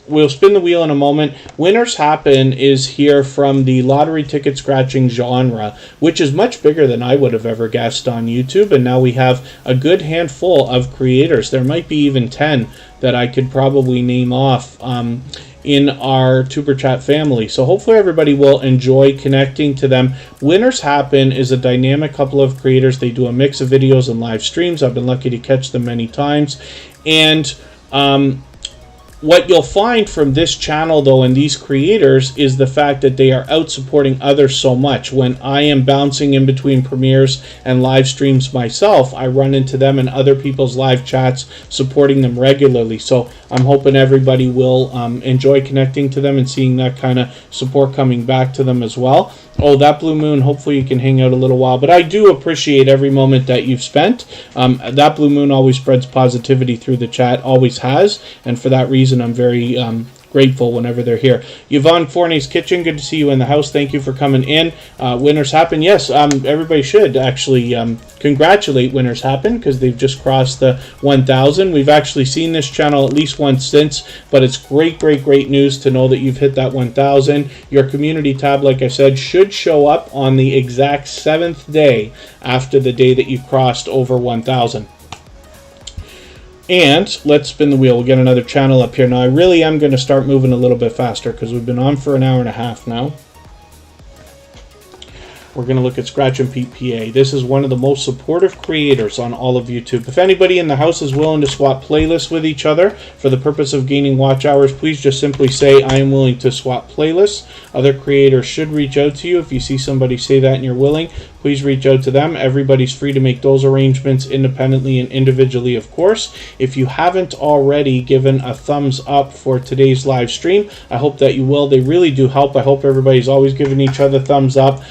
S1: we'll spin the wheel in a moment. Winners Happen is here from the lottery ticket scratching genre, which is much bigger than I would have ever guessed on YouTube. And now we have a good handful of creators. There might be even 10 that I could probably name off in our Tuberchat family. So hopefully everybody will enjoy connecting to them. Winners Happen is a dynamic couple of creators. They do a mix of videos and live streams. I've been lucky to catch them many times. And What you'll find from this channel, though, and these creators, is the fact that they are out supporting others so much. When I am bouncing in between premieres and live streams myself, I run into them in other people's live chats, supporting them regularly. So I'm hoping everybody will enjoy connecting to them and seeing that kind of support coming back to them as well. Oh, that blue moon, hopefully you can hang out a little while. But I do appreciate every moment that you've spent. That blue moon always spreads positivity through the chat, always has. And for that reason, I'm very grateful whenever they're here. Yvonne Fournier's Kitchen, good to see you in the house. Thank you for coming in. Winners Happen. Yes, everybody should actually congratulate Winners Happen because they've just crossed the 1,000. We've actually seen this channel at least once since, but it's great news to know that you've hit that 1,000. Your community tab, like I said, should show up on the exact 7th day after the day that you crossed over 1,000. And let's spin the wheel. We'll get another channel up here. Now, I really am going to start moving a little bit faster because we've been on for an hour and a half now. We're going to look at Scratch and Pete PA. This is one of the most supportive creators on all of YouTube. If anybody in the house is willing to swap playlists with each other for the purpose of gaining watch hours, please just simply say, I am willing to swap playlists. Other creators should reach out to you. If you see somebody say that and you're willing, please reach out to them. Everybody's free to make those arrangements independently and individually, of course. If you haven't already given a thumbs up for today's live stream, I hope that you will. They really do help. I hope everybody's always giving each other thumbs up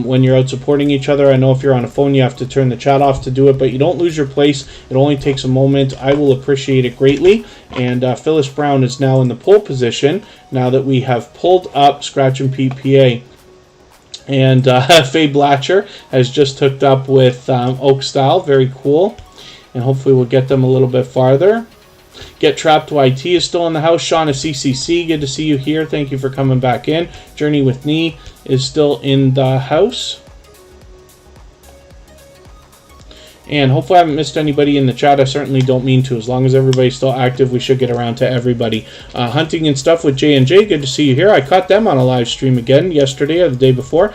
S1: when you're out supporting each other. I know if you're on a phone, you have to turn the chat off to do it, but you don't lose your place. It only takes a moment. I will appreciate it greatly. And Phyllis Brown is now in the pole position now that we have pulled up Scratch and Pete PA. And Faye Blatcher has just hooked up with Oak Style. Very cool. And hopefully we'll get them a little bit farther. Get Trapped YT is still in the house. Shauna CCC, good to see you here. Thank you for coming back in. Journey with Me is still in the house. And hopefully I haven't missed anybody in the chat. I certainly don't mean to. As long as everybody's still active, we should get around to everybody. Hunting and Stuff with J&J, good to see you here. I caught them on a live stream again yesterday or the day before.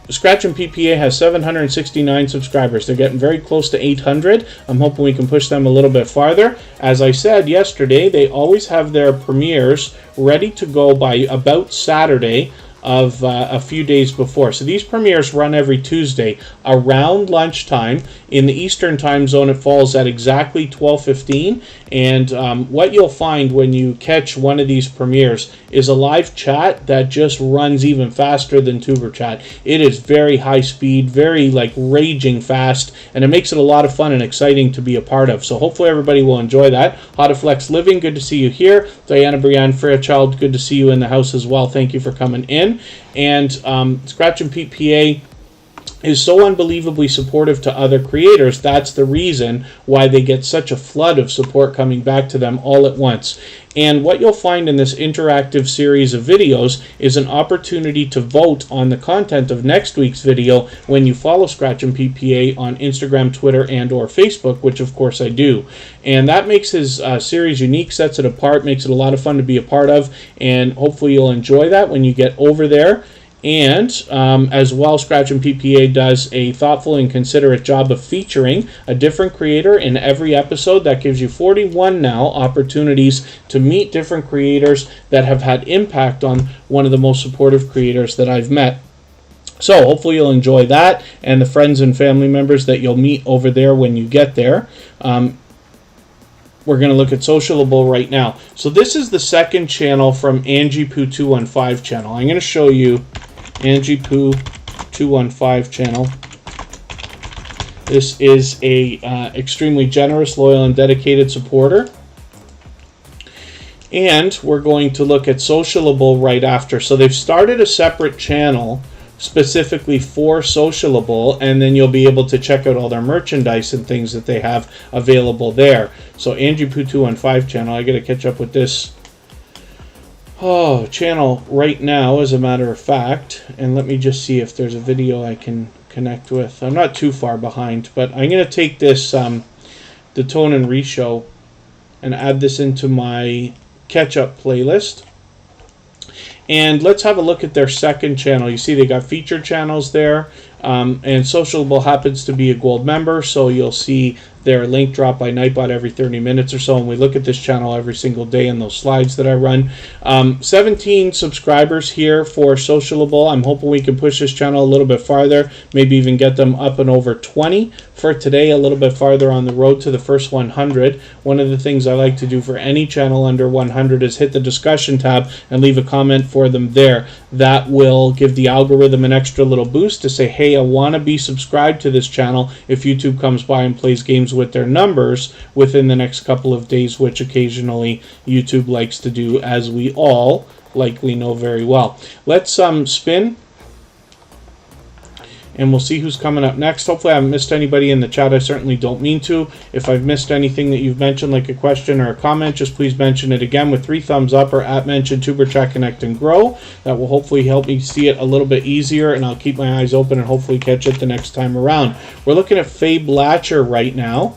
S1: Scratch and PPA has 769 subscribers. They're getting very close to 800. I'm hoping we can push them a little bit farther. As I said yesterday, they always have their premieres ready to go by about Saturday of a few days before. So these premieres run every Tuesday around lunchtime. In the Eastern time zone, it falls at exactly 12:15. And what you'll find when you catch one of these premieres is a live chat that just runs even faster than Tuberchat. It is very high speed, very like raging fast, and it makes it a lot of fun and exciting to be a part of. So hopefully everybody will enjoy that. Hotaflex Living, good to see you here. Diana Brianne Fairchild, good to see you in the house as well. Thank you for coming in. And Scratch and Pete PA is so unbelievably supportive to other creators. That's the reason why they get such a flood of support coming back to them all at once. And what you'll find in this interactive series of videos is an opportunity to vote on the content of next week's video when you follow Scratch and PPA on Instagram, Twitter, and or Facebook, which of course I do. And that makes his series unique, sets it apart, makes it a lot of fun to be a part of, and hopefully you'll enjoy that when you get over there. And as well, Scratch and PPA does a thoughtful and considerate job of featuring a different creator in every episode. That gives you 41 now opportunities to meet different creators that have had impact on one of the most supportive creators that I've met. So hopefully you'll enjoy that and the friends and family members that you'll meet over there when you get there. We're going to look at Sociable right now. So this is the second channel from Angie Poo 215 channel. I'm going to show you Angie Poo 215 channel. This is a extremely generous, loyal, and dedicated supporter. And we're going to look at Sociable right after. So they've started a separate channel specifically for Sociable, and then you'll be able to check out all their merchandise and things that they have available there. So Angie Poo 215 channel, I got to catch up with this channel right now, as a matter of fact, and let me just see if there's a video I can connect with. I'm not too far behind, but I'm going to take this the Tone and Re show and add this into my catch-up playlist. And let's have a look at their second channel. You see they got featured channels there. And Sociable happens to be a gold member, so you'll see their link drop by Nightbot every 30 minutes or so, and we look at this channel every single day in those slides that I run. 17 subscribers here for Sociable. I'm hoping we can push this channel a little bit farther, maybe even get them up and over 20 for today, a little bit farther on the road to the first 100. One of the things I like to do for any channel under 100 is hit the discussion tab and leave a comment for them there. That will give the algorithm an extra little boost to say, hey, I want to be subscribed to this channel if YouTube comes by and plays games with their numbers within the next couple of days, which occasionally YouTube likes to do, as we all likely know very well. Let's spin, and we'll see who's coming up next. Hopefully I haven't missed anybody in the chat. I certainly don't mean to. If I've missed anything that you've mentioned, like a question or a comment, just please mention it again with 3 thumbs up or @mention Tuberchat Connect and Grow. That will hopefully help me see it a little bit easier, and I'll keep my eyes open and hopefully catch it the next time around. We're looking at Faye Blatcher right now.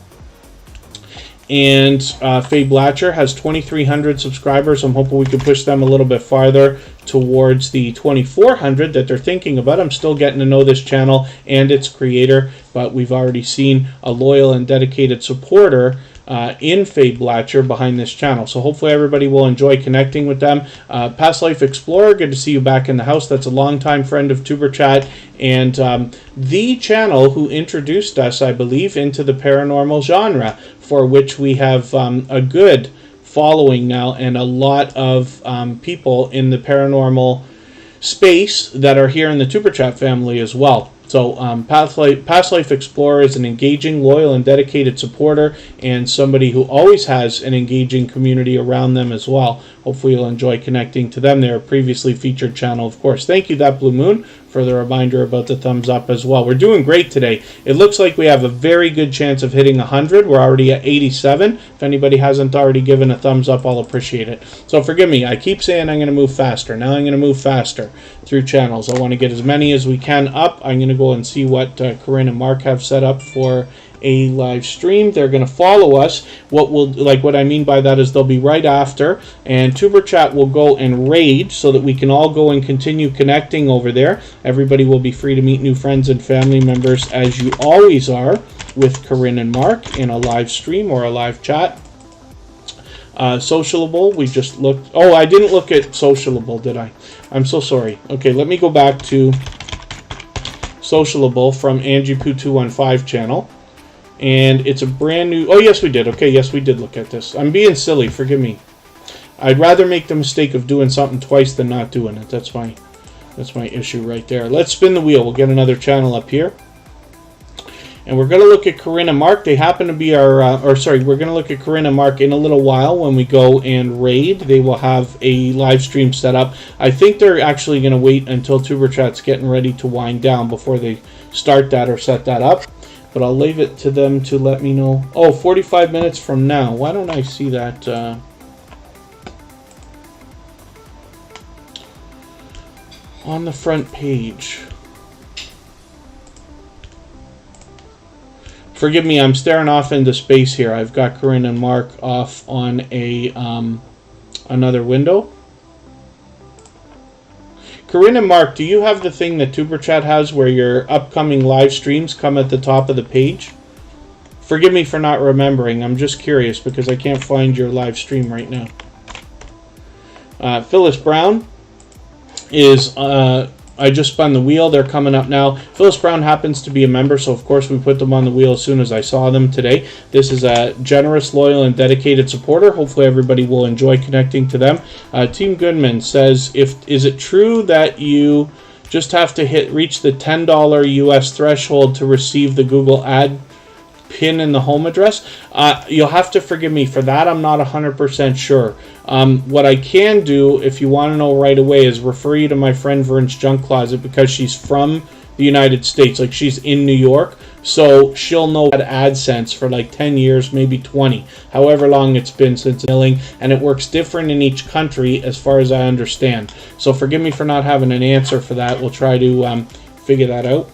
S1: And Faye Blatcher has 2,300 subscribers. I'm hoping we can push them a little bit farther towards the 2,400 that they're thinking about. I'm still getting to know this channel and its creator, but we've already seen a loyal and dedicated supporter in Faye Blatcher behind this channel. So hopefully everybody will enjoy connecting with them. Past Life Explorer, good to see you back in the house. That's a longtime friend of Tuberchat, and the channel who introduced us, I believe, into the paranormal genre, for which we have a good following now and a lot of people in the paranormal space that are here in the Tuberchat family as well. So Past Life Explorer is an engaging, loyal, and dedicated supporter, and somebody who always has an engaging community around them as well. Hopefully you'll enjoy connecting to them. They're a previously featured channel, of course. Thank you, That Blue Moon, for the reminder about the thumbs up as well. We're doing great today. It looks like we have a very good chance of hitting 100. We're already at 87. If anybody hasn't already given a thumbs up, I'll appreciate it. So forgive me. I keep saying I'm going to move faster. Now I'm going to move faster through channels. I want to get as many as we can up. I'm going to go and see what Corinne and Mark have set up for a live stream. They're going to follow us. What I mean by that is they'll be right after, and Tuberchat will go and raid so that we can all go and continue connecting over there. Everybody will be free to meet new friends and family members, as you always are with Corinne and Mark in a live stream or a live chat. Sociable, we just looked. Oh, I didn't look at Sociable, did I? I'm so sorry. Okay, let me go back to Sociable from AngiePoo215 channel. And it's a brand new... Oh, yes, we did. Okay, yes, we did look at this. I'm being silly. Forgive me. I'd rather make the mistake of doing something twice than not doing it. That's my issue right there. Let's spin the wheel. We'll get another channel up here. And we're going to look at Corinne and Mark. They happen to be our... we're going to look at Corinne and Mark in a little while when we go and raid. They will have a live stream set up. I think they're actually going to wait until Tuberchat's getting ready to wind down before they start that or set that up. But I'll leave it to them to let me know. Oh, 45 minutes from now. Why don't I see that? On the front page. Forgive me, I'm staring off into space here. I've got Corinne and Mark off on a another window. Corinne and Mark, do you have the thing that Tuberchat has where your upcoming live streams come at the top of the page? Forgive me for not remembering. I'm just curious because I can't find your live stream right now. Phyllis Brown is... I just spun the wheel. They're coming up now. Phyllis Brown happens to be a member, so of course we put them on the wheel as soon as I saw them today. This is a generous, loyal, and dedicated supporter. Hopefully everybody will enjoy connecting to them. Team Goodman says, is it true that you just have to reach the $10 US threshold to receive the Google ad pin in the home address? You'll have to forgive me for that. I'm not 100% sure. What I can do, if you want to know right away, is refer you to my friend Vern's Junk Closet, because she's from the United States. Like, she's in New York, so she'll know that AdSense for like 10 years, maybe 20, however long it's been since billing, and it works different in each country as far as I understand. So forgive me for not having an answer for that. We'll try to figure that out.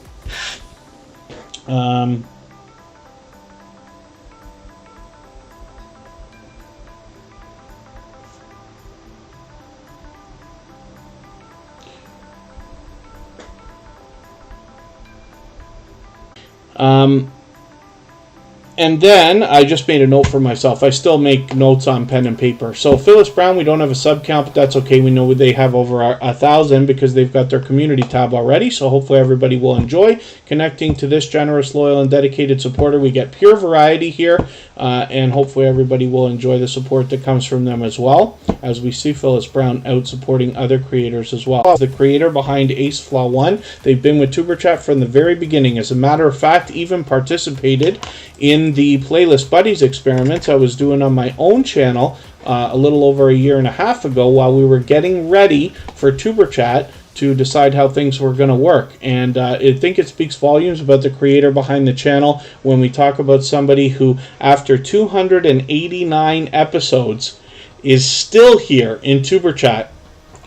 S1: And then I just made a note for myself. I still make notes on pen and paper. So Phyllis Brown, we don't have a sub count, but that's okay. We know they have over 1,000 because they've got their community tab already. So hopefully everybody will enjoy connecting to this generous, loyal, and dedicated supporter. We get pure variety here, and hopefully everybody will enjoy the support that comes from them as well, as we see Phyllis Brown out supporting other creators as well. The creator behind Ace Flaw 1, they've been with Tuberchat from the very beginning. As a matter of fact, even participated in the Playlist Buddies experiments I was doing on my own channel a little over a year and a half ago while we were getting ready for Tuberchat to decide how things were going to work. And I think it speaks volumes about the creator behind the channel when we talk about somebody who, after 289 episodes, is still here in Tuberchat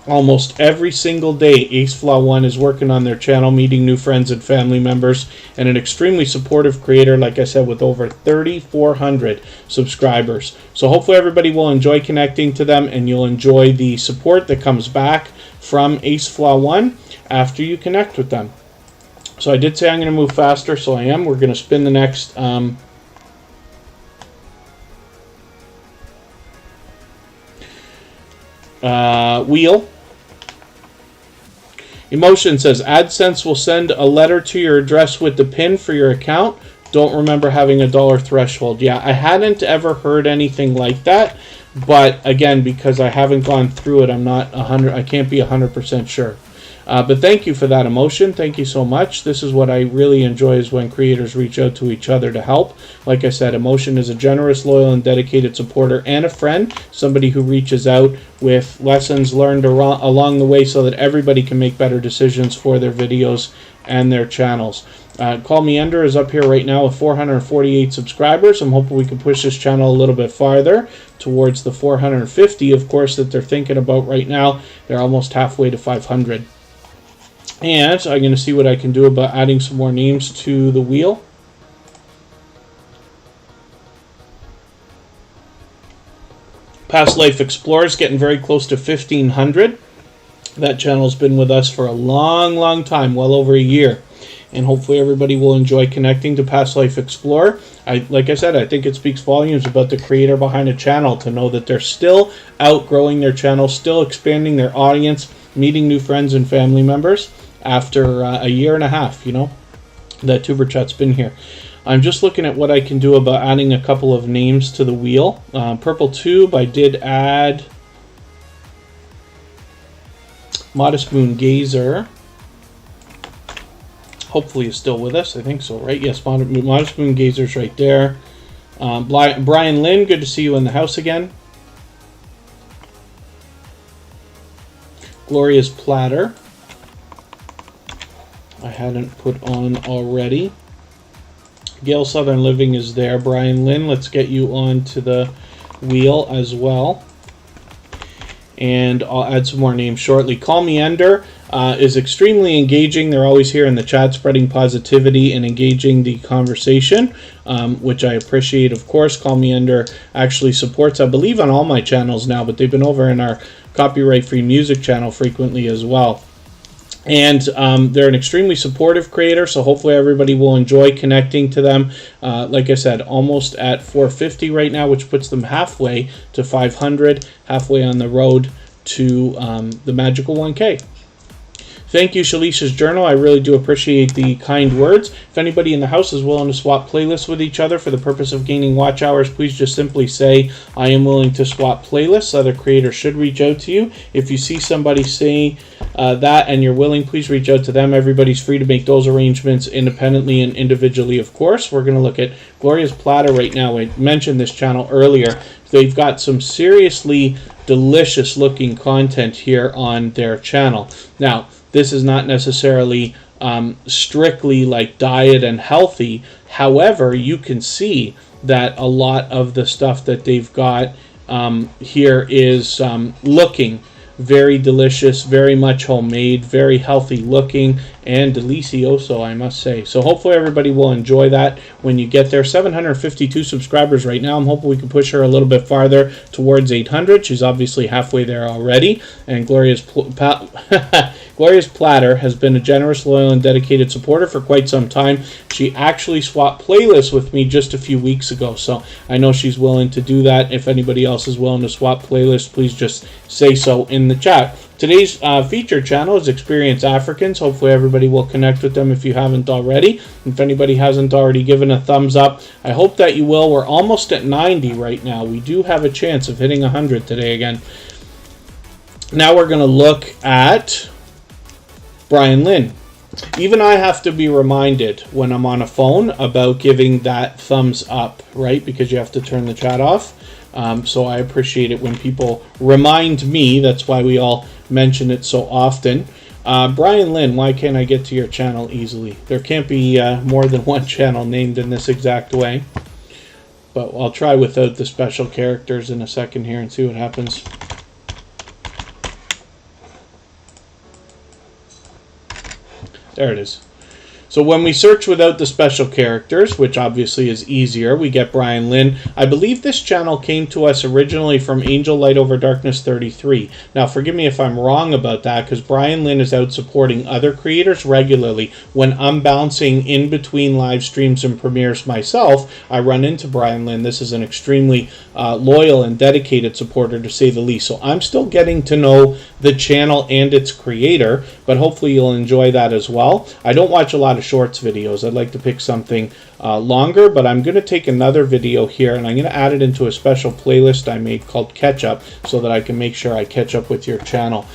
S1: almost every single day. Ace Flaw 1 is working on their channel, meeting new friends and family members, and an extremely supportive creator, like I said, with over 3,400 subscribers. So hopefully everybody will enjoy connecting to them, and you'll enjoy the support that comes back from Ace Flaw 1 after you connect with them. So I did say I'm going to move faster, so I am. We're going to spin the next wheel. Emotion says, AdSense will send a letter to your address with the PIN for your account. Don't remember having a dollar threshold. Yeah, I hadn't ever heard anything like that, but again, because I haven't gone through it, I'm not 100. I can't be 100% sure. But thank you for that, Emotion. Thank you so much. This is what I really enjoy, is when creators reach out to each other to help. Like I said, Emotion is a generous, loyal, and dedicated supporter and a friend, somebody who reaches out with lessons learned along the way so that everybody can make better decisions for their videos and their channels. Call Me Ender is up here right now with 448 subscribers. I'm hoping we can push this channel a little bit farther towards the 450, of course, that they're thinking about right now. They're almost halfway to 500. And I'm going to see what I can do about adding some more names to the wheel. Past Life Explorers getting very close to 1,500. That channel's been with us for a long, long time, well over a year. And hopefully everybody will enjoy connecting to Past Life Explorer. Like I said, I think it speaks volumes about the creator behind a channel to know that they're still outgrowing their channel, still expanding their audience, meeting new friends and family members after a year and a half, you know, that Tuberchat's been here. I'm just looking at what I can do about adding a couple of names to the wheel. Purple Tube, I did add Modest Moon Gazer. Hopefully is still with us. I think so, right? Yes, Modest Moon Gazer's right there. Brian Lynn, good to see you in the house again. Gloria's Platter, I hadn't put on already. Gail Southern Living is there. Brian Lynn, let's get you onto the wheel as well. And I'll add some more names shortly. Call Me Ender is extremely engaging. They're always here in the chat, spreading positivity and engaging the conversation, which I appreciate, of course. Call Me Ender actually supports, I believe, on all my channels now, but they've been over in our copyright-free music channel frequently as well. And they're an extremely supportive creator, so hopefully everybody will enjoy connecting to them. Like I said, almost at 450 right now, which puts them halfway to 500, halfway on the road to the magical 1K. Thank you, Shalisha's Journal. I really do appreciate the kind words. If anybody in the house is willing to swap playlists with each other for the purpose of gaining watch hours, please just simply say, I am willing to swap playlists. Other creators should reach out to you. If you see somebody say that and you're willing, please reach out to them. Everybody's free to make those arrangements independently and individually, of course. We're going to look at Gloria's Platter right now. I mentioned this channel earlier. They've got some seriously delicious looking content here on their channel. Now, this is not necessarily strictly like diet and healthy. However, you can see that a lot of the stuff that they've got here is looking very delicious, very much homemade, very healthy looking, and delicioso, I must say. So hopefully everybody will enjoy that when you get there. 752 subscribers right now. I'm hoping we can push her a little bit farther towards 800. She's obviously halfway there already. And Gloria's Platter has been a generous, loyal, and dedicated supporter for quite some time. She actually swapped playlists with me just a few weeks ago, so I know she's willing to do that. If anybody else is willing to swap playlists, please just say so in the chat. Today's featured channel is Experienced Africans. Hopefully everybody will connect with them if you haven't already. If anybody hasn't already given a thumbs up, I hope that you will. We're almost at 90 right now. We do have a chance of hitting 100 today again. Now we're going to look at Brian Lynn. Even I have to be reminded when I'm on a phone about giving that thumbs up, right? Because you have to turn the chat off. So I appreciate it when people remind me. That's why we all mention it so often. Brian Lynn, why can't I get to your channel easily? There can't be more than one channel named in this exact way. But I'll try without the special characters in a second here and see what happens. There it is. So when we search without the special characters, which obviously is easier, we get Brian Lynn. I believe this channel came to us originally from Angel Light Over Darkness 33. Now, forgive me if I'm wrong about that, because Brian Lynn is out supporting other creators regularly. When I'm bouncing in between live streams and premieres myself, I run into Brian Lynn. This is an extremely loyal and dedicated supporter, to say the least. So I'm still getting to know the channel and its creator, but hopefully you'll enjoy that as well. I don't watch a lot of shorts videos. I'd like to pick something longer, but I'm going to take another video here and I'm going to add it into a special playlist I made called Catch Up, so that I can make sure I catch up with your channel.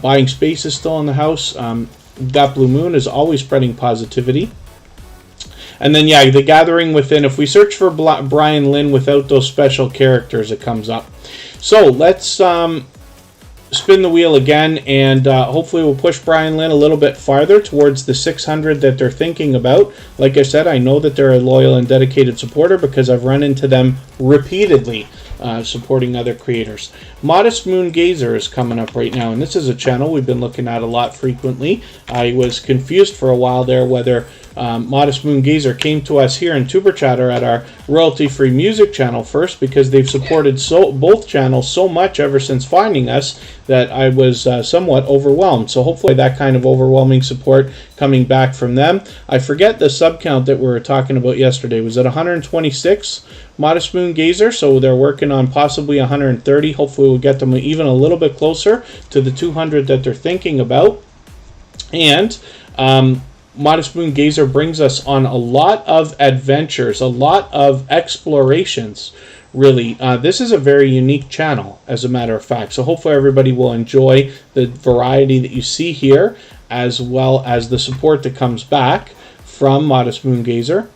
S1: Buying Space is still in the house. That Blue Moon is always spreading positivity. And then, yeah, The Gathering Within. If we search for Brian Lynn without those special characters, it comes up. So let's spin the wheel again, and hopefully we'll push Brian Lynn a little bit farther towards the 600 that they're thinking about. Like I said, I know that they're a loyal and dedicated supporter because I've run into them repeatedly supporting other creators. Modest Moon Gazer is coming up right now, and this is a channel we've been looking at a lot frequently. I was confused for a while there whether Modest Moon Gazer came to us here in Tuberchatter at our royalty-free music channel first, because they've supported both channels so much ever since finding us that I was somewhat overwhelmed. So hopefully that kind of overwhelming support coming back from them. I forget the sub count that we were talking about yesterday. Was it 126? Modest Moon Gazer, so they're working on possibly 130. Hopefully we'll get them even a little bit closer to the 200 that they're thinking about. And Modest Moon Gazer brings us on a lot of adventures, a lot of explorations, really. This is a very unique channel, as a matter of fact. So hopefully everybody will enjoy the variety that you see here, as well as the support that comes back from Modest Moon Gazer.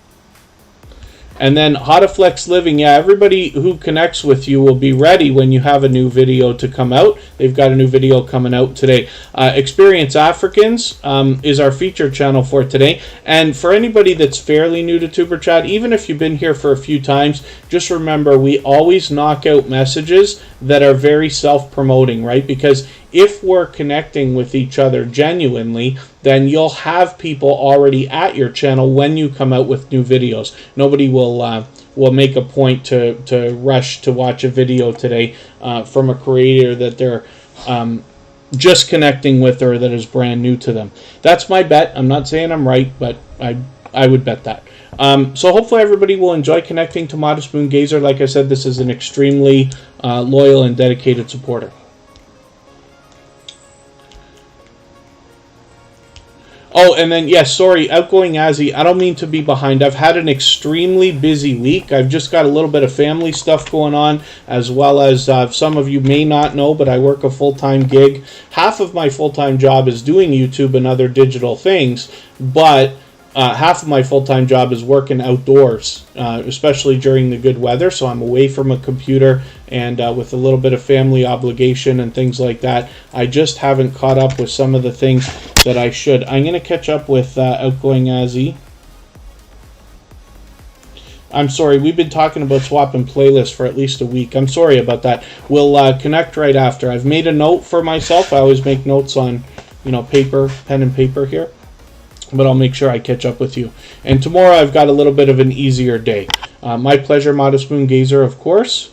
S1: And then Hotaflex Living, yeah, everybody who connects with you will be ready when you have a new video to come out. They've got a new video coming out today. Experienced Africans is our featured channel for today. And for anybody that's fairly new to Tuberchat, even if you've been here for a few times, just remember we always knock out messages that are very self-promoting, right? Because if we're connecting with each other genuinely, then you'll have people already at your channel when you come out with new videos. Nobody will make a point to rush to watch a video today from a creator that they're just connecting with or that is brand new to them. That's my bet. I'm not saying I'm right, but I would bet that. So hopefully everybody will enjoy connecting to Modest Moon Gazer. Like I said, this is an extremely loyal and dedicated supporter. Oh, and then, yes, sorry, Outgoing Azzy, I don't mean to be behind. I've had an extremely busy week. I've just got a little bit of family stuff going on, as well as some of you may not know, but I work a full-time gig. Half of my full-time job is doing YouTube and other digital things, but half of my full-time job is working outdoors, especially during the good weather, so I'm away from a computer and with a little bit of family obligation and things like that. I just haven't caught up with some of the things that I should. I'm going to catch up with Outgoing Azzy. I'm sorry, we've been talking about swapping playlists for at least a week. I'm sorry about that. We'll connect right after. I've made a note for myself. I always make notes on, paper, pen and paper here. but I'll make sure I catch up with you. And tomorrow I've got a little bit of an easier day. My pleasure, Modest Moon Gazer, of course.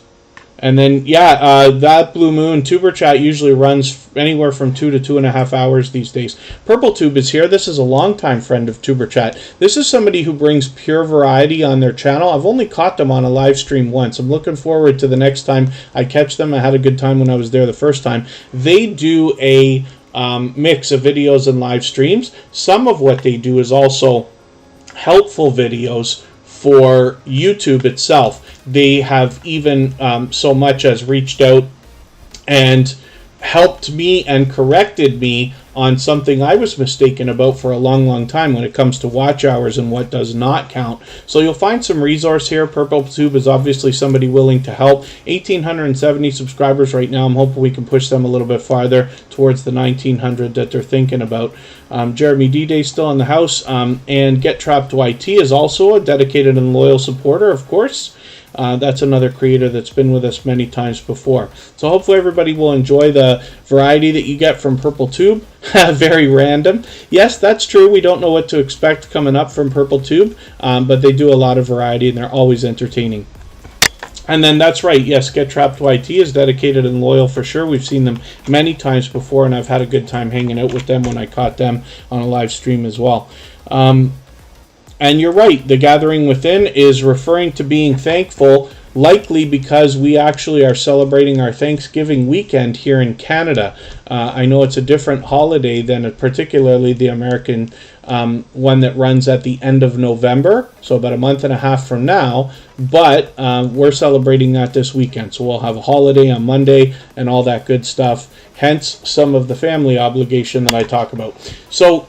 S1: And then, that Blue Moon, Tuberchat usually runs anywhere from 2 to 2.5 hours these days. Purple Tube is here. This is a longtime friend of Tuberchat. This is somebody who brings pure variety on their channel. I've only caught them on a live stream once. I'm looking forward to the next time I catch them. I had a good time when I was there the first time. They do a mix of videos and live streams. Some of what they do is also helpful videos for YouTube itself. They have even so much as reached out and helped me and corrected me on something I was mistaken about for a long time when it comes to watch hours and what does not count. So you'll find some resource here. Purple Tube is obviously somebody willing to help. 1,870 subscribers right now. I'm hoping we can push them a little bit farther towards the 1,900 that they're thinking about. Jeremy D-Day still in the house. And Get Trapped YT is also a dedicated and loyal supporter, of course. That's another creator that's been with us many times before. So hopefully everybody will enjoy the variety that you get from Purple Tube. Very random. Yes, that's true. We don't know what to expect coming up from Purple Tube, but they do a lot of variety and they're always entertaining. And then that's right, yes, Get Trapped YT is dedicated and loyal for sure. We've seen them many times before, and I've had a good time hanging out with them when I caught them on a live stream as well. And you're right, the Gathering Within is referring to being thankful, likely because we actually are celebrating our Thanksgiving weekend here in Canada. I know it's a different holiday than particularly the American one that runs at the end of November, so about a month and a half from now, but we're celebrating that this weekend. So we'll have a holiday on Monday and all that good stuff, hence some of the family obligation that I talk about. So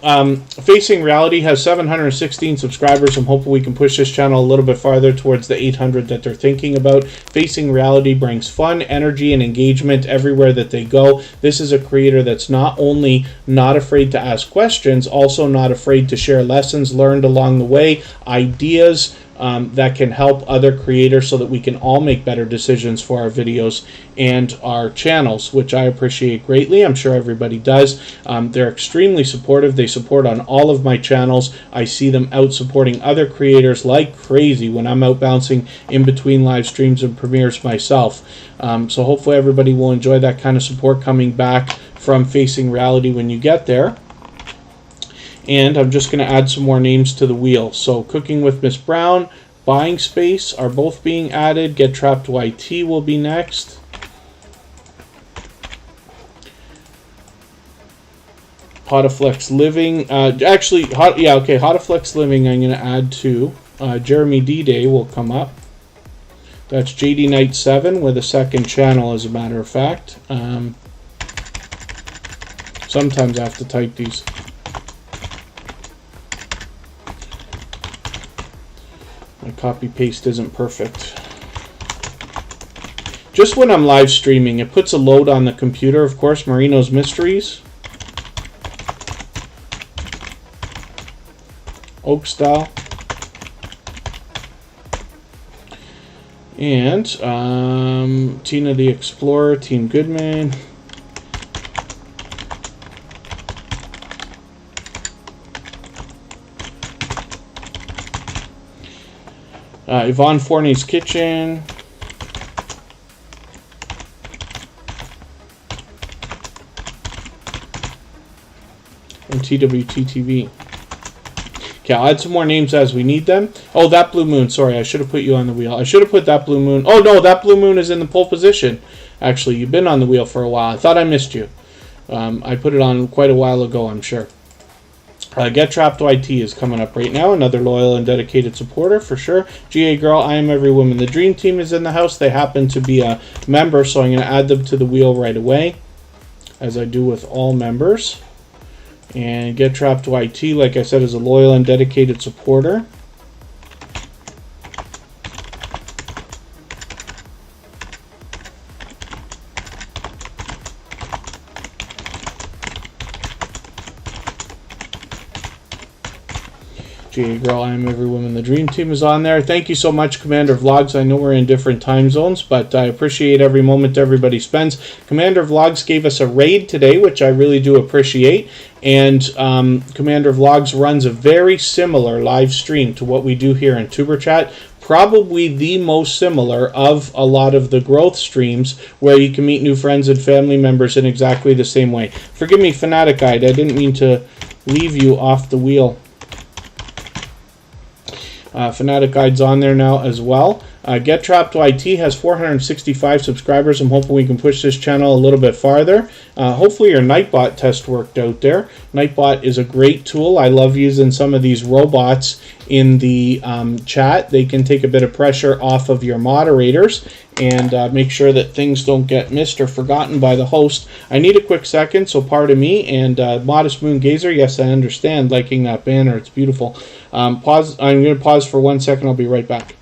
S1: Facing Reality has 716 subscribers. I'm hoping we can push this channel a little bit farther towards the 800 that they're thinking about. Facing Reality brings fun, energy, and engagement everywhere that they go. This is a creator that's not only not afraid to ask questions, also not afraid to share lessons learned along the way, ideas that can help other creators so that we can all make better decisions for our videos and our channels, which I appreciate greatly. I'm sure everybody does. They're extremely supportive. They support on all of my channels. I see them out supporting other creators like crazy when I'm out bouncing in between live streams and premieres myself. So hopefully everybody will enjoy that kind of support coming back from Facing Reality when you get there. And I'm just going to add some more names to the wheel. So Cooking with Miss Brown, Buying Space are both being added. Get Trapped YT will be next. Hotaflex Living. Hotaflex Living I'm going to add to. Jeremy D-Day will come up. That's JD Knight 7 with a second channel, as a matter of fact. Sometimes I have to type these. My copy paste isn't perfect. Just when I'm live streaming, it puts a load on the computer. Of course, Marino's Mysteries. Oak Style. And Tina the Explorer, Team Goodman. Yvonne Forney's Kitchen. And TWTTV. Okay, I'll add some more names as we need them. Oh, That Blue Moon. Sorry, I should have put you on the wheel. I should have put That Blue Moon. Oh, no, That Blue Moon is in the pole position. Actually, you've been on the wheel for a while. I thought I missed you. I put it on quite a while ago, I'm sure. Get Trapped YT is coming up right now. Another loyal and dedicated supporter for sure. GA Girl, I Am Every Woman. The Dream Team is in the house. They happen to be a member, so I'm going to add them to the wheel right away, as I do with all members. And Get Trapped YT, like I said, is a loyal and dedicated supporter. GA Girl, I Am Every Woman, the Dream Team is on there. Thank you so much, Commander Vlogs. I know we're in different time zones, but I appreciate every moment everybody spends. Commander Vlogs gave us a raid today, which I really do appreciate. And Commander Vlogs runs a very similar live stream to what we do here in Tuberchat. Probably the most similar of a lot of the growth streams where you can meet new friends and family members in exactly the same way. Forgive me, Fanatic Guide. I didn't mean to leave you off the wheel. Fanatic Guide's on there now as well. Get Trapped IT has 465 subscribers. I'm hoping we can push this channel a little bit farther. Hopefully your Nightbot test worked out there. Nightbot is a great tool. I love using some of these robots in the chat. They can take a bit of pressure off of your moderators and make sure that things don't get missed or forgotten by the host. I need a quick second, so pardon me. And Modest Moon Gazer, yes, I understand liking that banner. It's beautiful. Pause. I'm going to pause for 1 second. I'll be right back.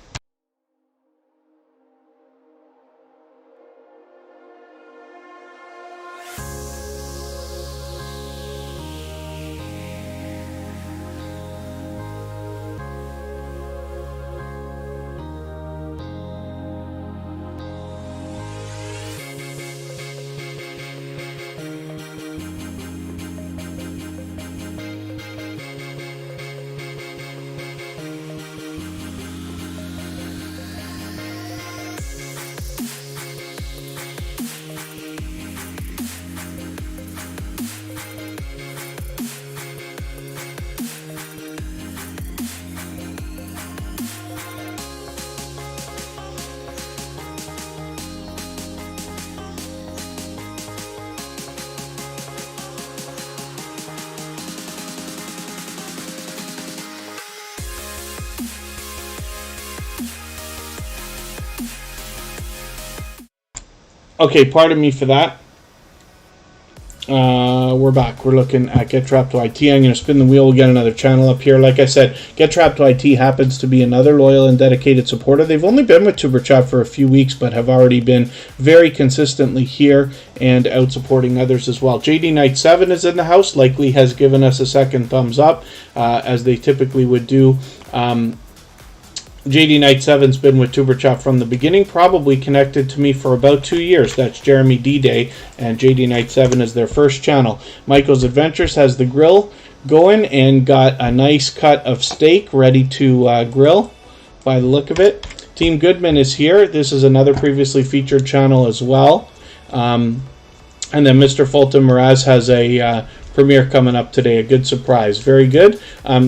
S1: Okay, pardon me for that. We're back. We're looking at Get Trapped to IT. I'm going to spin the wheel. We'll get another channel up here. Like I said, Get Trapped to IT happens to be another loyal and dedicated supporter. They've only been with Tuberchat for a few weeks, but have already been very consistently here and out supporting others as well. JD Knight 7 is in the house. Likely has given us a second thumbs up, as they typically would do. JD Knight 7's been with Tuberchat from the beginning, probably connected to me for about 2 years. That's Jeremy D-Day, and JD Knight 7 is their first channel. Michael's Adventures has the grill going and got a nice cut of steak ready to grill by the look of it. Team Goodman is here. This is another previously featured channel as well. And then Mr. Fulton Mraz has a premiere coming up today, a good surprise. Very good.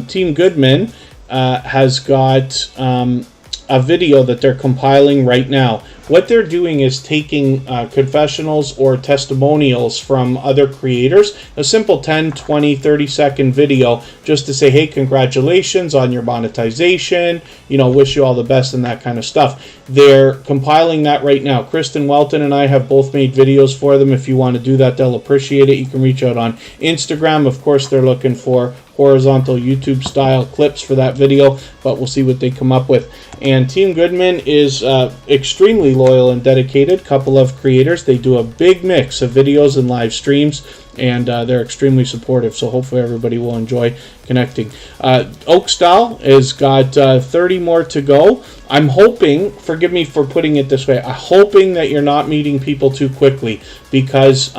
S1: Team Goodman has got a video that they're compiling right now. What they're doing is taking confessionals or testimonials from other creators, a simple 10, 20, 30-second video just to say, hey, congratulations on your monetization, you know, wish you all the best and that kind of stuff. They're compiling that right now. Kristen Welton and I have both made videos for them. If you want to do that, they'll appreciate it. You can reach out on Instagram. Of course, they're looking for horizontal YouTube style clips for that video, but we'll see what they come up with. And Team Goodman is extremely loyal and dedicated couple of creators. They do a big mix of videos and live streams, and they're extremely supportive, so hopefully everybody will enjoy connecting. Oakstyle has got 30 more to go. I'm hoping, forgive me for putting it this way, I'm hoping that you're not meeting people too quickly, because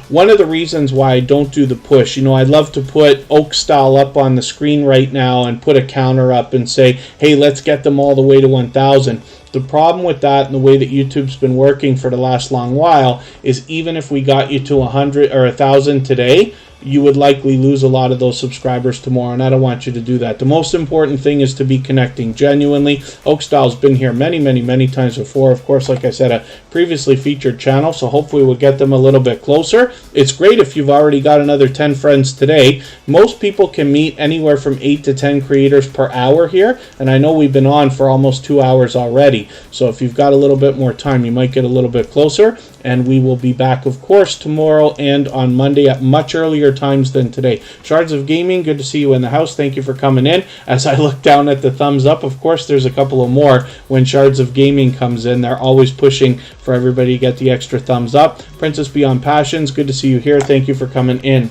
S1: one of the reasons why I don't do the push, you know, I'd love to put Oakstyle up on the screen right now and put a counter up and say, hey, let's get them all the way to 1,000. The problem with that and the way that YouTube's been working for the last long while is even if we got you to 100 or 1,000 today, you would likely lose a lot of those subscribers tomorrow, and I don't want you to do that. The most important thing is to be connecting genuinely. Oakstyle's been here many, many, many times before. Of course, like I said, a previously featured channel, so hopefully we'll get them a little bit closer. It's great if you've already got another 10 friends today. Most people can meet anywhere from 8 to 10 creators per hour here, and I know we've been on for almost 2 hours already. So if you've got a little bit more time, you might get a little bit closer, and we will be back, of course, tomorrow and on Monday at much earlier times than today. Shards of Gaming, good to see you in the house. Thank you for coming in. As I look down at the thumbs up, of course, there's a couple of more when Shards of Gaming comes in. They're always pushing for everybody to get the extra thumbs up. Princess Beyond Passions, good to see you here. Thank you for coming in.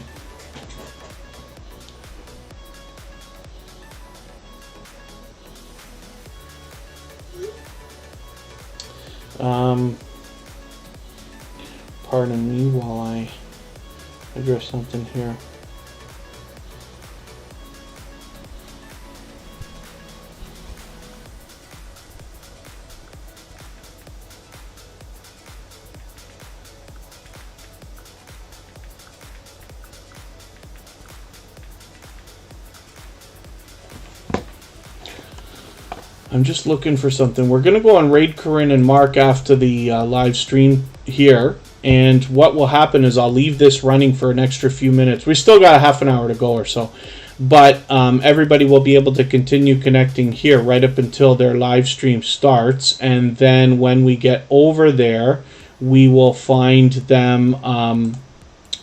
S1: Pardon me while I address something here. I'm just looking for something. We're going to go and raid Corinne and Mark after the live stream here. And what will happen is I'll leave this running for an extra few minutes. We still got a half an hour to go or so. But everybody will be able to continue connecting here right up until their live stream starts. And then when we get over there, we will find them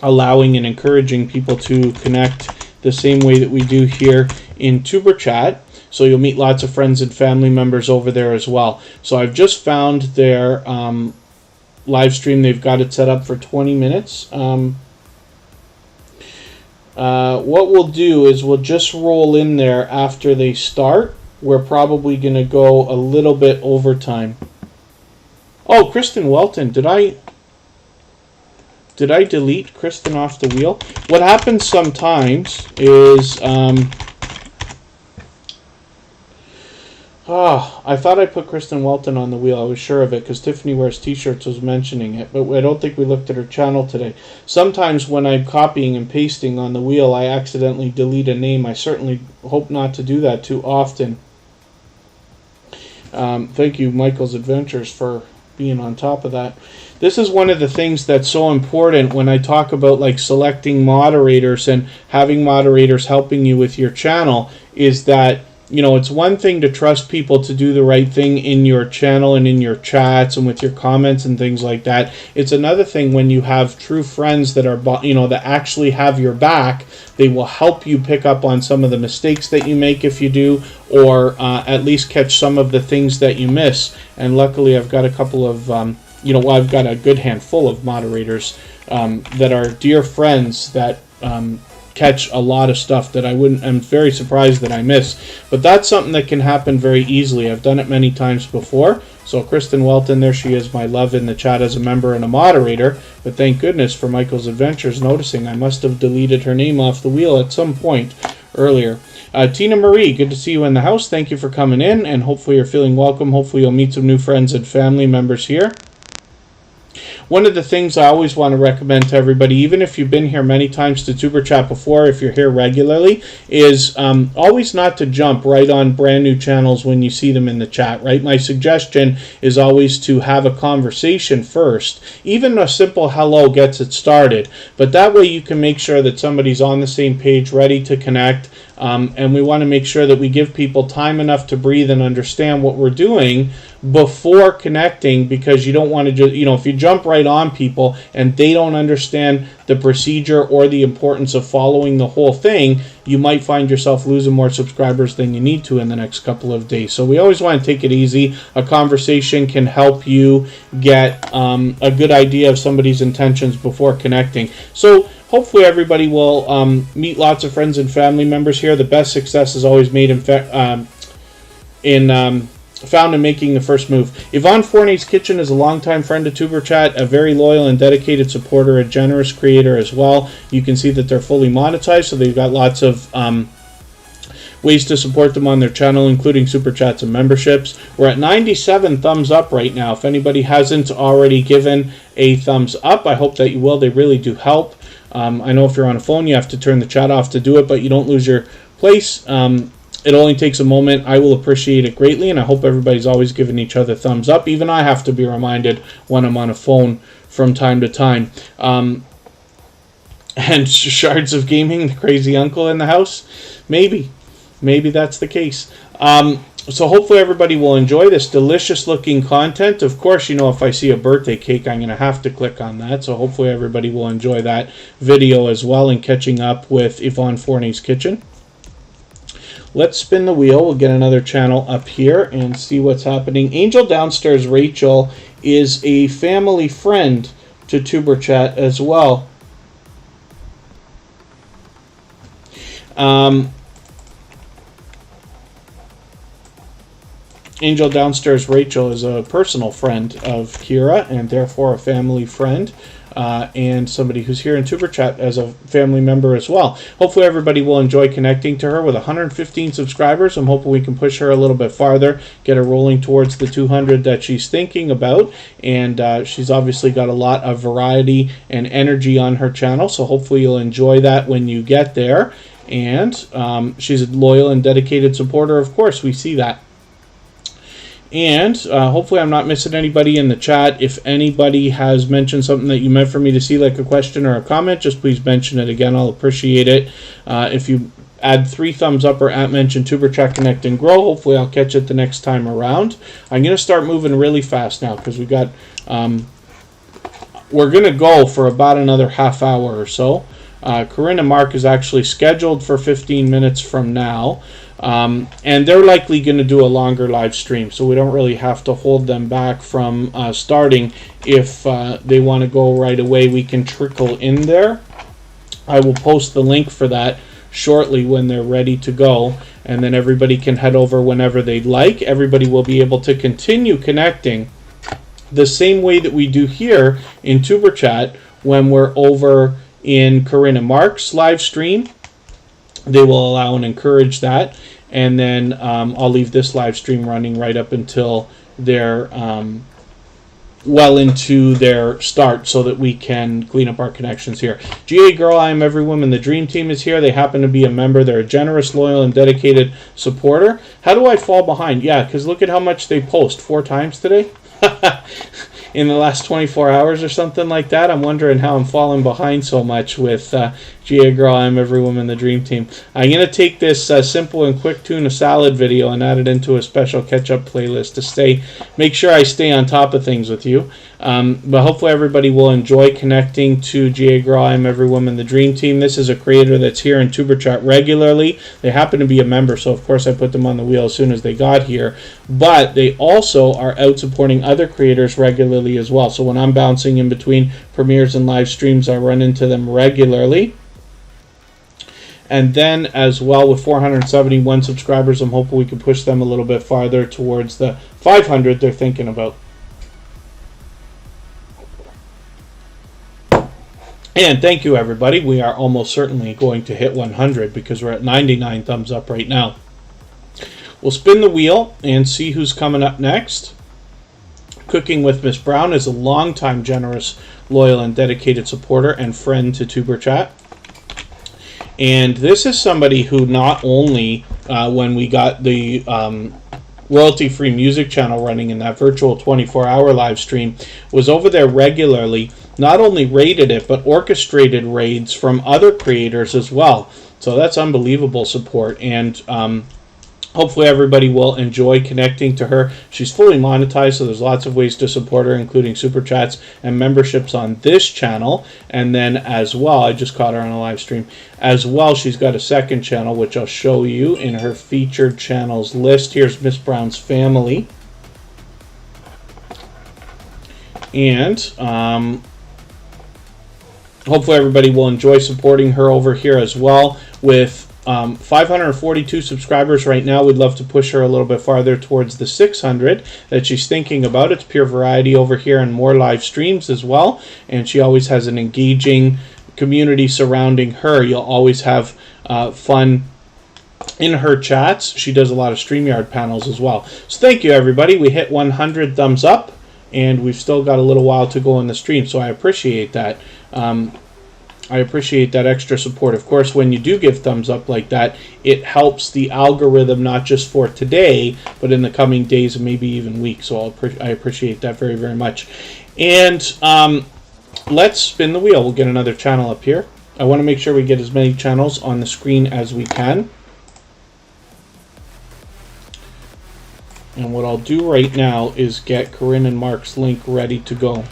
S1: allowing and encouraging people to connect the same way that we do here in Tuberchat. So you'll meet lots of friends and family members over there as well. So I've just found their live stream. They've got it set up for 20 minutes. What we'll do is we'll just roll in there after they start. We're probably going to go a little bit overtime. Oh, Kristen Welton. Did I delete Kristen off the wheel? What happens sometimes is... I thought I put Kristen Welton on the wheel. I was sure of it because Tiffany Wears T-Shirts was mentioning it, but I don't think we looked at her channel today. Sometimes when I'm copying and pasting on the wheel, I accidentally delete a name. I certainly hope not to do that too often. Thank you, Michael's Adventures, for being on top of that. This is one of the things that's so important when I talk about like selecting moderators and having moderators helping you with your channel, is that, you know, it's one thing to trust people to do the right thing in your channel and in your chats and with your comments and things like that. It's another thing when you have true friends that are, you know, that actually have your back. They will help you pick up on some of the mistakes that you make if you do, or at least catch some of the things that you miss. And luckily I've got a couple of, I've got a good handful of moderators that are dear friends that catch a lot of stuff that I'm very surprised that I miss. But that's something that can happen very easily. I've done it many times before. So Kristen Welton, there she is, my love, in the chat as a member and a moderator. But thank goodness for Michael's Adventures noticing I must have deleted her name off the wheel at some point earlier. Tina Marie, good to see you in the house. Thank you for coming in, and hopefully you're feeling welcome. Hopefully you'll meet some new friends and family members here. One of the things I always want to recommend to everybody, even if you've been here many times to Tuberchat before, if you're here regularly, is always not to jump right on brand new channels when you see them in the chat, right? My suggestion is always to have a conversation first. Even a simple hello gets it started, but that way you can make sure that somebody's on the same page, ready to connect. And we want to make sure that we give people time enough to breathe and understand what we're doing before connecting, because you don't want to just, if you jump right on people and they don't understand the procedure or the importance of following the whole thing, you might find yourself losing more subscribers than you need to in the next couple of days. So we always want to take it easy. A conversation can help you get a good idea of somebody's intentions before connecting. So hopefully everybody will meet lots of friends and family members here. The best success is always made found in making the first move. Yvonne Fournier's Kitchen is a longtime friend of Tuberchat, a very loyal and dedicated supporter, a generous creator as well. You can see that they're fully monetized, so they've got lots of ways to support them on their channel, including super chats and memberships. We're at 97 thumbs up right now. If anybody hasn't already given a thumbs up, I hope that you will. They really do help. I know if you're on a phone, you have to turn the chat off to do it, but you don't lose your place. It only takes a moment. I will appreciate it greatly, and I hope everybody's always giving each other thumbs up. Even I have to be reminded when I'm on a phone from time to time. And Shards of Gaming, the crazy uncle in the house? Maybe that's the case. So hopefully everybody will enjoy this delicious looking content. Of course, if I see a birthday cake, I'm going to have to click on that. So hopefully everybody will enjoy that video as well, and catching up with Yvonne Fournier's Kitchen. Let's spin the wheel. We'll get another channel up here and see what's happening. Angel Downstairs Rachel is a family friend to Tuberchat as well. Angel Downstairs Rachel is a personal friend of Kira and therefore a family friend. And somebody who's here in Tuberchat as a family member as well. Hopefully everybody will enjoy connecting to her. With 115 subscribers, I'm hoping we can push her a little bit farther, get her rolling towards the 200 that she's thinking about. And she's obviously got a lot of variety and energy on her channel, so hopefully you'll enjoy that when you get there. And she's a loyal and dedicated supporter, of course, we see that. And hopefully I'm not missing anybody in the chat. If anybody has mentioned something that you meant for me to see, like a question or a comment, just please mention it again. I'll appreciate it. If you add 3 thumbs up or @mention Tuberchat Connect and Grow, hopefully I'll catch it the next time around. I'm going to start moving really fast now because we got... we're going to go for about another half hour or so. Corinne and Mark is actually scheduled for 15 minutes from now. And they're likely going to do a longer live stream, so we don't really have to hold them back from starting. If they want to go right away, we can trickle in there. I will post the link for that shortly when they're ready to go, and then everybody can head over whenever they'd like. Everybody will be able to continue connecting the same way that we do here in Tuberchat when we're over in Corinne and Mark's live stream. They will allow and encourage that, and then I'll leave this live stream running right up until they're well into their start so that we can clean up our connections here. GA Girl, I Am Every Woman, the Dream Team is here. They happen to be a member. They're a generous, loyal, and dedicated supporter. How do I fall behind? Yeah, because look at how much they post. 4 times today? In the last 24 hours or something like that. I'm wondering how I'm falling behind so much with GA Girl, I'm Every Woman, the Dream Team. I'm going to take this simple and quick tuna salad video and add it into a special catch-up playlist to make sure I stay on top of things with you. But hopefully everybody will enjoy connecting to GA Girl, I'm Every Woman, the Dream Team. This is a creator that's here in Tuberchat regularly. They happen to be a member, so of course I put them on the wheel as soon as they got here. But they also are out supporting other creators regularly as well. So when I'm bouncing in between premieres and live streams, I run into them regularly. And then as well, with 471 subscribers, I'm hoping we can push them a little bit farther towards the 500 they're thinking about. And thank you, everybody. We are almost certainly going to hit 100 because we're at 99 thumbs up right now. We'll spin the wheel and see who's coming up next. Cooking with Miss Brown is a longtime generous, loyal, and dedicated supporter and friend to Tuberchat. And this is somebody who not only, when we got the royalty-free music channel running in that virtual 24-hour live stream, was over there regularly, not only raided it, but orchestrated raids from other creators as well. So that's unbelievable support. And hopefully everybody will enjoy connecting to her. She's fully monetized, so there's lots of ways to support her, including super chats and memberships on this channel. And then as well, I just caught her on a live stream. As well, she's got a second channel, which I'll show you in her featured channels list. Here's Miss Brown's Family. And hopefully everybody will enjoy supporting her over here as well. With 542 subscribers right now, we'd love to push her a little bit farther towards the 600 that she's thinking about. It's pure variety over here and more live streams as well. And she always has an engaging community surrounding her. You'll always have fun in her chats. She does a lot of StreamYard panels as well. So thank you, everybody. We hit 100 thumbs up, and we've still got a little while to go in the stream, so I appreciate that. I appreciate that extra support. Of course, when you do give thumbs up like that, it helps the algorithm, not just for today, but in the coming days and maybe even weeks. So I appreciate that very, very much. And let's spin the wheel. We'll get another channel up here. I want to make sure we get as many channels on the screen as we can. And what I'll do right now is get Corinne and Mark's link ready to go.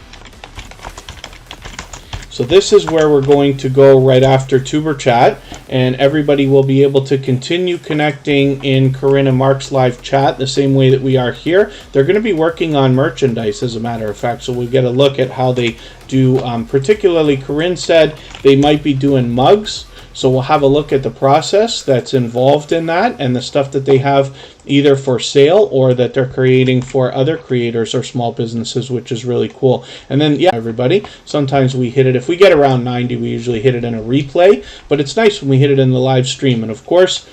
S1: So this is where we're going to go right after Tuberchat, and everybody will be able to continue connecting in Corinne and Mark's live chat the same way that we are here. They're going to be working on merchandise, as a matter of fact, so we'll get a look at how they do. Particularly, Corinne said they might be doing mugs. So we'll have a look at the process that's involved in that and the stuff that they have either for sale or that they're creating for other creators or small businesses, which is really cool. And then, yeah, everybody, sometimes we hit it, if we get around 90, we usually hit it in a replay, but it's nice when we hit it in the live stream. And of course,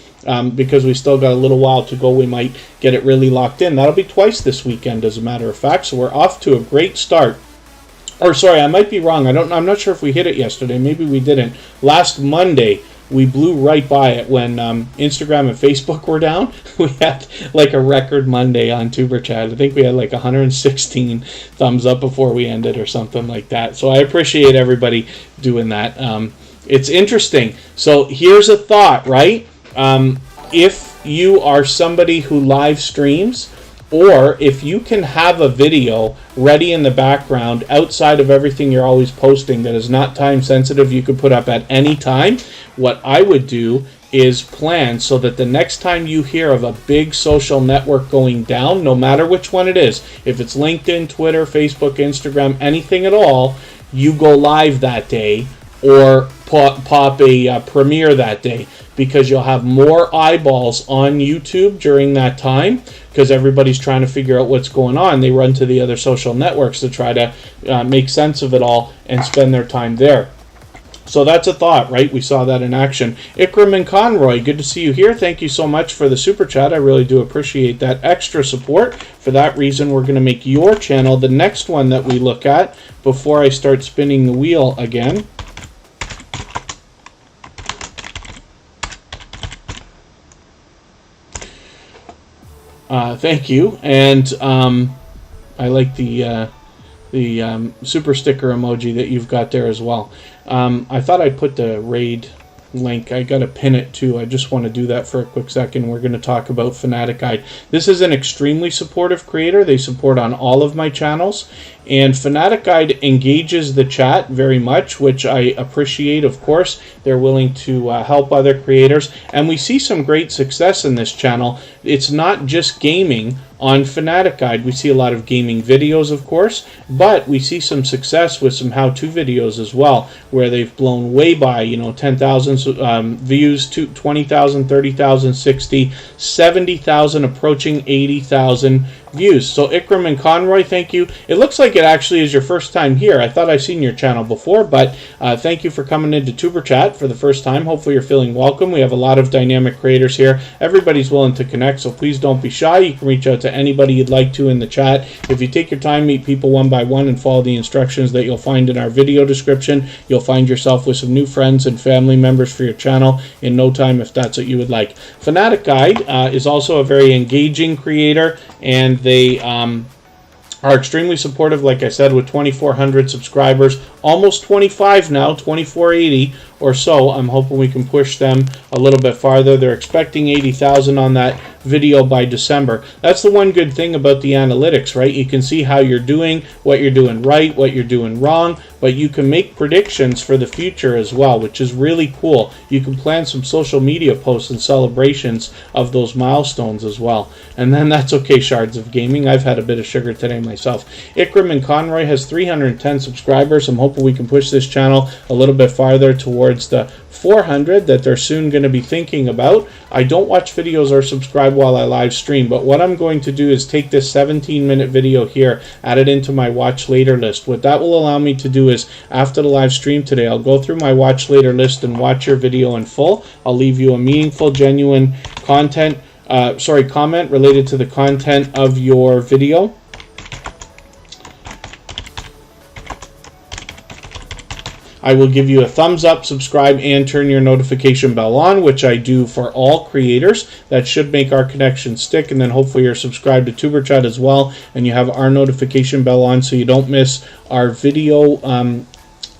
S1: because we still got a little while to go, we might get it really locked in. That'll be twice this weekend, as a matter of fact. So we're off to a great start. Or sorry, I might be wrong. I'm not sure if we hit it yesterday. Maybe we didn't. Last Monday, we blew right by it when Instagram and Facebook were down. We had like a record Monday on Tuberchat. I think we had like 116 thumbs up before we ended or something like that. So I appreciate everybody doing that. It's interesting. So here's a thought, right? If you are somebody who live streams, or if you can have a video ready in the background outside of everything you're always posting that is not time sensitive, you could put up at any time. What I would do is plan so that the next time you hear of a big social network going down, no matter which one it is, if it's LinkedIn, Twitter, Facebook, Instagram, anything at all, you go live that day or pop a premiere that day, because you'll have more eyeballs on YouTube during that time, because everybody's trying to figure out what's going on. They run to the other social networks to try to make sense of it all and spend their time there. So that's a thought, right? We saw that in action. Ikram and Conroy, good to see you here. Thank you so much for the super chat. I really do appreciate that extra support. For that reason, we're going to make your channel the next one that we look at before I start spinning the wheel again. Thank you, and I like the super sticker emoji that you've got there as well. I thought I'd put the raid link. I gotta pin it too. I just want to do that for a quick second. We're going to talk about Fanatic Guide. This is an extremely supportive creator. They support on all of my channels, and Fanatic Guide engages the chat very much, which I appreciate. Of course, they're willing to help other creators, and we see some great success in this channel. It's not just gaming on Fanatic Guide. We see a lot of gaming videos, of course, but we see some success with some how-to videos as well, where they've blown way by, 10,000 views, to 20,000, 30,000, 60, 70,000, approaching 80,000 views. So Ikram and Conroy, thank you. It looks like it actually is your first time here. I thought I've seen your channel before, but thank you for coming into Tuberchat for the first time. Hopefully you're feeling welcome. We have a lot of dynamic creators here. Everybody's willing to connect, so please don't be shy. You can reach out to anybody you'd like to in the chat. If you take your time, meet people one by one, and follow the instructions that you'll find in our video description, you'll find yourself with some new friends and family members for your channel in no time, if that's what you would like. Fanatic Guide is also a very engaging creator, and they are extremely supportive, like I said, with 2,400 subscribers, almost 25 now, 2,480 or so. I'm hoping we can push them a little bit farther. They're expecting 80,000 on that video by December. That's the one good thing about the analytics, right? You can see how you're doing, what you're doing right, what you're doing wrong, but you can make predictions for the future as well, which is really cool. You can plan some social media posts and celebrations of those milestones as well. And then that's okay, Shards of Gaming. I've had a bit of sugar today myself. Ikram and Conroy has 310 subscribers. I'm hoping we can push this channel a little bit farther towards the 400 that they're soon going to be thinking about. I don't watch videos or subscribe while I live stream, but what I'm going to do is take this 17-minute video here, add it into my watch later list. What that will allow me to do is, after the live stream today, I'll go through my watch later list and watch your video in full. I'll leave you a meaningful, genuine comment related to the content of your video. I will give you a thumbs up, subscribe, and turn your notification bell on, which I do for all creators. That should make our connection stick, and then hopefully you're subscribed to Tuberchat as well, and you have our notification bell on so you don't miss our video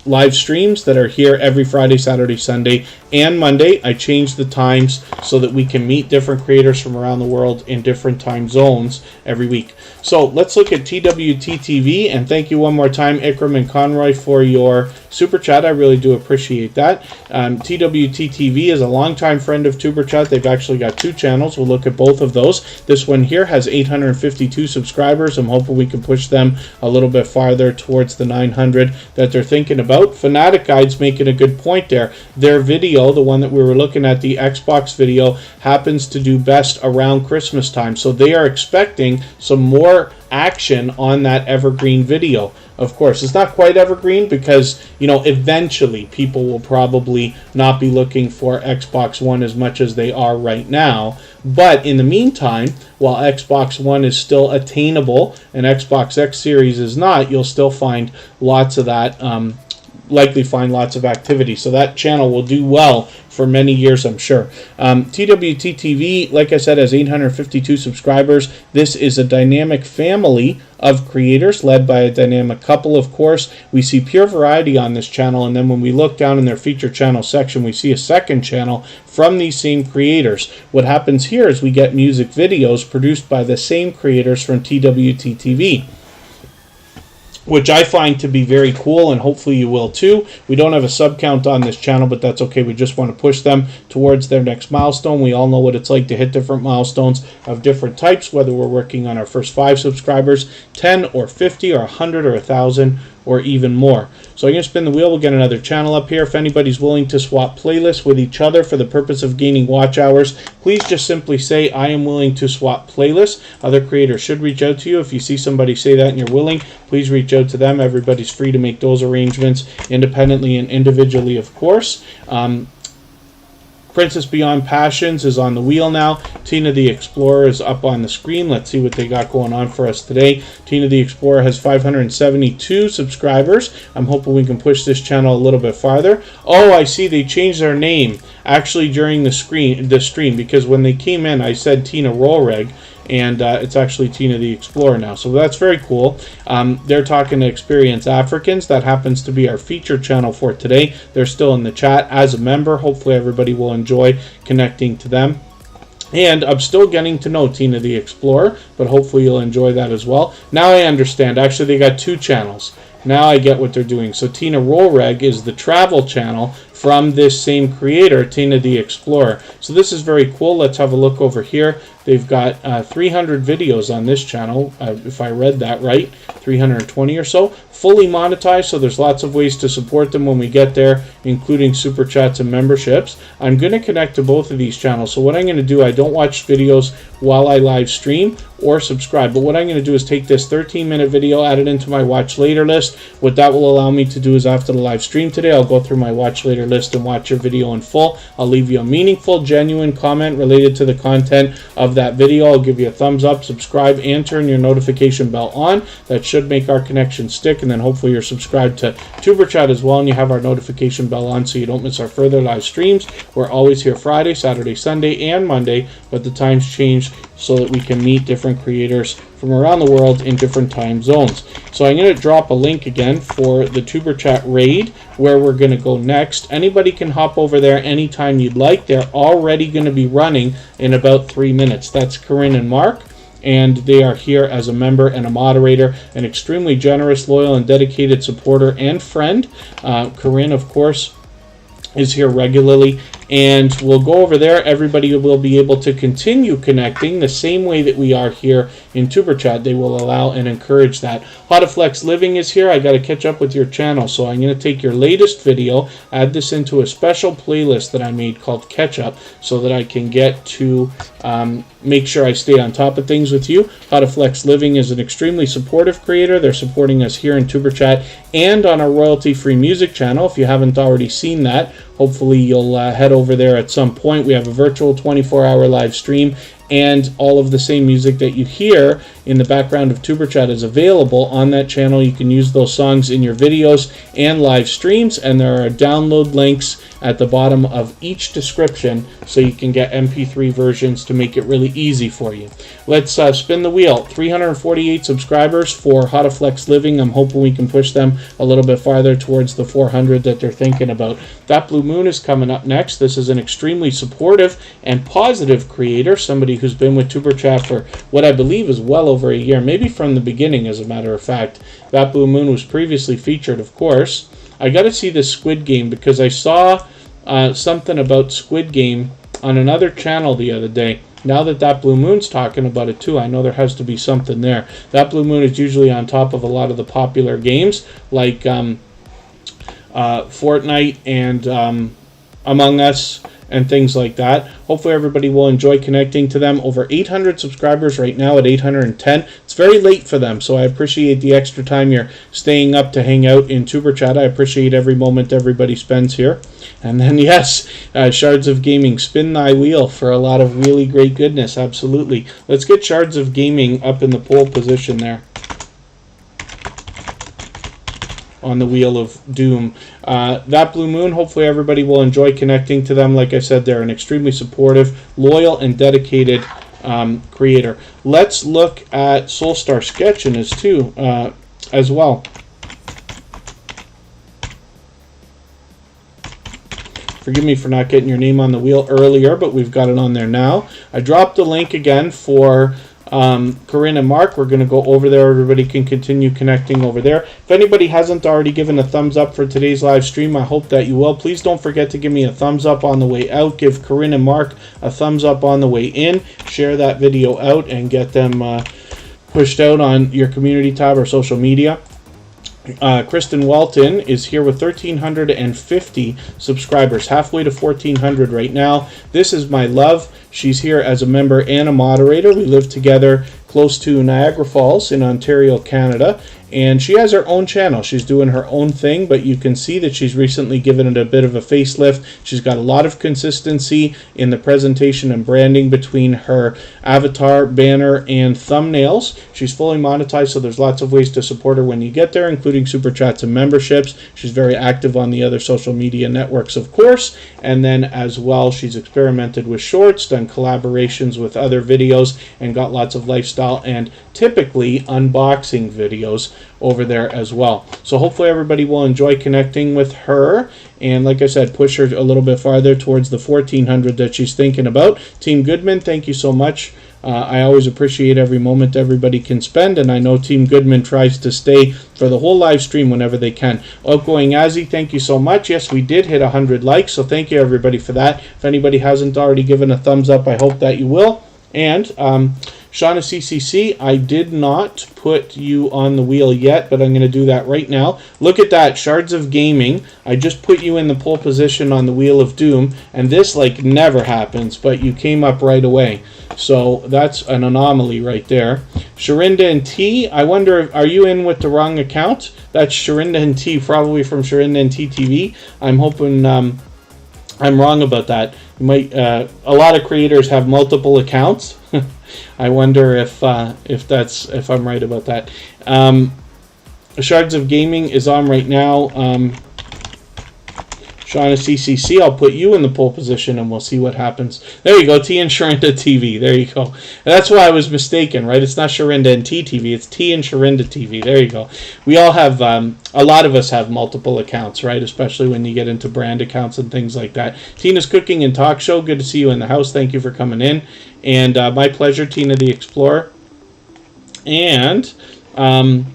S1: live streams that are here every Friday, Saturday, Sunday, and Monday. I changed the times so that we can meet different creators from around the world in different time zones every week. So let's look at TWTTV, and thank you one more time, Ikram and Conroy, for your super chat. I really do appreciate that. TWTTV is a longtime friend of Tuberchat. They've actually got two channels. We'll look at both of those. This one here has 852 subscribers. I'm hoping we can push them a little bit farther towards the 900 that they're thinking about. out. Fanatic Guide's making a good point there. Their video, the one that we were looking at, the Xbox video, happens to do best around Christmas time. So they are expecting some more action on that evergreen video. Of course, it's not quite evergreen because, you know, eventually people will probably not be looking for Xbox One as much as they are right now. But in the meantime, while Xbox One is still attainable and Xbox X Series is not, you'll still find lots of that, likely find lots of activity. So that channel will do well for many years, I'm sure. TWT TV, like I said, has 852 subscribers. This is a dynamic family of creators led by a dynamic couple, of course. We see pure variety on this channel, and then when we look down in their feature channel section, we see a second channel from these same creators. What happens here is we get music videos produced by the same creators from TWT TV, which I find to be very cool, and hopefully you will too. We don't have a sub count on this channel, but that's okay. We just want to push them towards their next milestone. We all know what it's like to hit different milestones of different types, whether we're working on our first 5 subscribers, 10 or 50 or 100 or 1,000 or even more. So I'm going to spin the wheel. We'll get another channel up here. If anybody's willing to swap playlists with each other for the purpose of gaining watch hours, please just simply say, I am willing to swap playlists. Other creators should reach out to you. If you see somebody say that and you're willing, please reach out to them. Everybody's free to make those arrangements independently and individually, of course. Princess Beyond Passions is on the wheel now. Tina the Explorer is up on the screen. Let's see what they got going on for us today. Tina the Explorer has 572 subscribers. I'm hoping we can push this channel a little bit farther. Oh, I see they changed their name actually during the stream, because when they came in, I said Tina Rollreg, and it's actually Tina the Explorer now. So that's very cool. They're talking to Experience Africans. That happens to be our feature channel for today. They're still in the chat as a member. Hopefully everybody will enjoy connecting to them. And I'm still getting to know Tina the Explorer, but hopefully you'll enjoy that as well. Now I understand. Actually, they got 2 channels. Now I get what they're doing. So Tina Rollreg is the travel channel from this same creator, Tina the Explorer. So this is very cool. Let's have a look over here. They've got 300 videos on this channel, if I read that right, 320 or so, fully monetized, so there's lots of ways to support them when we get there, including super chats and memberships. I'm going to connect to both of these channels. So what I'm going to do, I don't watch videos while I live stream or subscribe, but what I'm going to do is take this 13-minute video, add it into my watch later list. What that will allow me to do is after the live stream today, I'll go through my watch later list and watch your video in full. I'll leave you a meaningful, genuine comment related to the content of that video. I'll give you a thumbs up, subscribe, and turn your notification bell on. That should make our connection stick, and then hopefully you're subscribed to Tuberchat as well, and you have our notification bell on so you don't miss our further live streams. We're always here Friday, Saturday, Sunday, and Monday, but the times change so that we can meet different creators from around the world in different time zones. So I'm going to drop a link again for the Tuberchat raid where we're going to go next. Anybody can hop over there anytime you'd like. They're already going to be running in about 3 minutes. That's Corinne and Mark, and they are here as a member and a moderator, an extremely generous, loyal, and dedicated supporter and friend. Corinne, of course, is here regularly, and we'll go over there. Everybody will be able to continue connecting the same way that we are here in Tuberchat. They will allow and encourage that. Hotaflex Living is here. I got to catch up with your channel, so I'm going to take your latest video, add this into a special playlist that I made called Catch Up, so that I can get to make sure I stay on top of things with you. Hotaflex Living is an extremely supportive creator. They're supporting us here in Tuberchat and on our royalty-free music channel. If you haven't already seen that, hopefully you'll head over there at some point. We have a virtual 24-hour live stream, and all of the same music that you hear in the background of Tuberchat is available on that channel. You can use those songs in your videos and live streams, and there are download links at the bottom of each description so you can get MP3 versions to make it really easy for you. Let's spin the wheel. 348 subscribers for Hotaflex Living. I'm hoping we can push them a little bit farther towards the 400 that they're thinking about. That Blue Moon is coming up next. This is an extremely supportive and positive creator, somebody who's been with Tuberchat for what I believe is well over a year, maybe from the beginning, as a matter of fact. That Blue Moon was previously featured, of course. I got to see this Squid Game because I saw something about Squid Game on another channel the other day. Now that Blue Moon's talking about it too, I know there has to be something there. That Blue Moon is usually on top of a lot of the popular games like Fortnite and Among Us and things like that. Hopefully everybody will enjoy connecting to them. Over 800 subscribers right now at 810. It's very late for them, so I appreciate the extra time you're staying up to hang out in Tuberchat. I appreciate every moment everybody spends here. And then, yes, Shards of Gaming, spin thy wheel for a lot of really great goodness. Absolutely. Let's get Shards of Gaming up in the pole position there on the Wheel of Doom. That Blue Moon, hopefully everybody will enjoy connecting to them. Like I said, they're an extremely supportive, loyal, and dedicated creator. Let's look at Soulstar Sketch as well. Forgive me for not getting your name on the wheel earlier, but we've got it on there now. I dropped the link again for Corinne and Mark. We're going to go over there. Everybody can continue connecting over there. If anybody hasn't already given a thumbs up for today's live stream, I hope that you will. Please don't forget to give me a thumbs up on the way out. Give Corinne and Mark a thumbs up on the way in. Share that video out and get them pushed out on your community tab or social media. Kristen Walton is here with 1,350 subscribers, halfway to 1,400 right now. This is my love. She's here as a member and a moderator. We live together close to Niagara Falls in Ontario, Canada. And she has her own channel. She's doing her own thing, but you can see that she's recently given it a bit of a facelift. She's got a lot of consistency in the presentation and branding between her avatar, banner, and thumbnails. She's fully monetized, so there's lots of ways to support her when you get there, including super chats and memberships. She's very active on the other social media networks, of course. And then as well, she's experimented with shorts, done collaborations with other videos, and got lots of lifestyle and typically unboxing videos over there as well. So hopefully everybody will enjoy connecting with her, and like I said, push her a little bit farther towards the 1,400 that she's thinking about. Team Goodman, thank you so much. I always appreciate every moment everybody can spend, and I know Team Goodman tries to stay for the whole live stream whenever they can. Outgoing Azzy, thank you so much. Yes, we did hit 100 likes, so thank you everybody for that. If anybody hasn't already given a thumbs up, I hope that you will. And Shauna CCC, I did not put you on the wheel yet, but I'm going to do that right now. Look at that, Shards of Gaming. I just put you in the pole position on the Wheel of Doom, and this like never happens, but you came up right away. So that's an anomaly right there. Sherinda and T, I wonder, are you in with the wrong account? That's Sherinda and T, probably from Sherinda and T TV. I'm hoping I'm wrong about that. You might, a lot of creators have multiple accounts. I wonder if I'm right about that. Shards of Gaming is on right now. Shauna CCC, I'll put you in the pole position and we'll see what happens. There you go, T and Sherinda TV. There you go. And that's why I was mistaken, right? It's not Sherinda and T TV, it's T and Sherinda TV. There you go. We all have, a lot of us have multiple accounts, right? Especially when you get into brand accounts and things like that. Tina's Cooking and Talk Show, good to see you in the house. Thank you for coming in. And my pleasure, Tina the Explorer. And Shauna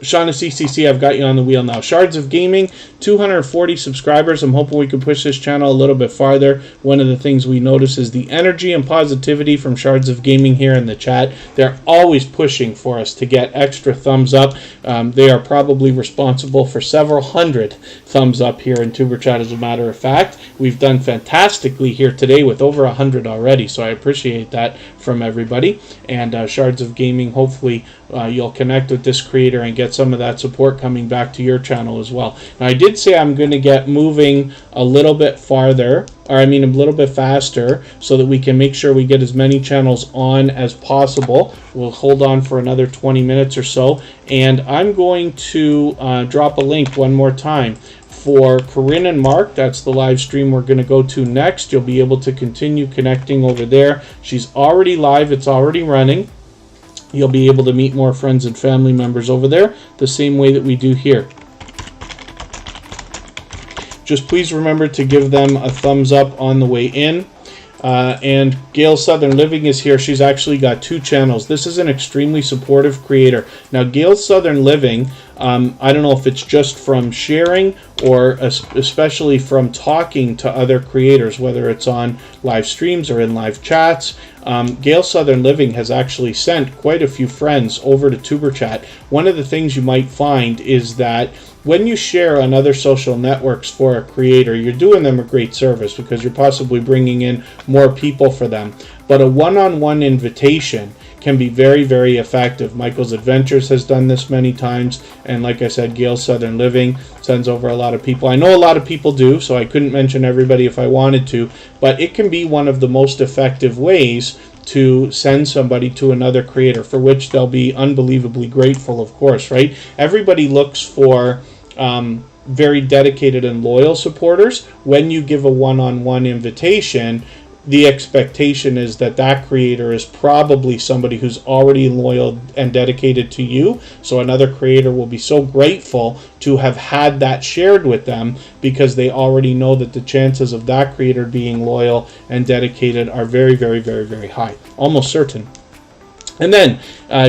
S1: CCC, I've got you on the wheel now. Shards of Gaming, 240 subscribers. I'm hoping we can push this channel a little bit farther. One of the things we notice is the energy and positivity from Shards of Gaming here in the chat. They're always pushing for us to get extra thumbs up. They are probably responsible for several hundred thumbs up here in Tuberchat, as a matter of fact. We've done fantastically here today with over 100 already, so I appreciate that from everybody. And Shards of Gaming, hopefully you'll connect with this creator and get some of that support coming back to your channel as well. Now, I did say I'm going to get moving a little bit farther, or I mean a little bit faster, so that we can make sure we get as many channels on as possible. We'll hold on for another 20 minutes or so, and I'm going to drop a link one more time for Corinne and Mark. That's the live stream we're going to go to next. You'll be able to continue connecting over there. She's already live. It's already running. You'll be able to meet more friends and family members over there the same way that we do here. Just please remember to give them a thumbs up on the way in. And Gail Southern Living is here. She's actually got 2 channels. This is an extremely supportive creator. Now, Gail Southern Living, I don't know if it's just from sharing or especially from talking to other creators, whether it's on live streams or in live chats. Gail Southern Living has actually sent quite a few friends over to Tuberchat. One of the things you might find is that when you share on other social networks for a creator, you're doing them a great service because you're possibly bringing in more people for them. But a one-on-one invitation can be very, very effective. Michael's Adventures has done this many times, and like I said, Gail's Southern Living sends over a lot of people. I know a lot of people do, so I couldn't mention everybody if I wanted to, but it can be one of the most effective ways to send somebody to another creator, for which they'll be unbelievably grateful, of course, right? Everybody looks for very dedicated and loyal supporters. When you give a one-on-one invitation, the expectation is that that creator is probably somebody who's already loyal and dedicated to you. So another creator will be so grateful to have had that shared with them because they already know that the chances of that creator being loyal and dedicated are very, very, very, very high. Almost certain. And then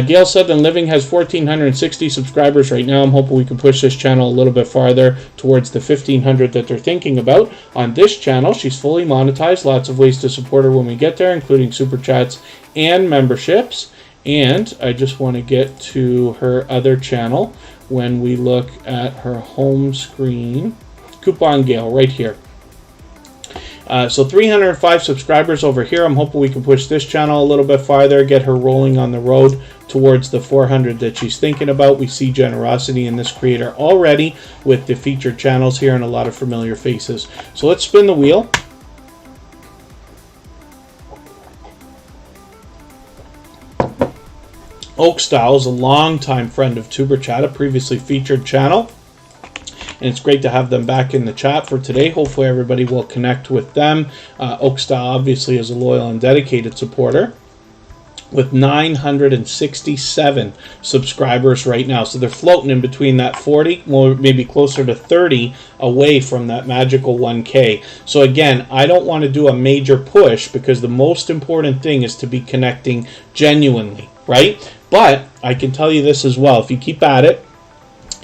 S1: Gail Southern Living has 1,460 subscribers right now. I'm hoping we can push this channel a little bit farther towards the 1,500 that they're thinking about. On this channel, she's fully monetized. Lots of ways to support her when we get there, including super chats and memberships. And I just want to get to her other channel when we look at her home screen. Coupon Gail right here. So 305 subscribers over here. I'm hoping we can push this channel a little bit farther, get her rolling on the road towards the 400 that she's thinking about. We see generosity in this creator already with the featured channels here and a lot of familiar faces. So let's spin the wheel. Oak Style is a longtime friend of Tuberchat, a previously featured channel. And it's great to have them back in the chat for today. Hopefully everybody will connect with them. Oak Style obviously is a loyal and dedicated supporter with 967 subscribers right now. So they're floating in between that 40, well, maybe closer to 30 away from that magical 1K. So again, I don't want to do a major push because the most important thing is to be connecting genuinely, right? But I can tell you this as well. If you keep at it,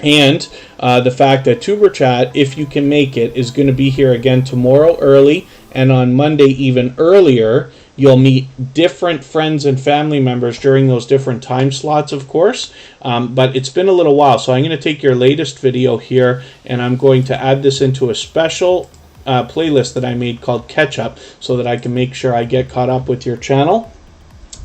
S1: and the fact that Tuberchat, if you can make it, is going to be here again tomorrow early, and on Monday even earlier. You'll meet different friends and family members during those different time slots, of course. But it's been a little while, so I'm going to take your latest video here, and I'm going to add this into a special playlist that I made called Catch Up, so that I can make sure I get caught up with your channel.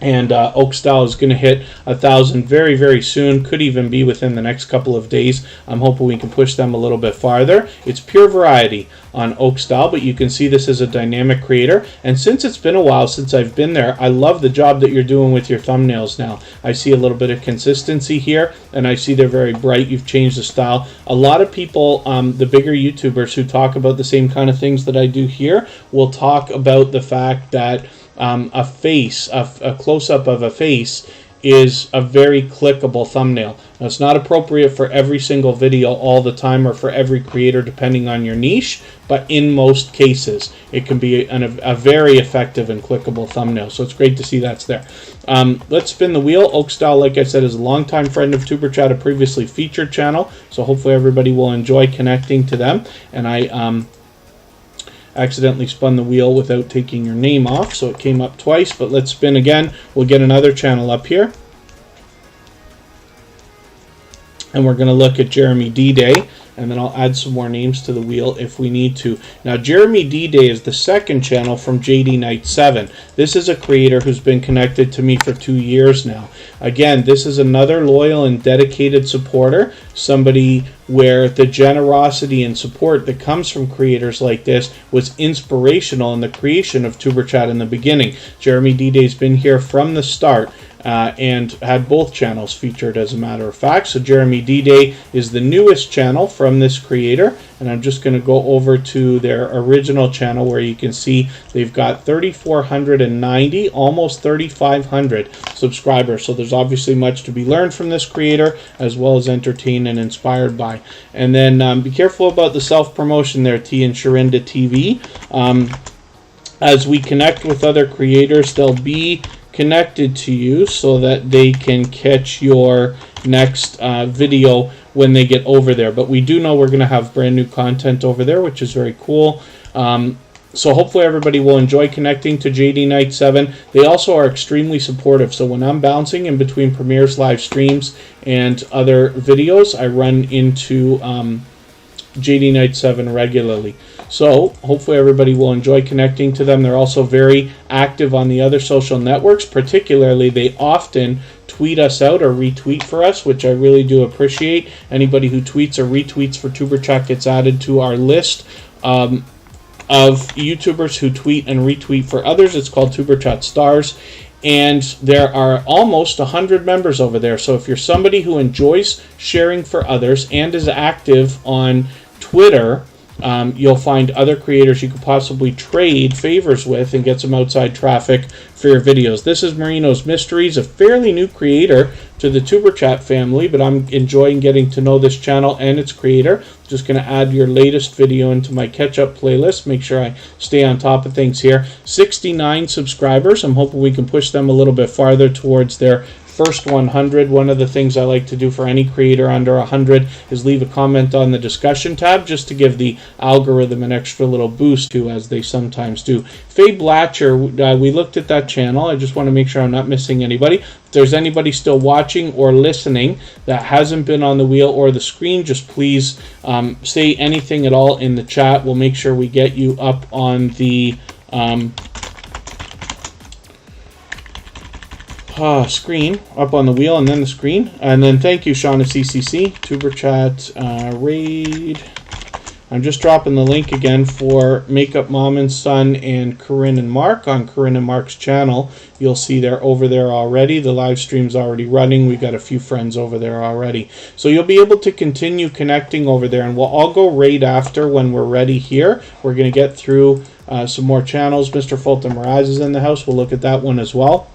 S1: And Oak Style is going to hit 1,000 very, very soon. Could even be within the next couple of days. I'm hoping we can push them a little bit farther. It's pure variety on Oak Style, but you can see this is a dynamic creator. And since it's been a while since I've been there, I love the job that you're doing with your thumbnails now. I see a little bit of consistency here, and I see they're very bright. You've changed the style. A lot of people, the bigger YouTubers who talk about the same kind of things that I do here, will talk about the fact that a face, a close-up of a face is a very clickable thumbnail. Now, it's not appropriate for every single video all the time or for every creator depending on your niche, but in most cases it can be a very effective and clickable thumbnail. So it's great to see that's there. Let's spin the wheel. Oak Style, like I said, is a longtime friend of Tuberchat, a previously featured channel, so hopefully everybody will enjoy connecting to them. And I accidentally spun the wheel without taking your name off, so it came up twice, but let's spin again. We'll get another channel up here, and we're going to look at Jeremy D-Day, and then I'll add some more names to the wheel if we need to. Now, Jeremy D-Day is the second channel from JD Knight 7. This is a creator who's been connected to me for 2 years now. Again, this is another loyal and dedicated supporter, somebody where the generosity and support that comes from creators like this was inspirational in the creation of Tuberchat in the beginning. Jeremy D-Day's been here from the start. And had both channels featured, as a matter of fact. So Jeremy D-Day is the newest channel from this creator, and I'm just going to go over to their original channel where you can see they've got 3,490, almost 3,500 subscribers. So there's obviously much to be learned from this creator, as well as entertained and inspired by. And then be careful about the self-promotion there, T and Sherinda TV. As we connect with other creators, they'll be connected to you so that they can catch your next video when they get over there. But we do know we're going to have brand new content over there, which is very cool. So hopefully everybody will enjoy connecting to JD Knight 7. They also are extremely supportive. So when I'm bouncing in between premieres, live streams, and other videos, I run into JD Knight 7 regularly. So hopefully everybody will enjoy connecting to them. They're also very active on the other social networks. Particularly, they often tweet us out or retweet for us, which I really do appreciate. Anybody who tweets or retweets for Tuberchat gets added to our list of YouTubers who tweet and retweet for others. It's called Tuberchat Stars, and there are almost 100 members over there. So if you're somebody who enjoys sharing for others and is active on Twitter, you'll find other creators you could possibly trade favors with and get some outside traffic for your videos. This is Marino's Mysteries, a fairly new creator to the Tuberchat family, but I'm enjoying getting to know this channel and its creator. Just going to add your latest video into my catch-up playlist. Make sure I stay on top of things here. 69 subscribers. I'm hoping we can push them a little bit farther towards their first 100. One of the things I like to do for any creator under 100 is leave a comment on the discussion tab, just to give the algorithm an extra little boost too, as they sometimes do. Faye Blatcher, we looked at that channel. I just want to make sure I'm not missing anybody. If there's anybody still watching or listening that hasn't been on the wheel or the screen, just please say anything at all in the chat. We'll make sure we get you up on the screen, up on the wheel, and then the screen. And then thank you, Shauna CCC, Tuberchat raid. I'm just dropping the link again for Makeup Mom and Son and Corinne and Mark on Corinne and Mark's channel. You'll see they're over there already. The live stream's already running. We've got a few friends over there already. So you'll be able to continue connecting over there, and we'll all go raid after when we're ready here. We're going to get through some more channels. Mr. Fulton Mraz is in the house. We'll look at that one as well.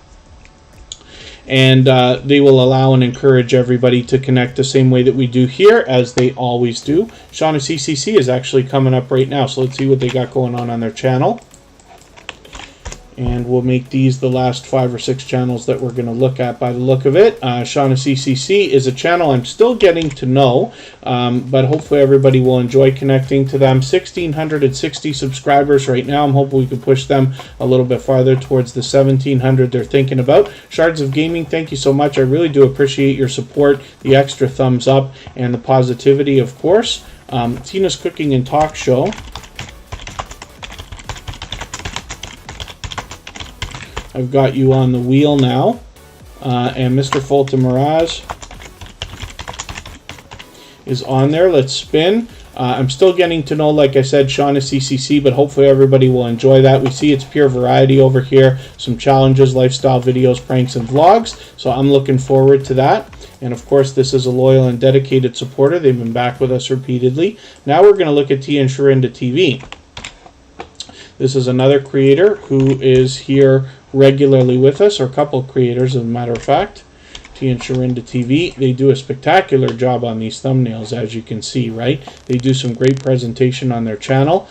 S1: And they will allow and encourage everybody to connect the same way that we do here, as they always do. Shauna CCC is actually coming up right now, so let's see what they got going on their channel. And we'll make these the last 5 or 6 channels that we're going to look at by the look of it. Shauna CCC is a channel I'm still getting to know, but hopefully everybody will enjoy connecting to them. 1,660 subscribers right now. I'm hoping we can push them a little bit farther towards the 1,700 they're thinking about. Shards of Gaming, thank you so much. I really do appreciate your support, the extra thumbs up, and the positivity, of course. Tina's Cooking and Talk Show. I've got you on the wheel now, and Mr. Fulton Mraz is on there. Let's spin. I'm still getting to know, like I said, Shauna CCC, but hopefully everybody will enjoy that. We see it's pure variety over here, some challenges, lifestyle videos, pranks, and vlogs, so I'm looking forward to that. And of course, this is a loyal and dedicated supporter. They've been back with us repeatedly. Now we're going to look at Tia and Sherinda TV. This is another creator who is here regularly with us, or a couple creators, as a matter of fact. Tia and Sherinda TV. They do a spectacular job on these thumbnails, as you can see, right? They do some great presentation on their channel.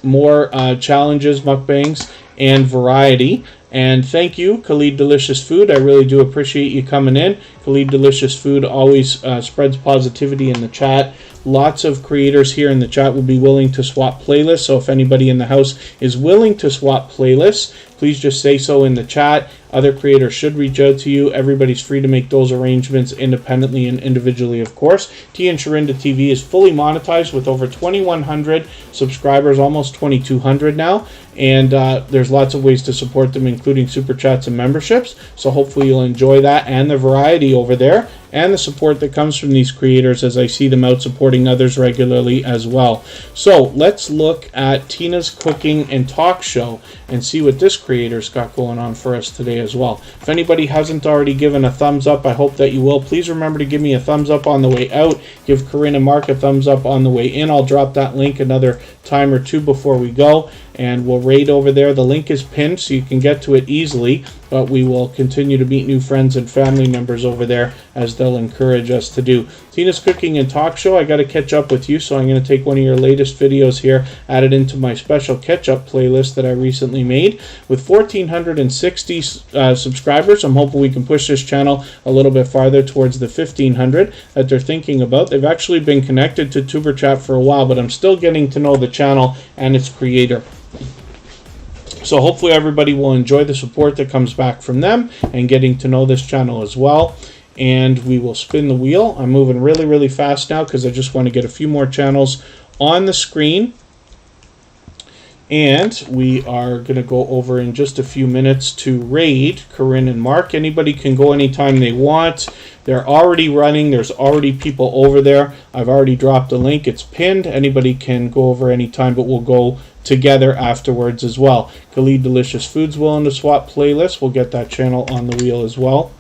S1: More challenges, mukbangs, and variety. And thank you, Khalid Delicious Food. I really do appreciate you coming in. Khalid Delicious Food always spreads positivity in the chat. Lots of creators here in the chat will be willing to swap playlists. So if anybody in the house is willing to swap playlists, please just say so in the chat. Other creators should reach out to you. Everybody's free to make those arrangements independently and individually, of course. Tia and Sherinda TV is fully monetized with over 2,100 subscribers, almost 2,200 now. And there's lots of ways to support them, including super chats and memberships. So hopefully you'll enjoy that and the variety over there, and the support that comes from these creators as I see them out supporting others regularly as well. So let's look at Tina's Cooking and Talk Show and see what this creator's got going on for us today as well. If anybody hasn't already given a thumbs up, I hope that you will. Please remember to give me a thumbs up on the way out. Give Corinne and Mark a thumbs up on the way in. I'll drop that link another time or two before we go, and we'll raid over there. The link is pinned so you can get to it easily, but we will continue to meet new friends and family members over there as they'll encourage us to do. Tina's Cooking and Talk Show, I got to catch up with you, so I'm going to take one of your latest videos here, add it into my special catch-up playlist that I recently made. With 1,460 subscribers, I'm hoping we can push this channel a little bit farther towards the 1,500 that they're thinking about. They've actually been connected to Tuberchat for a while, but I'm still getting to know the channel and its creator. So hopefully everybody will enjoy the support that comes back from them and getting to know this channel as well. And we will spin the wheel. I'm moving really, really fast now because I just want to get a few more channels on the screen. And we are going to go over in just a few minutes to raid Corinne and Mark. Anybody can go anytime they want. They're already running. There's already people over there. I've already dropped a link. It's pinned. Anybody can go over anytime, but we'll go together afterwards as well. Khalid Delicious Foods willing to swap playlist. We'll get that channel on the wheel as well.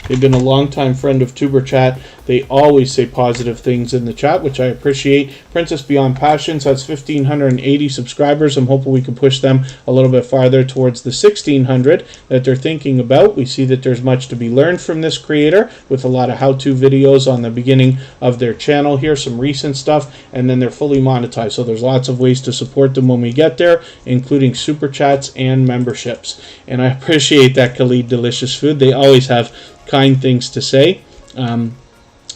S1: They've been a longtime friend of Tuberchat. They always say positive things in the chat, which I appreciate. Princess Beyond Passions has 1,580 subscribers. I'm hoping we can push them a little bit farther towards the 1,600 that they're thinking about. We see that there's much to be learned from this creator with a lot of how-to videos on the beginning of their channel here, some recent stuff, and then they're fully monetized. So there's lots of ways to support them when we get there, including super chats and memberships. And I appreciate that, Khalid Delicious Food. They always have kind things to say.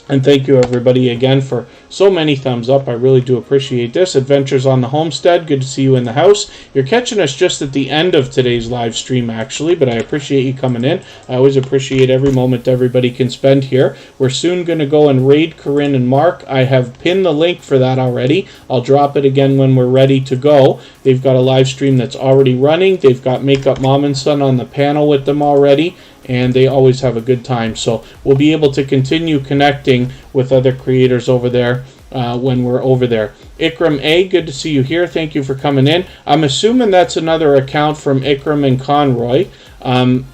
S1: And thank you everybody again for so many thumbs up. I really do appreciate this. Adventures on the Homestead, good to see you in the house. You're catching us just at the end of today's live stream actually, but I appreciate you coming in. I always appreciate every moment everybody can spend here. We're soon going to go and raid Corinne and Mark. I have pinned the link for that already. I'll drop it again when we're ready to go. They've got a live stream that's already running. They've got Makeup Mom and Son on the panel with them already, and they always have a good time. So we'll be able to continue connecting with other creators over there when we're over there. Ikram A, good to see you here. Thank you for coming in. I'm assuming that's another account from Ikram and Conroy.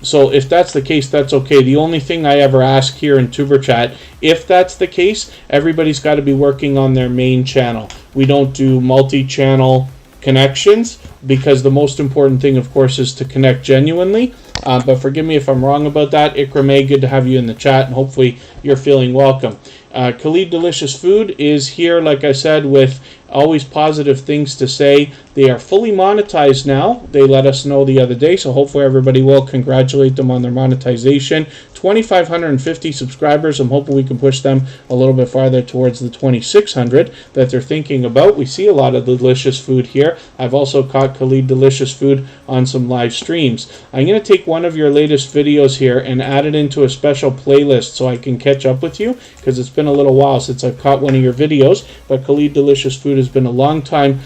S1: So if that's the case, that's okay. The only thing I ever ask here in Tuberchat, if that's the case, everybody's got to be working on their main channel. We don't do multi-channel connections because the most important thing, of course, is to connect genuinely. But forgive me if I'm wrong about that. Ikram A, good to have you in the chat, and hopefully you're feeling welcome. Khalid Delicious Food is here, like I said, with always positive things to say. They are fully monetized now. They let us know the other day, so hopefully everybody will congratulate them on their monetization. 2,550 subscribers. I'm hoping we can push them a little bit farther towards the 2,600 that they're thinking about. We see a lot of delicious food here. I've also caught Khalid Delicious Food on some live streams. I'm going to take one of your latest videos here and add it into a special playlist so I can catch up with you, because it's been a little while since I've caught one of your videos, but Khalid Delicious Food has been a long time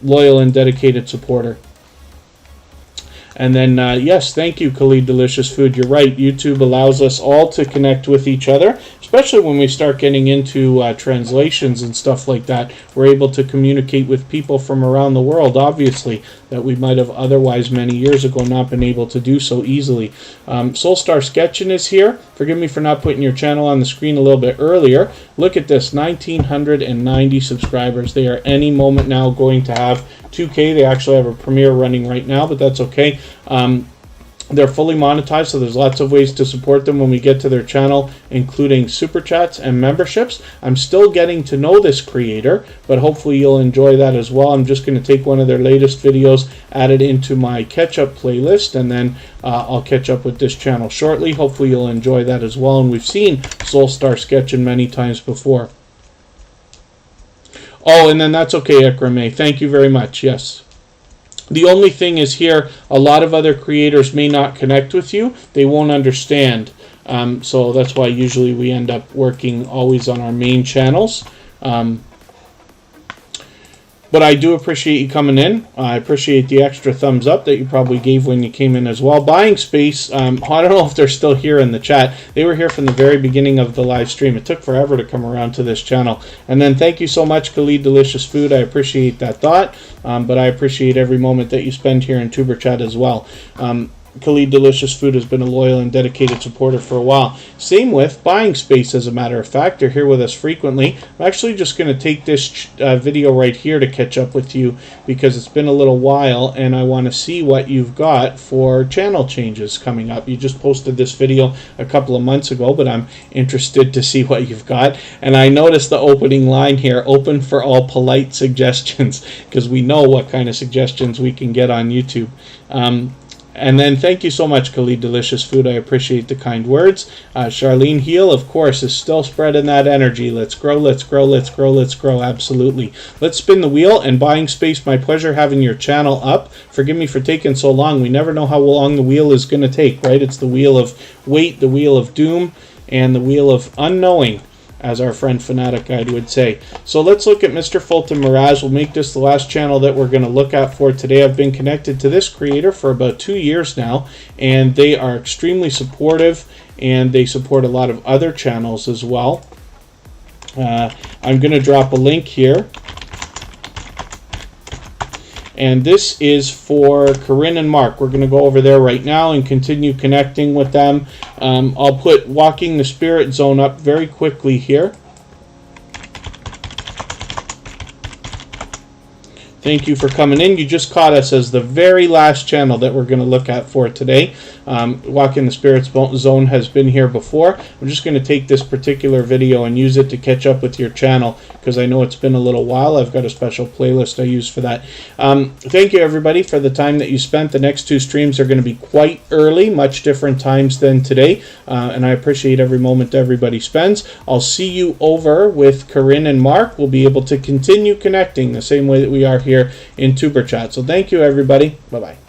S1: loyal and dedicated supporter. And then, yes, thank you, Khalid Delicious Food. You're right. YouTube allows us all to connect with each other, especially when we start getting into translations and stuff like that. We're able to communicate with people from around the world, obviously, that we might have otherwise many years ago not been able to do so easily. Soulstar Sketchin is here. Forgive me for not putting your channel on the screen a little bit earlier. Look at this, 1,990 subscribers. They are any moment now going to have 2K. They actually have a premiere running right now, but that's okay. They're fully monetized, so there's lots of ways to support them when we get to their channel, including super chats and memberships. I'm still getting to know this creator, but hopefully you'll enjoy that as well. I'm just going to take one of their latest videos, add it into my catch-up playlist, and then I'll catch up with this channel shortly. Hopefully you'll enjoy that as well, and we've seen Soulstar Sketchin many times before. Oh, and then that's okay, Ikram A. Thank you very much. Yes. The only thing is here, a lot of other creators may not connect with you. They won't understand. So that's why usually we end up working always on our main channels. But I do appreciate you coming in. I appreciate the extra thumbs up that you probably gave when you came in as well. Buying Space, I don't know if they're still here in the chat. They were here from the very beginning of the live stream. It took forever to come around to this channel. And then thank you so much, Khalid Delicious Food. I appreciate that thought. But I appreciate every moment that you spend here in Tuberchat as well. Khalid Delicious Food has been a loyal and dedicated supporter for a while. Same with Buying Space, as a matter of fact. They're here with us frequently. I'm actually just going to take this video right here to catch up with you because it's been a little while and I want to see what you've got for channel changes coming up. You just posted this video a couple of months ago, but I'm interested to see what you've got. And I noticed the opening line here, open for all polite suggestions, because we know what kind of suggestions we can get on YouTube. And then thank you so much, Khalid Delicious Food. I appreciate the kind words. Charlene Heal, of course, is still spreading that energy. Let's grow, let's grow, let's grow, let's grow. Absolutely. Let's spin the wheel. And Buying Space, my pleasure having your channel up. Forgive me for taking so long. We never know how long the wheel is going to take, right? It's the wheel of wait, the wheel of doom, and the wheel of unknowing, as our friend Fanatic Guide would say. So let's look at Mr. Fulton Miraz. We'll make this the last channel that we're going to look at for today. I've been connected to this creator for about 2 years now, and they are extremely supportive, and they support a lot of other channels as well. I'm going to drop a link here. And this is for Corinne and Mark. We're going to go over there right now and continue connecting with them. I'll put Walking the Spirit Zone up very quickly here. Thank you for coming in. You just caught us as the very last channel that we're going to look at for today. Walking the Spirit Zone has been here before. I'm just going to take this particular video and use it to catch up with your channel, because I know it's been a little while. I've got a special playlist I use for that. Thank you, everybody, for the time that you spent. The next two streams are going to be quite early, much different times than today, and I appreciate every moment everybody spends. I'll see you over with Corinne and Mark. We'll be able to continue connecting the same way that we are here in Tuberchat. So thank you, everybody. Bye-bye.